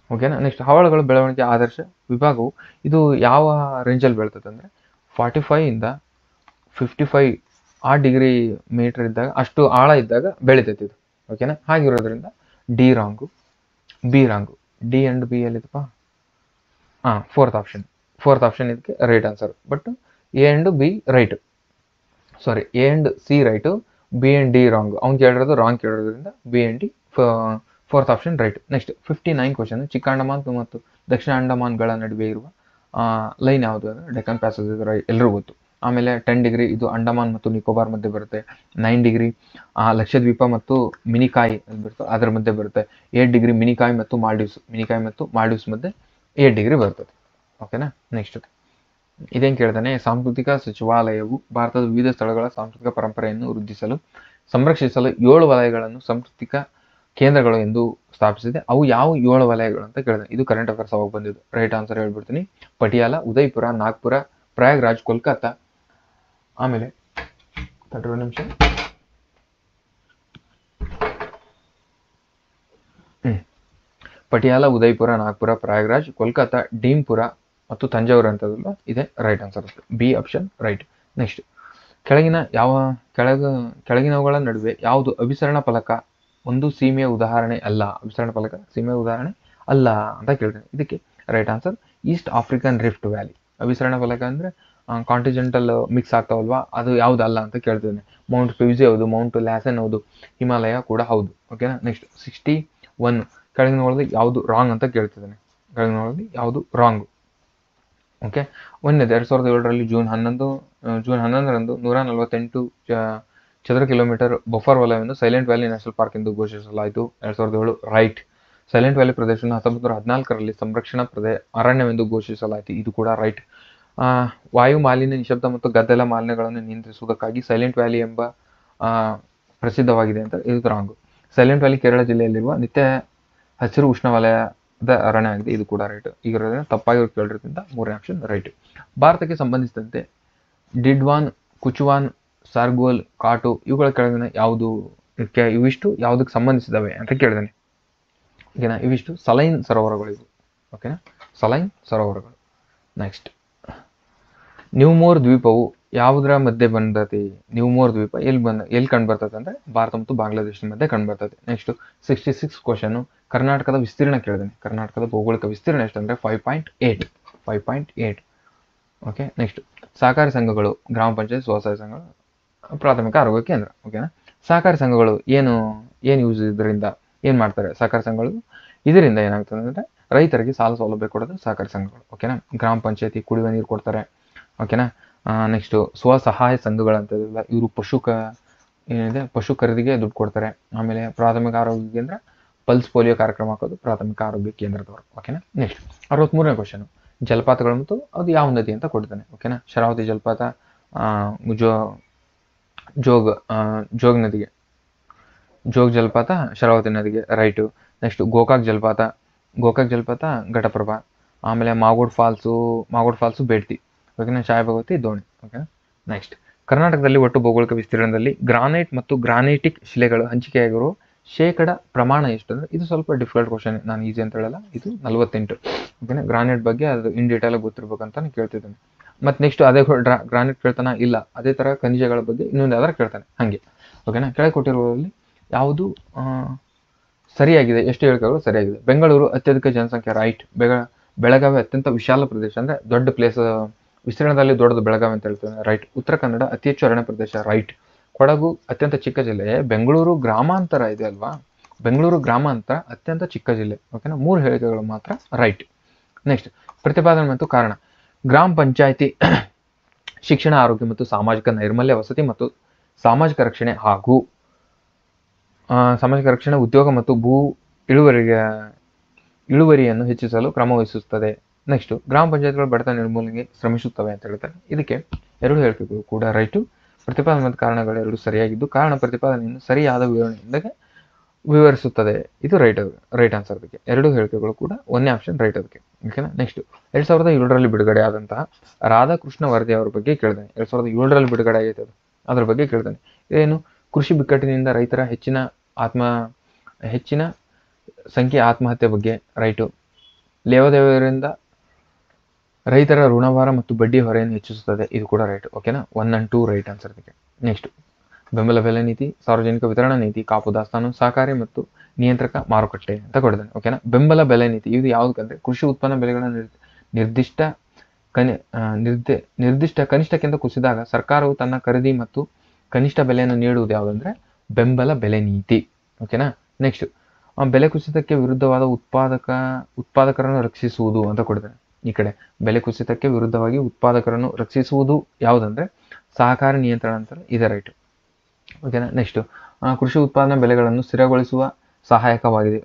ಓಕೆನಾ, ನೆಕ್ಸ್ಟ್ ಹವಳಗಳ ಬೆಳವಣಿಗೆ ಆದರ್ಶ ವಿಭಾಗವು ಇದು ಯಾವ ರೇಂಜಲ್ಲಿ ಬೆಳ್ತದೆ ಅಂದರೆ 45 to 55 ಆ ಡಿಗ್ರಿ ಮೀಟರ್ ಇದ್ದಾಗ, ಅಷ್ಟು ಆಳ ಇದ್ದಾಗ ಬೆಳಿತೈತಿ ಇದು. ಓಕೆನಾ, ಹಾಗಿರೋದ್ರಿಂದ D wrong, B wrong. D and B ಎಲ್ಲಿದಪ್ಪ? ಫೋರ್ತ್ ಆಪ್ಷನ್ ಇದಕ್ಕೆ right answer. But A and B right, sorry A and C right, B and D wrong. ಅವ್ನು ಕೇಳಿರೋದು ರಾಂಗ್ ಕೇಳಿರೋದ್ರಿಂದ B and D fourth option right. Next 59 question. ಚಿಕ್ಕ ಅಂಡಮಾನ್ ಮತ್ತು ದಕ್ಷಿಣ ಅಂಡಮಾನ್ಗಳ ನಡುವೆ ಇರುವ ಲೈನ್ ಯಾವುದು ಅಂದರೆ ಡೆಕ್ಕನ್ ಪ್ಯಾಸೇಜ್, ಎಲ್ಲರಿಗೂ ಗೊತ್ತು. ಆಮೇಲೆ 10 ಡಿಗ್ರಿ ಇದು ಅಂಡಮಾನ್ ಮತ್ತು ನಿಕೋಬಾರ್ ಮಧ್ಯೆ ಬರುತ್ತೆ. 9 ಡಿಗ್ರಿ ಲಕ್ಷದ್ವೀಪ ಮತ್ತು ಮಿನಿಕಾಯ್ ಬರುತ್ತೆ, ಅದರ ಮಧ್ಯೆ ಬರುತ್ತೆ. 8 ಡಿಗ್ರಿ ಮಿನಿಕಾಯ್ ಮತ್ತು ಮಾಲ್ಡೀವ್ಸ್ ಮಧ್ಯೆ 8 ಡಿಗ್ರಿ ಬರ್ತದೆ. ಓಕೆನಾ, ನೆಕ್ಸ್ಟ್ ಇದೇನು ಕೇಳ್ತಾನೆ? ಸಾಂಸ್ಕೃತಿಕ ಸಚಿವಾಲಯವು ಭಾರತದ ವಿವಿಧ ಸ್ಥಳಗಳ ಸಾಂಸ್ಕೃತಿಕ ಪರಂಪರೆಯನ್ನು ವೃದ್ಧಿಸಲು ಸಂರಕ್ಷಿಸಲು 7 ವಲಯಗಳನ್ನು ಸಾಂಸ್ಕೃತಿಕ ಕೇಂದ್ರಗಳು ಎಂದು ಸ್ಥಾಪಿಸಿದೆ. ಅವು ಯಾವ 7 ವಲಯಗಳು ಅಂತ ಕೇಳಿದೆ. ಇದು ಕರೆಂಟ್ ಅಫೇರ್ಸ್ ಅವಾಗ ಬಂದಿದ್ದು. ರೈಟ್ ಆನ್ಸರ್ ಹೇಳ್ಬಿಡ್ತೀನಿ. ಪಟಿಯಾಲ, ಉದಯ್ಪುರ, ನಾಗ್ಪುರ, ಪ್ರಯಾಗ್ರಾಜ್, ಕೋಲ್ಕತ್ತಾ. ಆಮೇಲೆ 30 ನಿಮಿಷ. ಪಟಿಯಾಲ, ಉದಯ್ಪುರ, ನಾಗ್ಪುರ, ಪ್ರಯಾಗ್ರಾಜ್, ಕೋಲ್ಕತ್ತಾ, ಡೀಂಪುರ ಮತ್ತು ತಂಜಾವೂರು ಅಂತದಲ್ಲ, ಇದೆ right answer. B option right. Next ಕೆಳಗಿನವುಗಳ ನಡುವೆ ಯಾವುದು ಅಭಿಸರಣ ಫಲಕ ಒಂದು ಸೀಮೆಯ ಉದಾಹರಣೆ ಅಲ್ಲ? ಸೀಮೆಯ ಉದಾಹರಣೆ ಅಲ್ಲ ಅಂತ ಕೇಳ್ತೇನೆ. ಇದಕ್ಕೆ right answer East African rift valley. ಅಭಿಸರಣ ಫಲಕ ಅಂದರೆ ಕಾಂಟಿಜೆಂಟಲ್ ಮಿಕ್ಸ್ ಆಗ್ತಾವಲ್ವಾ, ಅದು ಯಾವ್ದು ಅಲ್ಲ ಅಂತ ಕೇಳ್ತೇನೆ. ಮೌಂಟ್ ಫ್ಯೂಜಿ ಹೌದು, ಮೌಂಟ್ ಲ್ಯಾಸನ್ ಹೌದು, ಹಿಮಾಲಯ ಕೂಡ ಹೌದು. ಓಕೆನಾ, ನೆಕ್ಸ್ಟ್ 61 ಕೆಳಗಿನವುಗಳಲ್ಲಿ ಯಾವುದು ರಾಂಗ್ ಅಂತ ಕೇಳ್ತಿದ್ದಾನೆ. ಯಾವುದು ರಾಂಗ್? ಓಕೆ, ಒಂದೇದು 2007ರಲ್ಲಿ ಜೂನ್ 11ರಂದು 148 ಚದರ ಕಿಲೋಮೀಟರ್ ಬಫರ್ ವಲಯವನ್ನು ಸೈಲೆಂಟ್ ವ್ಯಾಲಿ ನ್ಯಾಷನಲ್ ಪಾರ್ಕ್ ಎಂದು ಘೋಷಿಸಲಾಯಿತು. 2007 ರೈಟ್. ಸೈಲೆಂಟ್ ವ್ಯಾಲಿ ಪ್ರದೇಶವನ್ನು 1914ರಲ್ಲಿ ಸಂರಕ್ಷಣಾ ಅರಣ್ಯವೆಂದು ಘೋಷಿಸಲಾಯಿತು. ಇದು ಕೂಡ ರೈಟ್. ವಾಯು ಮಾಲಿನ್ಯ, ನಿಶಬ್ದ ಮತ್ತು ಗದ್ದಲ ಮಾಲಿನ್ಯಗಳನ್ನು ನಿಯಂತ್ರಿಸುವುದಕ್ಕಾಗಿ ಸೈಲೆಂಟ್ ವ್ಯಾಲಿ ಎಂಬ ಪ್ರಸಿದ್ಧವಾಗಿದೆ ಅಂತ ಇದು ರಾಂಗ್. ಸೈಲೆಂಟ್ ವ್ಯಾಲಿ ಕೇರಳ ಜಿಲ್ಲೆಯಲ್ಲಿರುವ ನಿತ್ಯ ಹಸಿರು ಉಷ್ಣವಲಯದ ಅರಣ್ಯ ಆಗಿದೆ. ಇದು ಕೂಡ ರೈಟ್. ಈಗ ತಪ್ಪಾಗಿ ಕೇಳಿರೋದ್ರಿಂದ 3ನೇ ಆಪ್ಷನ್ ರೈಟ್. ಭಾರತಕ್ಕೆ ಸಂಬಂಧಿಸಿದಂತೆ ಡಿಡ್ವಾನ್, ಕುಚುವಾನ್, ಸಾರ್ಗೋಲ್, ಕಾಟು ಇವುಗಳ ಕೆಳಗಿನ ಯಾವುದು ಇವಿಷ್ಟು ಯಾವುದಕ್ಕೆ ಸಂಬಂಧಿಸಿದವೆ ಅಂತ ಕೇಳಿದಾನೆ. ಓಕೆನಾ. ಇವಿಷ್ಟು ಸಲೈನ್ ಸರೋವರಗಳು ಇವು. ಓಕೆನಾ, ಸಲೈನ್ ಸರೋವರಗಳು. ನೆಕ್ಸ್ಟ್, ನ್ಯೂಮೋರ್ ದ್ವೀಪವು ಯಾವುದರ ಮಧ್ಯೆ ಬಂದತಿ? ನ್ಯೂಮೋರ್ ದ್ವೀಪ ಎಲ್ಲಿ ಕಂಡು ಬರ್ತದೆ ಅಂದರೆ ಭಾರತ ಮತ್ತು ಬಾಂಗ್ಲಾದೇಶದ ಮಧ್ಯೆ ಕಂಡು ಬರ್ತದೆ. ನೆಕ್ಸ್ಟ್ 66 ಕ್ವಶನು, ಕರ್ನಾಟಕದ ವಿಸ್ತೀರ್ಣ ಕೇಳಿದ್ದೀನಿ. ಕರ್ನಾಟಕದ ಭೌಗೋಳಿಕ ವಿಸ್ತೀರ್ಣ ಎಷ್ಟಂದರೆ 5.8. ಓಕೆ. ನೆಕ್ಸ್ಟ್, ಸಹಕಾರಿ ಸಂಘಗಳು, ಗ್ರಾಮ ಪಂಚಾಯತ್, ಸ್ವಸಹಾಯ ಸಂಘಗಳು, ಪ್ರಾಥಮಿಕ ಆರೋಗ್ಯ ಕೇಂದ್ರ. ಓಕೆನಾ. ಸಹಕಾರಿ ಸಂಘಗಳು ಏನು ಯೂಸ್, ಇದರಿಂದ ಏನು ಮಾಡ್ತಾರೆ ಸಹಕಾರಿ ಸಂಘಗಳು? ಇದರಿಂದ ಏನಾಗ್ತದೆ ಅಂದರೆ ರೈತರಿಗೆ ಸಾಲ ಸೌಲಭ್ಯ ಕೊಡೋದು ಸಹಕಾರಿ ಸಂಘಗಳು. ಓಕೆನಾ. ಗ್ರಾಮ ಪಂಚಾಯತಿ ಕುಡಿಯುವ ನೀರು ಕೊಡ್ತಾರೆ. ಓಕೆನಾ. ನೆಕ್ಸ್ಟು ಸ್ವಸಹಾಯ ಸಂಘಗಳಂತದಿಲ್ಲ, ಇವರು ಪಶು ಖರೀದಿಗೆ ದುಡ್ಡು ಕೊಡ್ತಾರೆ. ಆಮೇಲೆ ಪ್ರಾಥಮಿಕ ಆರೋಗ್ಯ ಕೇಂದ್ರ ಪಲ್ಸ್ ಪೋಲಿಯೋ ಕಾರ್ಯಕ್ರಮ ಹಾಕೋದು ಪ್ರಾಥಮಿಕ ಆರೋಗ್ಯ ಕೇಂದ್ರದವರು. ಓಕೆನಾ. ನೆಕ್ಸ್ಟ್ 63ನೇ ಕ್ವಶನ್, ಜಲಪಾತಗಳು ಮತ್ತು ಅದು ಯಾವ ನದಿ ಅಂತ ಕೊಡ್ತಾನೆ. ಓಕೆನಾ. ಶರಾವತಿ ಜಲಪಾತ, ಜೋಗ್ ನದಿಗೆ, ಜೋಗ್ ಜಲಪಾತ ಶರಾವತಿ ನದಿಗೆ, ರೈಟು. ನೆಕ್ಸ್ಟ್ ಗೋಕಾಕ್ ಜಲಪಾತ ಘಟಪ್ರಭಾ. ಆಮೇಲೆ ಮಾಗೋಡ್ ಫಾಲ್ಸು ಬೇಡ್ತಿ. ಓಕೆನಾ. ಶಾಯ ಭಗವತಿ ದೋಣಿ. ಓಕೆನಾ. ನೆಕ್ಸ್ಟ್, ಕರ್ನಾಟಕದಲ್ಲಿ ಒಟ್ಟು ಭೌಗೋಳಿಕ ವಿಸ್ತೀರ್ಣದಲ್ಲಿ ಗ್ರಾನೈಟ್ ಮತ್ತು ಗ್ರಾನೈಟಿಕ್ ಶಿಲೆಗಳು ಹಂಚಿಕೆಯಾಗಿರುವ ಶೇಕಡ ಪ್ರಮಾಣ ಎಷ್ಟು ಅಂದರೆ, ಇದು ಸ್ವಲ್ಪ ಡಿಫಿಕಲ್ಟ್ ಕ್ವಶನ್, ನಾನು ಈಸಿ ಅಂತ ಹೇಳಲ್ಲ. ಇದು 48. ಓಕೆನಾ. ಗ್ರಾನೈಟ್ ಬಗ್ಗೆ ಅದು ಇನ್ ಡೀಟೇಲ್ ಗೊತ್ತಿರ್ಬೇಕಂತ ನಾನು ಕೇಳ್ತಿದ್ದೇನೆ. ಮತ್ತು ನೆಕ್ಸ್ಟ್ ಅದೇ ಗ್ರಾನೈಟ್ ಕೇಳ್ತಾನ? ಇಲ್ಲ. ಅದೇ ಥರ ಖನಿಜಗಳ ಬಗ್ಗೆ ಇನ್ನೊಂದು ಯಾವ್ದಾರು ಕೇಳ್ತಾನೆ ಹಾಗೆ. ಓಕೆನಾ. ಕೆಳಗೆ ಕೊಟ್ಟಿರುವುದರಲ್ಲಿ ಯಾವುದು ಸರಿಯಾಗಿದೆ? ಎಷ್ಟು ಹೇಳಿಕೆಗಳು ಸರಿಯಾಗಿದೆ? ಬೆಂಗಳೂರು ಅತ್ಯಧಿಕ ಜನಸಂಖ್ಯೆ, ರೈಟ್. ಬೆಳಗಾವಿ ಅತ್ಯಂತ ವಿಶಾಲ ಪ್ರದೇಶ, ಅಂದರೆ ದೊಡ್ಡ ಪ್ಲೇಸ್, ವಿಸ್ತೀರ್ಣದಲ್ಲಿ ದೊಡ್ಡದು ಬೆಳಗಾವಿ ಅಂತ ಹೇಳ್ತೇನೆ, ರೈಟ್. ಉತ್ತರ ಕನ್ನಡ ಅತಿ ಹೆಚ್ಚು ಅರಣ್ಯ ಪ್ರದೇಶ, ರೈಟ್. ಕೊಡಗು ಅತ್ಯಂತ ಚಿಕ್ಕ ಜಿಲ್ಲೆ. ಬೆಂಗಳೂರು ಗ್ರಾಮಾಂತರ ಇದೆ ಅಲ್ವಾ, ಬೆಂಗಳೂರು ಗ್ರಾಮಾಂತರ ಅತ್ಯಂತ ಚಿಕ್ಕ ಜಿಲ್ಲೆ. ಓಕೆನಾ. 3 ಹೇಳಿಕೆಗಳು ಮಾತ್ರ ರೈಟ್. ನೆಕ್ಸ್ಟ್, ಪ್ರತಿಪಾದನೆ ಮತ್ತು ಕಾರಣ. ಗ್ರಾಮ ಪಂಚಾಯಿತಿ ಶಿಕ್ಷಣ, ಆರೋಗ್ಯ ಮತ್ತು ಸಾಮಾಜಿಕ ನೈರ್ಮಲ್ಯ, ವಸತಿ ಮತ್ತು ಸಾಮಾಜಿಕ ರಕ್ಷಣೆ ಹಾಗೂ ಸಾಮಾಜಿಕ ರಕ್ಷಣೆ, ಉದ್ಯೋಗ ಮತ್ತು ಭೂ ಇಳುವರಿಯನ್ನು ಹೆಚ್ಚಿಸಲು ಕ್ರಮ ವಹಿಸುತ್ತದೆ. ನೆಕ್ಸ್ಟ್, ಗ್ರಾಮ ಪಂಚಾಯತ್ಗಳು ಬಡತನ ನಿರ್ಮೂಲನೆಗೆ ಶ್ರಮಿಸುತ್ತವೆ ಅಂತ ಹೇಳ್ತಾರೆ. ಇದಕ್ಕೆ 2 ಹೇಳಿಕೆಗಳು ಕೂಡ ರೈಟು. ಪ್ರತಿಪಾದನೆ ಮತ್ತು ಕಾರಣಗಳು 2 ಸರಿಯಾಗಿದ್ದು, ಕಾರಣ ಪ್ರತಿಪಾದನೆಯನ್ನು ಸರಿಯಾದ ವಿವರಣೆಯಿಂದ ವಿವರಿಸುತ್ತದೆ. ಇದು ರೈಟ್ ಆನ್ಸರ್. ಅದಕ್ಕೆ 2 ಹೇಳಿಕೆಗಳು ಕೂಡ 1ನೇ ಆಪ್ಷನ್ ರೈಟ್ ಅದಕ್ಕೆ. ಓಕೆನಾ. ನೆಕ್ಸ್ಟ್, 2007ರಲ್ಲಿ ಬಿಡುಗಡೆ ಆದಂತಹ ರಾಧಾಕೃಷ್ಣ ವರದಿ ಅವರ ಬಗ್ಗೆ ಕೇಳಿದಾನೆ. 2007ರಲ್ಲಿ ಬಿಡುಗಡೆ ಆಗೈತೆ ಅದು, ಅದ್ರ ಬಗ್ಗೆ ಕೇಳಿದಾನೆ. ಏನು? ಕೃಷಿ ಬಿಕ್ಕಟ್ಟಿನಿಂದ ರೈತರ ಹೆಚ್ಚಿನ ಸಂಖ್ಯೆ ಆತ್ಮಹತ್ಯೆ ಬಗ್ಗೆ, ರೈಟು. ಲೇವಾದೇವಿಯರಿಂದ ರೈತರ ಋಣಭಾರ ಮತ್ತು ಬಡ್ಡಿ ಹೊರೆಯನ್ನು ಹೆಚ್ಚಿಸುತ್ತದೆ, ಇದು ಕೂಡ ರೈಟ್. ಓಕೆನಾ. 1 and 2 ರೈಟ್ ಆನ್ಸರ್ ಅದಕ್ಕೆ. ನೆಕ್ಸ್ಟ್, ಬೆಂಬಲ ಬೆಲೆ ನೀತಿ, ಸಾರ್ವಜನಿಕ ವಿತರಣಾ ನೀತಿ, ಕಾಪು ದಾಸ್ತಾನು, ಸಹಕಾರಿ ಮತ್ತು ನಿಯಂತ್ರಕ ಮಾರುಕಟ್ಟೆ ಅಂತ ಕೊಡಿದ್ದಾನೆ. ಓಕೆನಾ. ಬೆಂಬಲ ಬೆಲೆ ನೀತಿ ಇದು ಯಾವುದಕ್ಕಂದ್ರೆ ಕೃಷಿ ಉತ್ಪನ್ನ ಬೆಲೆಗಳ ನಿರ್ದಿಷ್ಟ ಕನಿಷ್ಠಕ್ಕಿಂತ ಕುಸಿದಾಗ ಸರ್ಕಾರವು ತನ್ನ ಖರೀದಿ ಮತ್ತು ಕನಿಷ್ಠ ಬೆಲೆಯನ್ನು ನೀಡುವುದು ಯಾವುದಂದ್ರೆ ಬೆಂಬಲ ಬೆಲೆ ನೀತಿ. ಓಕೆನಾ. ನೆಕ್ಸ್ಟ್, ಬೆಲೆ ಕುಸಿತಕ್ಕೆ ವಿರುದ್ಧವಾದ ಉತ್ಪಾದಕರನ್ನು ರಕ್ಷಿಸುವುದು ಅಂತ ಕೊಡಿದ್ದಾನೆ. ಈ ಕಡೆ ಬೆಲೆ ಕುಸಿತಕ್ಕೆ ವಿರುದ್ಧವಾಗಿ ಉತ್ಪಾದಕರನ್ನು ರಕ್ಷಿಸುವುದು ಯಾವುದಂದ್ರೆ ಸಹಕಾರಿ ನಿಯಂತ್ರಣ ಅಂತ, ಇದೆ ರೈಟ್. ಓಕೆನಾ. ನೆಕ್ಸ್ಟ್, ಕೃಷಿ ಉತ್ಪಾದನಾ ಬೆಲೆಗಳನ್ನು ಸ್ಥಿರಗೊಳಿಸುವ ಸಹಾಯಕವಾಗಿದೆ.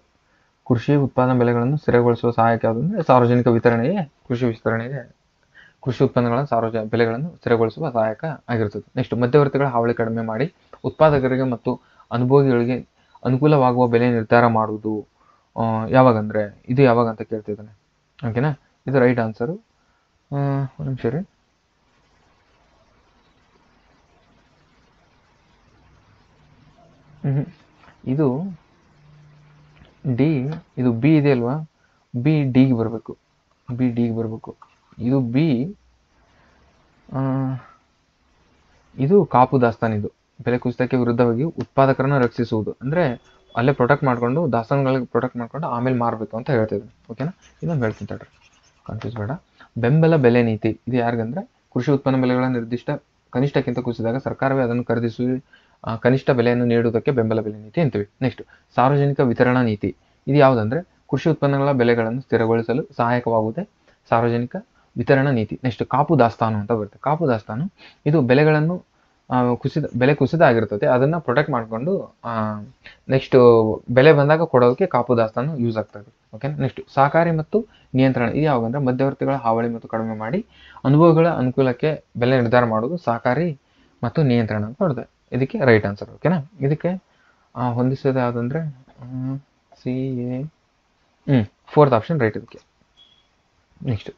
ಕೃಷಿ ಉತ್ಪಾದನಾ ಬೆಲೆಗಳನ್ನು ಸ್ಥಿರಗೊಳಿಸುವ ಸಹಾಯಕ ಯಾವುದಂದ್ರೆ ಸಾರ್ವಜನಿಕ ವಿತರಣೆಗೆ, ಕೃಷಿ ಉತ್ಪನ್ನಗಳ ಸಾರ್ವಜನಿಕ ಬೆಲೆಗಳನ್ನು ಸ್ಥಿರಗೊಳಿಸುವ ಸಹಾಯಕ ಆಗಿರುತ್ತದೆ. ನೆಕ್ಸ್ಟ್, ಮಧ್ಯವರ್ತಿಗಳ ಹಾವಳಿ ಕಡಿಮೆ ಮಾಡಿ ಉತ್ಪಾದಕರಿಗೆ ಮತ್ತು ಅನುಭೋಗಿಗಳಿಗೆ ಅನುಕೂಲವಾಗುವ ಬೆಲೆ ನಿರ್ಧಾರ ಮಾಡುವುದು ಯಾವಾಗಂದ್ರೆ, ಇದು ಯಾವಾಗ ಅಂತ ಕೇಳ್ತಿದ್ದಾನೆ. ಓಕೆನಾ. ಇದು ರೈಟ್ ಆನ್ಸರು. ಒಂದು ನಿಮಿಷ ರೀ. ಇದು ಡಿ, ಇದು ಬಿ ಇದೆ ಅಲ್ವಾ, ಬಿ ಡಿಗೆ ಬರಬೇಕು, ಇದು ಬಿ. ಇದು ಕಾಪು ದಾಸ್ತಾನು. ಇದು ಬೆಲೆ ಕುಸಿತಕ್ಕೆ ವಿರುದ್ಧವಾಗಿ ಉತ್ಪಾದಕರನ್ನು ರಕ್ಷಿಸುವುದು ಅಂದರೆ ಅಲ್ಲೇ ಪ್ರೊಟೆಕ್ಟ್ ಮಾಡಿಕೊಂಡು, ದಾಸ್ತಾನುಗಳಿಗೆ ಪ್ರೊಟೆಕ್ಟ್ ಮಾಡ್ಕೊಂಡು ಆಮೇಲೆ ಮಾರಬೇಕು ಅಂತ ಹೇಳ್ತಿದ್ದೀನಿ. ಓಕೆನಾ. ಇದನ್ನು ಹೇಳ್ತೀನಿ ತಡ್ರಿ, ಕನ್ಫ್ಯೂಸ್ ಬೇಡ. ಬೆಂಬಲ ಬೆಲೆ ನೀತಿ ಇದು ಯಾರಿಗಂದ್ರೆ ಕೃಷಿ ಉತ್ಪನ್ನ ಬೆಲೆಗಳ ನಿರ್ದಿಷ್ಟ ಕನಿಷ್ಠಕ್ಕಿಂತ ಕುಸಿದಾಗ ಸರ್ಕಾರವೇ ಅದನ್ನು ಖರೀದಿಸಿ ಕನಿಷ್ಠ ಬೆಲೆಯನ್ನು ನೀಡುವುದಕ್ಕೆ ಬೆಂಬಲ ಬೆಲೆ ನೀತಿ ಅಂತೀವಿ. ನೆಕ್ಸ್ಟ್, ಸಾರ್ವಜನಿಕ ವಿತರಣಾ ನೀತಿ ಇದು ಯಾವುದಂದ್ರೆ ಕೃಷಿ ಉತ್ಪನ್ನಗಳ ಬೆಲೆಗಳನ್ನು ಸ್ಥಿರಗೊಳಿಸಲು ಸಹಾಯಕವಾಗುವುದೇ ಸಾರ್ವಜನಿಕ ವಿತರಣಾ ನೀತಿ. ನೆಕ್ಸ್ಟ್, ಕಾಪು ದಾಸ್ತಾನು ಅಂತ ಬರುತ್ತೆ. ಕಾಪು ದಾಸ್ತಾನು ಇದು ಬೆಲೆಗಳನ್ನು ಬೆಲೆ ಕುಸಿತ ಆಗಿರ್ತದೆ, ಅದನ್ನ ಪ್ರೊಟೆಕ್ಟ್ ಮಾಡಿಕೊಂಡು ನೆಕ್ಸ್ಟ್ ಬೆಲೆ ಬಂದಾಗ ಕೊಡೋದಕ್ಕೆ ಕಾಪು ದಾಸ್ತಾನು ಯೂಸ್ ಆಗ್ತದೆ. ಓಕೆ. ನೆಕ್ಸ್ಟ್, ಸಹಕಾರಿ ಮತ್ತು ನಿಯಂತ್ರಣ ಇದು ಯಾವಾಗಂದ್ರೆ ಮಧ್ಯವರ್ತಿಗಳ ಹಾವಳಿ ಮತ್ತು ಕಡಿಮೆ ಮಾಡಿ ಅನುಭವಗಳ ಅನುಕೂಲಕ್ಕೆ ಬೆಲೆ ನಿರ್ಧಾರ ಮಾಡೋದು ಸಹಕಾರಿ ಮತ್ತು ನಿಯಂತ್ರಣ ಅಂತ ನೋಡಿದೆ. ಇದಕ್ಕೆ ರೈಟ್ ಆನ್ಸರ್. ಓಕೆನಾ. ಇದಕ್ಕೆ ಹೊಂದಿಸೋದು ಯಾವುದಂದ್ರೆ CA 4th ಆಪ್ಷನ್ ರೈಟ್ ಇದಕ್ಕೆ. ನೆಕ್ಸ್ಟ್,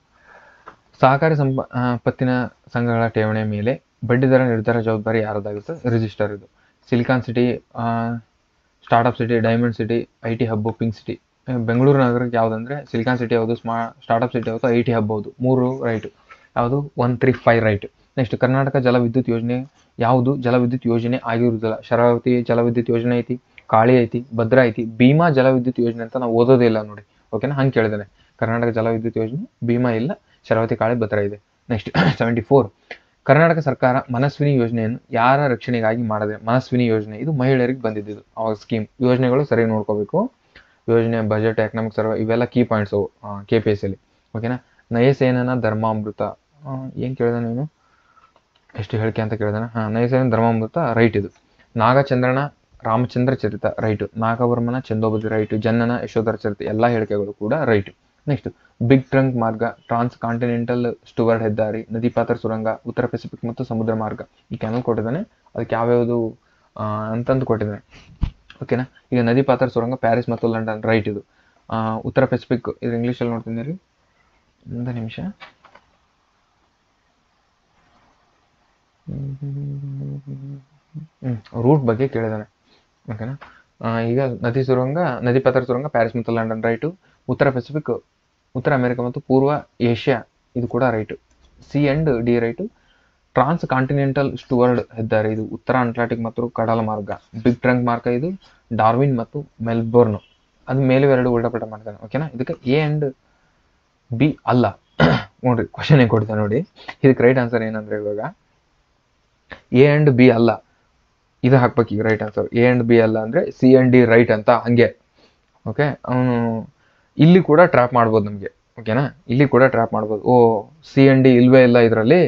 ಸಹಕಾರಿ ಸಂಪತ್ತಿನ ಸಂಘಗಳ ಠೇವಣಿಯ ಮೇಲೆ ಬಡ್ಡಿದರ ನಿರ್ಧಾರ ಜವಾಬ್ದಾರಿ ಯಾರದಾಗಿರ್ತದೆ? ರಿಜಿಸ್ಟರ್. ಇದು silicon city, startup city, diamond city, IT hub, pink city Bengaluru ನಗರಕ್ಕೆ ಯಾವುದಂದ್ರೆ ಸಿಲಿಕಾನ್ ಸಿಟಿ ಯಾವುದು, ಸ್ಟಾರ್ಟಪ್ ಸಿಟಿ ಯಾವುದು, IT ಹಬ್ ಹೌದು. 3 ರೈಟ್. ಯಾವುದು 135 ರೈಟ್. ನೆಕ್ಸ್ಟ್ ಕರ್ನಾಟಕ ಜಲವಿದ್ಯುತ್ ಯೋಜನೆ ಯಾವುದು ಜಲವಿದ್ಯುತ್ ಯೋಜನೆ ಆಗಿರುವುದಿಲ್ಲ? ಶರಾವತಿ ಜಲವಿದ್ಯುತ್ ಯೋಜನೆ ಐತಿ, ಕಾಳಿ ಐತಿ, ಭದ್ರಾ ಐತಿ, ಭೀಮಾ ಜಲವಿದ್ಯುತ್ ಯೋಜನೆ ಅಂತ ನಾವು ಓದೋದೇ ಇಲ್ಲ ನೋಡಿ. ಓಕೆನಾ, ಹಂಗೆ ಕೇಳಿದ್ದೇನೆ. ಕರ್ನಾಟಕ ಜಲವಿದ್ಯುತ್ ಯೋಜನೆ ಭೀಮಾ ಇಲ್ಲ, ಶರಾವತಿ, ಕಾಳಿ, ಭದ್ರಾ ಇದೆ. ನೆಕ್ಸ್ಟ್ 74 ಕರ್ನಾಟಕ ಸರ್ಕಾರ ಮನಸ್ವಿನಿ ಯೋಜನೆಯನ್ನು ಯಾರ ರಕ್ಷಣೆಗಾಗಿ ಮಾಡಿದೆ? ಮನಸ್ವಿನಿ ಯೋಜನೆ ಇದು ಮಹಿಳೆಯರಿಗೆ ಬಂದಿದ್ದು ಅವಾಗ ಸ್ಕೀಮ್. ಯೋಜನೆಗಳು ಸರಿ ನೋಡ್ಕೋಬೇಕು. ಯೋಜನೆ, ಬಜೆಟ್, ಎಕನಾಮಿಕ್ ಸರ್ವೆ ಇವೆಲ್ಲ ಕೀ ಪಾಯಿಂಟ್ಸ್ ಅವು KPSC ಅಲ್ಲಿ. ಓಕೆನಾ. ನಯಸೇನನ ಧರ್ಮಾಮೃತ ಏನು ಕೇಳಿದೆ ನೀನು, ಎಷ್ಟು ಹೇಳಿಕೆ ಅಂತ ಕೇಳಿದಾನೆ. ನಯಸೇನ ಧರ್ಮಾಮೃತ ರೈಟ್ ಇದು. ನಾಗಚಂದ್ರನ ರಾಮಚಂದ್ರ ಚರಿತ ರೈಟ್. ನಾಗವರ್ಮನ ಚಂದೋಬದಿ ರೈಟ್. ಜನ್ನನ ಯಶೋಧರ ಚರಿತ ಎಲ್ಲ ಹೇಳಿಕೆಗಳು ಕೂಡ ರೈಟ್. ನೆಕ್ಸ್ಟ್ ಬಿಗ್ ಟ್ರಂಕ್ ಮಾರ್ಗ, ಟ್ರಾನ್ಸ್ ಕಾಂಟಿನೆಂಟಲ್ ಸ್ಟುವರ್ಡ್ ಹೆದ್ದಾರಿ, ನದಿ ಪಾತ್ರ ಸುರಂಗ, ಉತ್ತರ ಪೆಸಿಫಿಕ್ ಮತ್ತು ಸಮುದ್ರ ಮಾರ್ಗ. ಈ ಕ್ಯಾನಲ್ ಕೊಟ್ಟಿದ್ದಾನೆ, ಅದಕ್ಕೆ ಯಾವ್ಯಾವುದು ಅಂತಂದು ಕೊಟ್ಟಿದ್ದಾನೆ. ಓಕೆನಾ. ಈಗ ನದಿ ಪಾತ್ರ ಸುರಂಗ ಪ್ಯಾರಿಸ್ ಮತ್ತು ಲಂಡನ್ ರೈಟ್ ಇದು. ಉತ್ತರ ಪೆಸಿಫಿಕ್ ಇದು ಇಂಗ್ಲೀಷಲ್ಲಿ ನೋಡ್ತೀನಿ ರೀ, ಒಂದು ನಿಮಿಷ. ರೂಟ್ ಬಗ್ಗೆ ಕೇಳಿದಾನೆ. ಓಕೆನಾ. ಈಗ ನದಿ ಪಾತ್ರ ಸುರಂಗ ಪ್ಯಾರಿಸ್ ಮತ್ತು ಲಂಡನ್ ರೈಟು. ಉತ್ತರ ಪೆಸಿಫಿಕ್ ಉತ್ತರ ಅಮೆರಿಕ ಮತ್ತು ಪೂರ್ವ ಏಷ್ಯಾ ಇದು ಕೂಡ right. C and D right. Transcontinental Stuart ಹೆದ್ದಾರಿ ಇದು ಉತ್ತರ ಅಟ್ಲಾಂಟಿಕ್ ಮತ್ತು ಕಡಲ ಮಾರ್ಗ. ಬಿಗ್ ಟ್ರಂಕ್ ಮಾರ್ಗ ಇದು ಡಾರ್ವಿನ್ ಮತ್ತು ಮೆಲ್ಬೋರ್ನ್. ಅದು ಮೇಲೆ ಎರಡು ಉಲ್ಟಾಪಲ್ಟ ಮಾಡ್ತಾನೆ. ಓಕೆನಾ. ಇದಕ್ಕೆ A and B ಅಲ್ಲ ನೋಡ್ರಿ, ಕ್ವಶನ್ ಏನು ಕೊಡ್ತಾನೆ ನೋಡಿ. ಇದಕ್ಕೆ ರೈಟ್ ಆನ್ಸರ್ ಏನಂದ್ರೆ ಇವಾಗ A and B ಅಲ್ಲ, ಇದು ಹಾಕ್ಬೇಕು ಈಗ right answer. A and B ಅಲ್ಲ ಅಂದ್ರೆ C and D ರೈಟ್ ಅಂತ ಹಂಗೆ. ಓಕೆ, ಅವನು ಇಲ್ಲಿ ಕೂಡ ಟ್ರ್ಯಾಪ್ ಮಾಡ್ಬೋದು ನಮಗೆ. ಓಕೆನಾ, ಇಲ್ಲಿ ಕೂಡ ಟ್ರ್ಯಾಪ್ ಮಾಡ್ಬೋದು. C and D ಇಲ್ವೇ ಇಲ್ಲ ಇದರಲ್ಲಿ,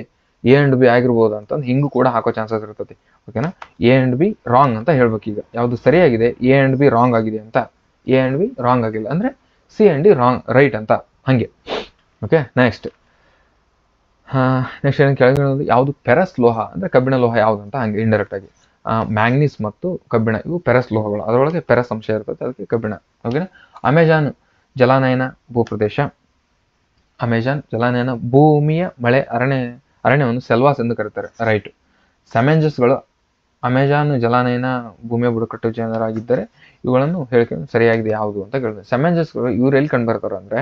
A and B ಆಗಿರ್ಬೋದು ಅಂತಂದು ಹಿಂಗೂ ಕೂಡ ಹಾಕೋ ಚಾನ್ಸಸ್ ಇರ್ತದೆ. ಓಕೆನಾ. A and B ರಾಂಗ್ ಅಂತ ಹೇಳ್ಬೇಕು. ಈಗ ಯಾವುದು ಸರಿಯಾಗಿದೆ, A and B ರಾಂಗ್ ಆಗಿದೆ ಅಂತ. A and B ರಾಂಗ್ ಆಗಿಲ್ಲ ಅಂದ್ರೆ C and D wrong right ಅಂತ ಹಂಗೆ. ಓಕೆ. ನೆಕ್ಸ್ಟ್ ಏನು ಕೆಳಗಿನದು ಯಾವುದು ಪೆರಸ್ ಲೋಹ ಅಂದ್ರೆ ಕಬ್ಬಿಣ ಲೋಹ ಯಾವುದು ಅಂತ ಹಂಗೆ ಇಂಡೈರೆಕ್ಟ್ ಆಗಿ. ಮ್ಯಾಂಗ್ನೀಸ್ ಮತ್ತು ಕಬ್ಬಿಣ ಇವು ಪೆರಸ್ ಲೋಹಗಳು, ಅದರೊಳಗೆ ಪೆರಸ್ ಅಂಶ ಇರ್ತದೆ, ಅದಕ್ಕೆ ಕಬ್ಬಿಣ. ಓಕೆನಾ. ಅಮೆಜಾನ್ ಜಲಾನಯನ ಭೂಪ್ರದೇಶ. ಅಮೆಜಾನ್ ಜಲಾನಯನ ಭೂಮಿಯ ಮಳೆ ಅರಣ್ಯವನ್ನು ಸೆಲ್ವಾಸ್ ಎಂದು ಕರೀತಾರೆ ರೈಟ್. ಸೆಮೆಂಜಸ್ಗಳು ಅಮೆಜಾನ್ ಜಲಾನಯನ ಭೂಮಿಯ ಬುಡಕಟ್ಟು ಜನರಾಗಿದ್ದರೆ ಇವುಗಳನ್ನು ಹೇಳಿಕೆ ಸರಿಯಾಗಿದೆ ಯಾವುದು ಅಂತ ಕೇಳಿದೆ. ಸೆಮೆಂಜಸ್ಗಳು ಇವ್ರು ಎಲ್ಲಿ ಕಂಡುಬರ್ತಾರೆ ಅಂದ್ರೆ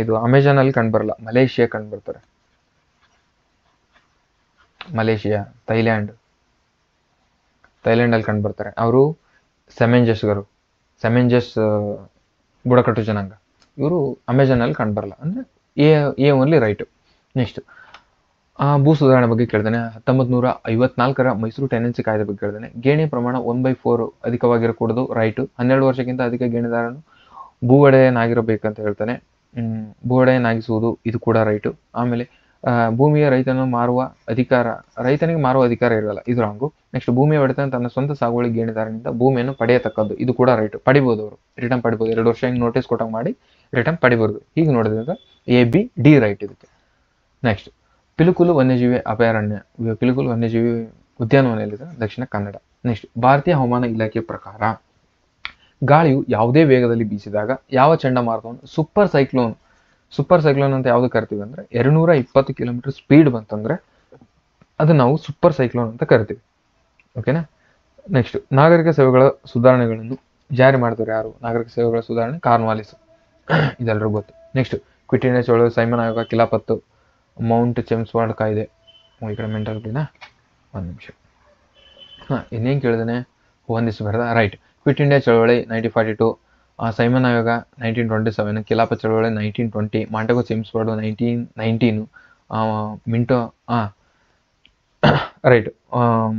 ಇದು ಅಮೆಜಾನ್ ಅಲ್ಲಿ ಕಂಡುಬರಲ್ಲ, ಮಲೇಷಿಯಾ ಕಂಡುಬರ್ತಾರೆ. ಮಲೇಷಿಯಾ, ಥೈಲ್ಯಾಂಡ್ ಅಲ್ಲಿ ಕಂಡುಬರ್ತಾರೆ ಅವರು ಸೆಮೆಂಜಸ್ ಬುಡಕಟ್ಟು ಜನಾಂಗ. ಇವರು ಅಮೆಜಾನ್ ಅಲ್ಲಿ ಕಂಡುಬರಲ್ಲ ಅಂದ್ರೆ ಎ ಓನ್ಲಿ ರೈಟ್. ನೆಕ್ಸ್ಟ್ ಭೂ ಸುಧಾರಣೆ ಬಗ್ಗೆ ಕೇಳಿದಾನೆ. 1954ರ ಮೈಸೂರು ಟೆನೆನ್ಸಿ ಕಾಯ್ದೆ ಬಗ್ಗೆ ಕೇಳಿದಾನೆ. ಗೇಣಿ ಪ್ರಮಾಣ 1/4 ಅಧಿಕವಾಗಿರಕೂಡದು ರೈಟು. 12 ವರ್ಷಕ್ಕಿಂತ ಅಧಿಕ ಗೇಣಿದಾರನು ಭೂ ಒಡೆಯನಾಗಿರಬೇಕಂತ ಹೇಳ್ತಾನೆ. ಭೂ ಒಡೆಯನಾಗಿಸುವುದು ಇದು ಕೂಡ ರೈಟು. ಆಮೇಲೆ ಭೂಮಿಯ ರೈತನಿಗೆ ಮಾರುವ ಅಧಿಕಾರ ಇರಲ್ಲ, ಇದು ರಾಂಗು. ನೆಕ್ಸ್ಟ್ ಭೂಮಿಯ ಒಡೆತನ ತನ್ನ ಸ್ವಂತ ಸಾಗುವಳಿ ಗೇಣಿದಾರನಿಂದ ಭೂಮಿಯನ್ನು ಪಡೆಯತಕ್ಕದ್ದು, ಇದು ಕೂಡ ರೈಟ್. ಪಡಿಬೋದು, ಅವರು ರಿಟರ್ನ್ ಪಡಿಬೋದು. 2 ವರ್ಷ ಹಿಂಗೆ ನೋಟಿಸ್ ಕೊಟ್ಟಂಗೆ ಮಾಡಿ ರಿಟರ್ನ್ ಪಡಿಬೋದು. ಹೀಗೆ ನೋಡಿದಾಗ A, B, D ರೈಟ್ ಇದಕ್ಕೆ. ನೆಕ್ಸ್ಟ್ ಪಿಲಿಕುಲು ವನ್ಯಜೀವಿ ಅಭಯಾರಣ್ಯ, ಪಿಲಿಕುಲು ವನ್ಯಜೀವಿ ಉದ್ಯಾನವನ ಎಲ್ಲಿದೆ? ದಕ್ಷಿಣ ಕನ್ನಡ. ನೆಕ್ಸ್ಟ್ ಭಾರತೀಯ ಹವಾಮಾನ ಇಲಾಖೆ ಪ್ರಕಾರ ಗಾಳಿಯು ಯಾವುದೇ ವೇಗದಲ್ಲಿ ಬೀಸಿದಾಗ ಯಾವ ಚಂಡಮಾರುತವನ್ನು ಸೂಪರ್ ಸೈಕ್ಲೋನ್ ಅಂತ ಯಾವ್ದು ಕರಿತೀವಿ ಅಂದ್ರೆ 220 ಕಿಲೋಮೀಟರ್ ಸ್ಪೀಡ್ ಬಂತಂದ್ರೆ ಅದು ನಾವು ಸೂಪರ್ ಸೈಕ್ಲೋನ್ ಅಂತ ಕರಿತೀವಿ. ಓಕೆನಾ. ನೆಕ್ಸ್ಟ್ ನಾಗರಿಕ ಸೇವೆಗಳ ಸುಧಾರಣೆಗಳನ್ನು ಜಾರಿ ಮಾಡ್ತಾರೆ ಯಾರು? ನಾಗರಿಕ ಸೇವೆಗಳ ಸುಧಾರಣೆ ಕಾರ್ನ್ವಾಲಿಸ್, ಇದೆಲ್ಲರಿಗೂ ಗೊತ್ತು. ನೆಕ್ಸ್ಟ್ ಕ್ವಿಟ್ ಇಂಡಿಯಾ ಚಳವಳಿ, ಸೈಮನ್ ಆಯೋಗ, ಕಿಲಾಪತ್ತು, ಮೌಂಟ್ ಚೆಮ್ಸ್ಫರ್ಡ್ ಕಾಯ್ದೆ. ಈ ಕಡೆ ಮೆಂಟಾಲಿಟಿನಾ, ಒಂದು ನಿಮಿಷ. ಇನ್ನೇನು ಕೇಳಿದಾನೆ, ಒಂದಿಷ್ಟು ಬರದ ರೈಟ್. ಕ್ವಿಟ್ ಇಂಡಿಯಾ ಚಳವಳಿ 1942, ಸೈಮನ್ ಆಯೋಗ 1927, ಕಿಲಾಪತ್ ಚಳವಳಿ 1920, ಮಾಂಟೆಗೋ ಚೆಮ್ಸ್ಫರ್ಡ್ 1919, ಮಿಂಟೋ ರೈಟ್,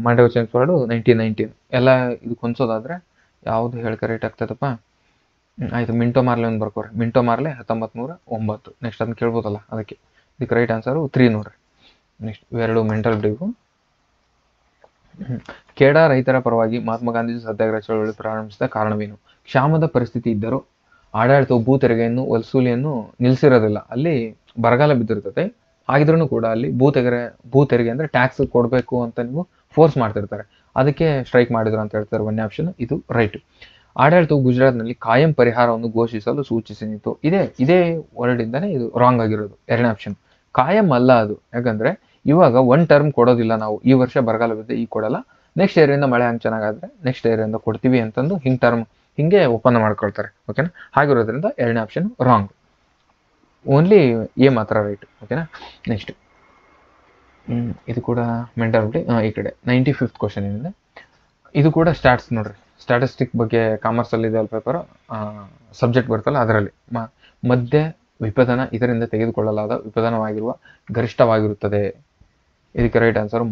ಮಾಂಟೆಗೋ ಚೆಮ್ಸ್ಫರ್ಡ್ 1919. ಎಲ್ಲ ಇದು ಹೊಂದ್ಸೋದಾದ್ರೆ ಯಾವುದು ಹೇಳಿಕೆ ರೈಟ್ ಆಗ್ತದಪ್ಪ? ಆಯ್ತು, ಮಿಂಟೋ ಮಾರ್ಲೆ ಒಂದು ಬರ್ಕೋರಿ. ಮಿಂಟೋ ಮಾರ್ಲೆ 1909. ನೆಕ್ಸ್ಟ್ ಅದನ್ನ ಕೇಳ್ಬೋದಲ್ಲ, ಅದಕ್ಕೆ ಇದಕ್ಕೆ ರೈಟ್ ಆನ್ಸರು 3 ನೋಡ್ರಿ. ನೆಕ್ಸ್ಟ್ ಇವೆರಡು ಮೆಂಟಲ್ ಬ್ರೀಫು. ಕೇಡಾ ರೈತರ ಪರವಾಗಿ ಮಹಾತ್ಮ ಗಾಂಧೀಜಿ ಸತ್ಯಾಗ್ರಹ ಚಳವಳಿ ಪ್ರಾರಂಭಿಸಿದ ಕಾರಣವೇನು? ಕ್ಷಾಮದ ಪರಿಸ್ಥಿತಿ ಇದ್ದರೂ ಆಡಳಿತವು ಭೂ ತೆರಿಗೆಯನ್ನು ವಸೂಲಿಯನ್ನು ನಿಲ್ಲಿಸಿರೋದಿಲ್ಲ. ಅಲ್ಲಿ ಬರಗಾಲ ಬಿದ್ದಿರ್ತದೆ, ಆಗಿದ್ರೂ ಕೂಡ ಅಲ್ಲಿ ಭೂ ತೆರಿಗೆ ಅಂದ್ರೆ ಟ್ಯಾಕ್ಸ್ ಕೊಡಬೇಕು ಅಂತ ನೀವು ಫೋರ್ಸ್ ಮಾಡ್ತಿರ್ತಾರೆ, ಅದಕ್ಕೆ ಸ್ಟ್ರೈಕ್ ಮಾಡಿದ್ರು ಅಂತ ಹೇಳ್ತಾರೆ. ಒಂದೇ ಆಪ್ಷನ್ ಇದು ರೈಟ್. ಆಡಳಿತವು ಗುಜರಾತ್ನಲ್ಲಿ ಕಾಯಂ ಪರಿಹಾರವನ್ನು ಘೋಷಿಸಲು ಸೂಚಿಸಿತು. ಇದೇ ವರ್ಡಿಂದಾನೆ ಇದು ರಾಂಗ್ ಆಗಿರೋದು. 2ನೇ ಆಪ್ಷನ್ ಕಾಯಂ ಅಲ್ಲ ಅದು. ಯಾಕಂದ್ರೆ ಇವಾಗ 1 ಟರ್ಮ್ ಕೊಡೋದಿಲ್ಲ ನಾವು. ಈ ವರ್ಷ ಬರಗಾಲ ಬಿದ್ದೆ, ಈಗ ಕೊಡಲ್ಲ. ನೆಕ್ಸ್ಟ್ ಏರಿಯಿಂದ ಮಳೆ ಹಂಗೆ ಚೆನ್ನಾಗಾದ್ರೆ ನೆಕ್ಸ್ಟ್ ಏರಿಯಿಂದ ಕೊಡ್ತೀವಿ ಅಂತಂದು ಹಿಂಗೆ ಟರ್ಮ್ ಹಿಂಗೆ ಒಪ್ಪಂದ ಮಾಡ್ಕೊಳ್ತಾರೆ. ಓಕೆನಾ? ಹಾಗಿರೋದ್ರಿಂದ 2ನೇ ಆಪ್ಷನ್ ರಾಂಗ್. ಓನ್ಲಿ ಎ ಮಾತ್ರ ರೈಟ್. ಓಕೆನಾ? ನೆಕ್ಸ್ಟ್ ಇದು ಕೂಡ ಮೆಂಟಾಲಿಟಿ. ಈ ಕಡೆ 95th ಕ್ವಶನ್ ಏನಿದೆ, ಇದು ಕೂಡ ಸ್ಟ್ಯಾಟ್ಸ್ ನೋಡ್ರಿ. ಸ್ಟ್ಯಾಟಿಸ್ಟಿಕ್ ಬಗ್ಗೆ ಕಾಮರ್ಸಲ್ಲಿ ಇದೆ ಪೇಪರ್, ಸಬ್ಜೆಕ್ಟ್ ಬರ್ತಲ್ಲ ಅದರಲ್ಲಿ. ಮಧ್ಯೆ ವಿಪದನ ಇದರಿಂದ ತೆಗೆದುಕೊಳ್ಳಲಾದ ವಿಪದನವಾಗಿರುವ ಗರಿಷ್ಠವಾಗಿರುತ್ತದೆ. ಇದಕ್ಕೆ ರೈಟ್ ಆನ್ಸರ್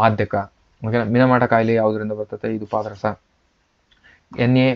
ಮಾಧ್ಯಕ. ಓಕೆನಾ? ಮಿನಮಾಟ ಕಾಯಿಲೆ ಯಾವುದರಿಂದ ಬರ್ತದೆ? ಇದು ಪಾದರಸ. NA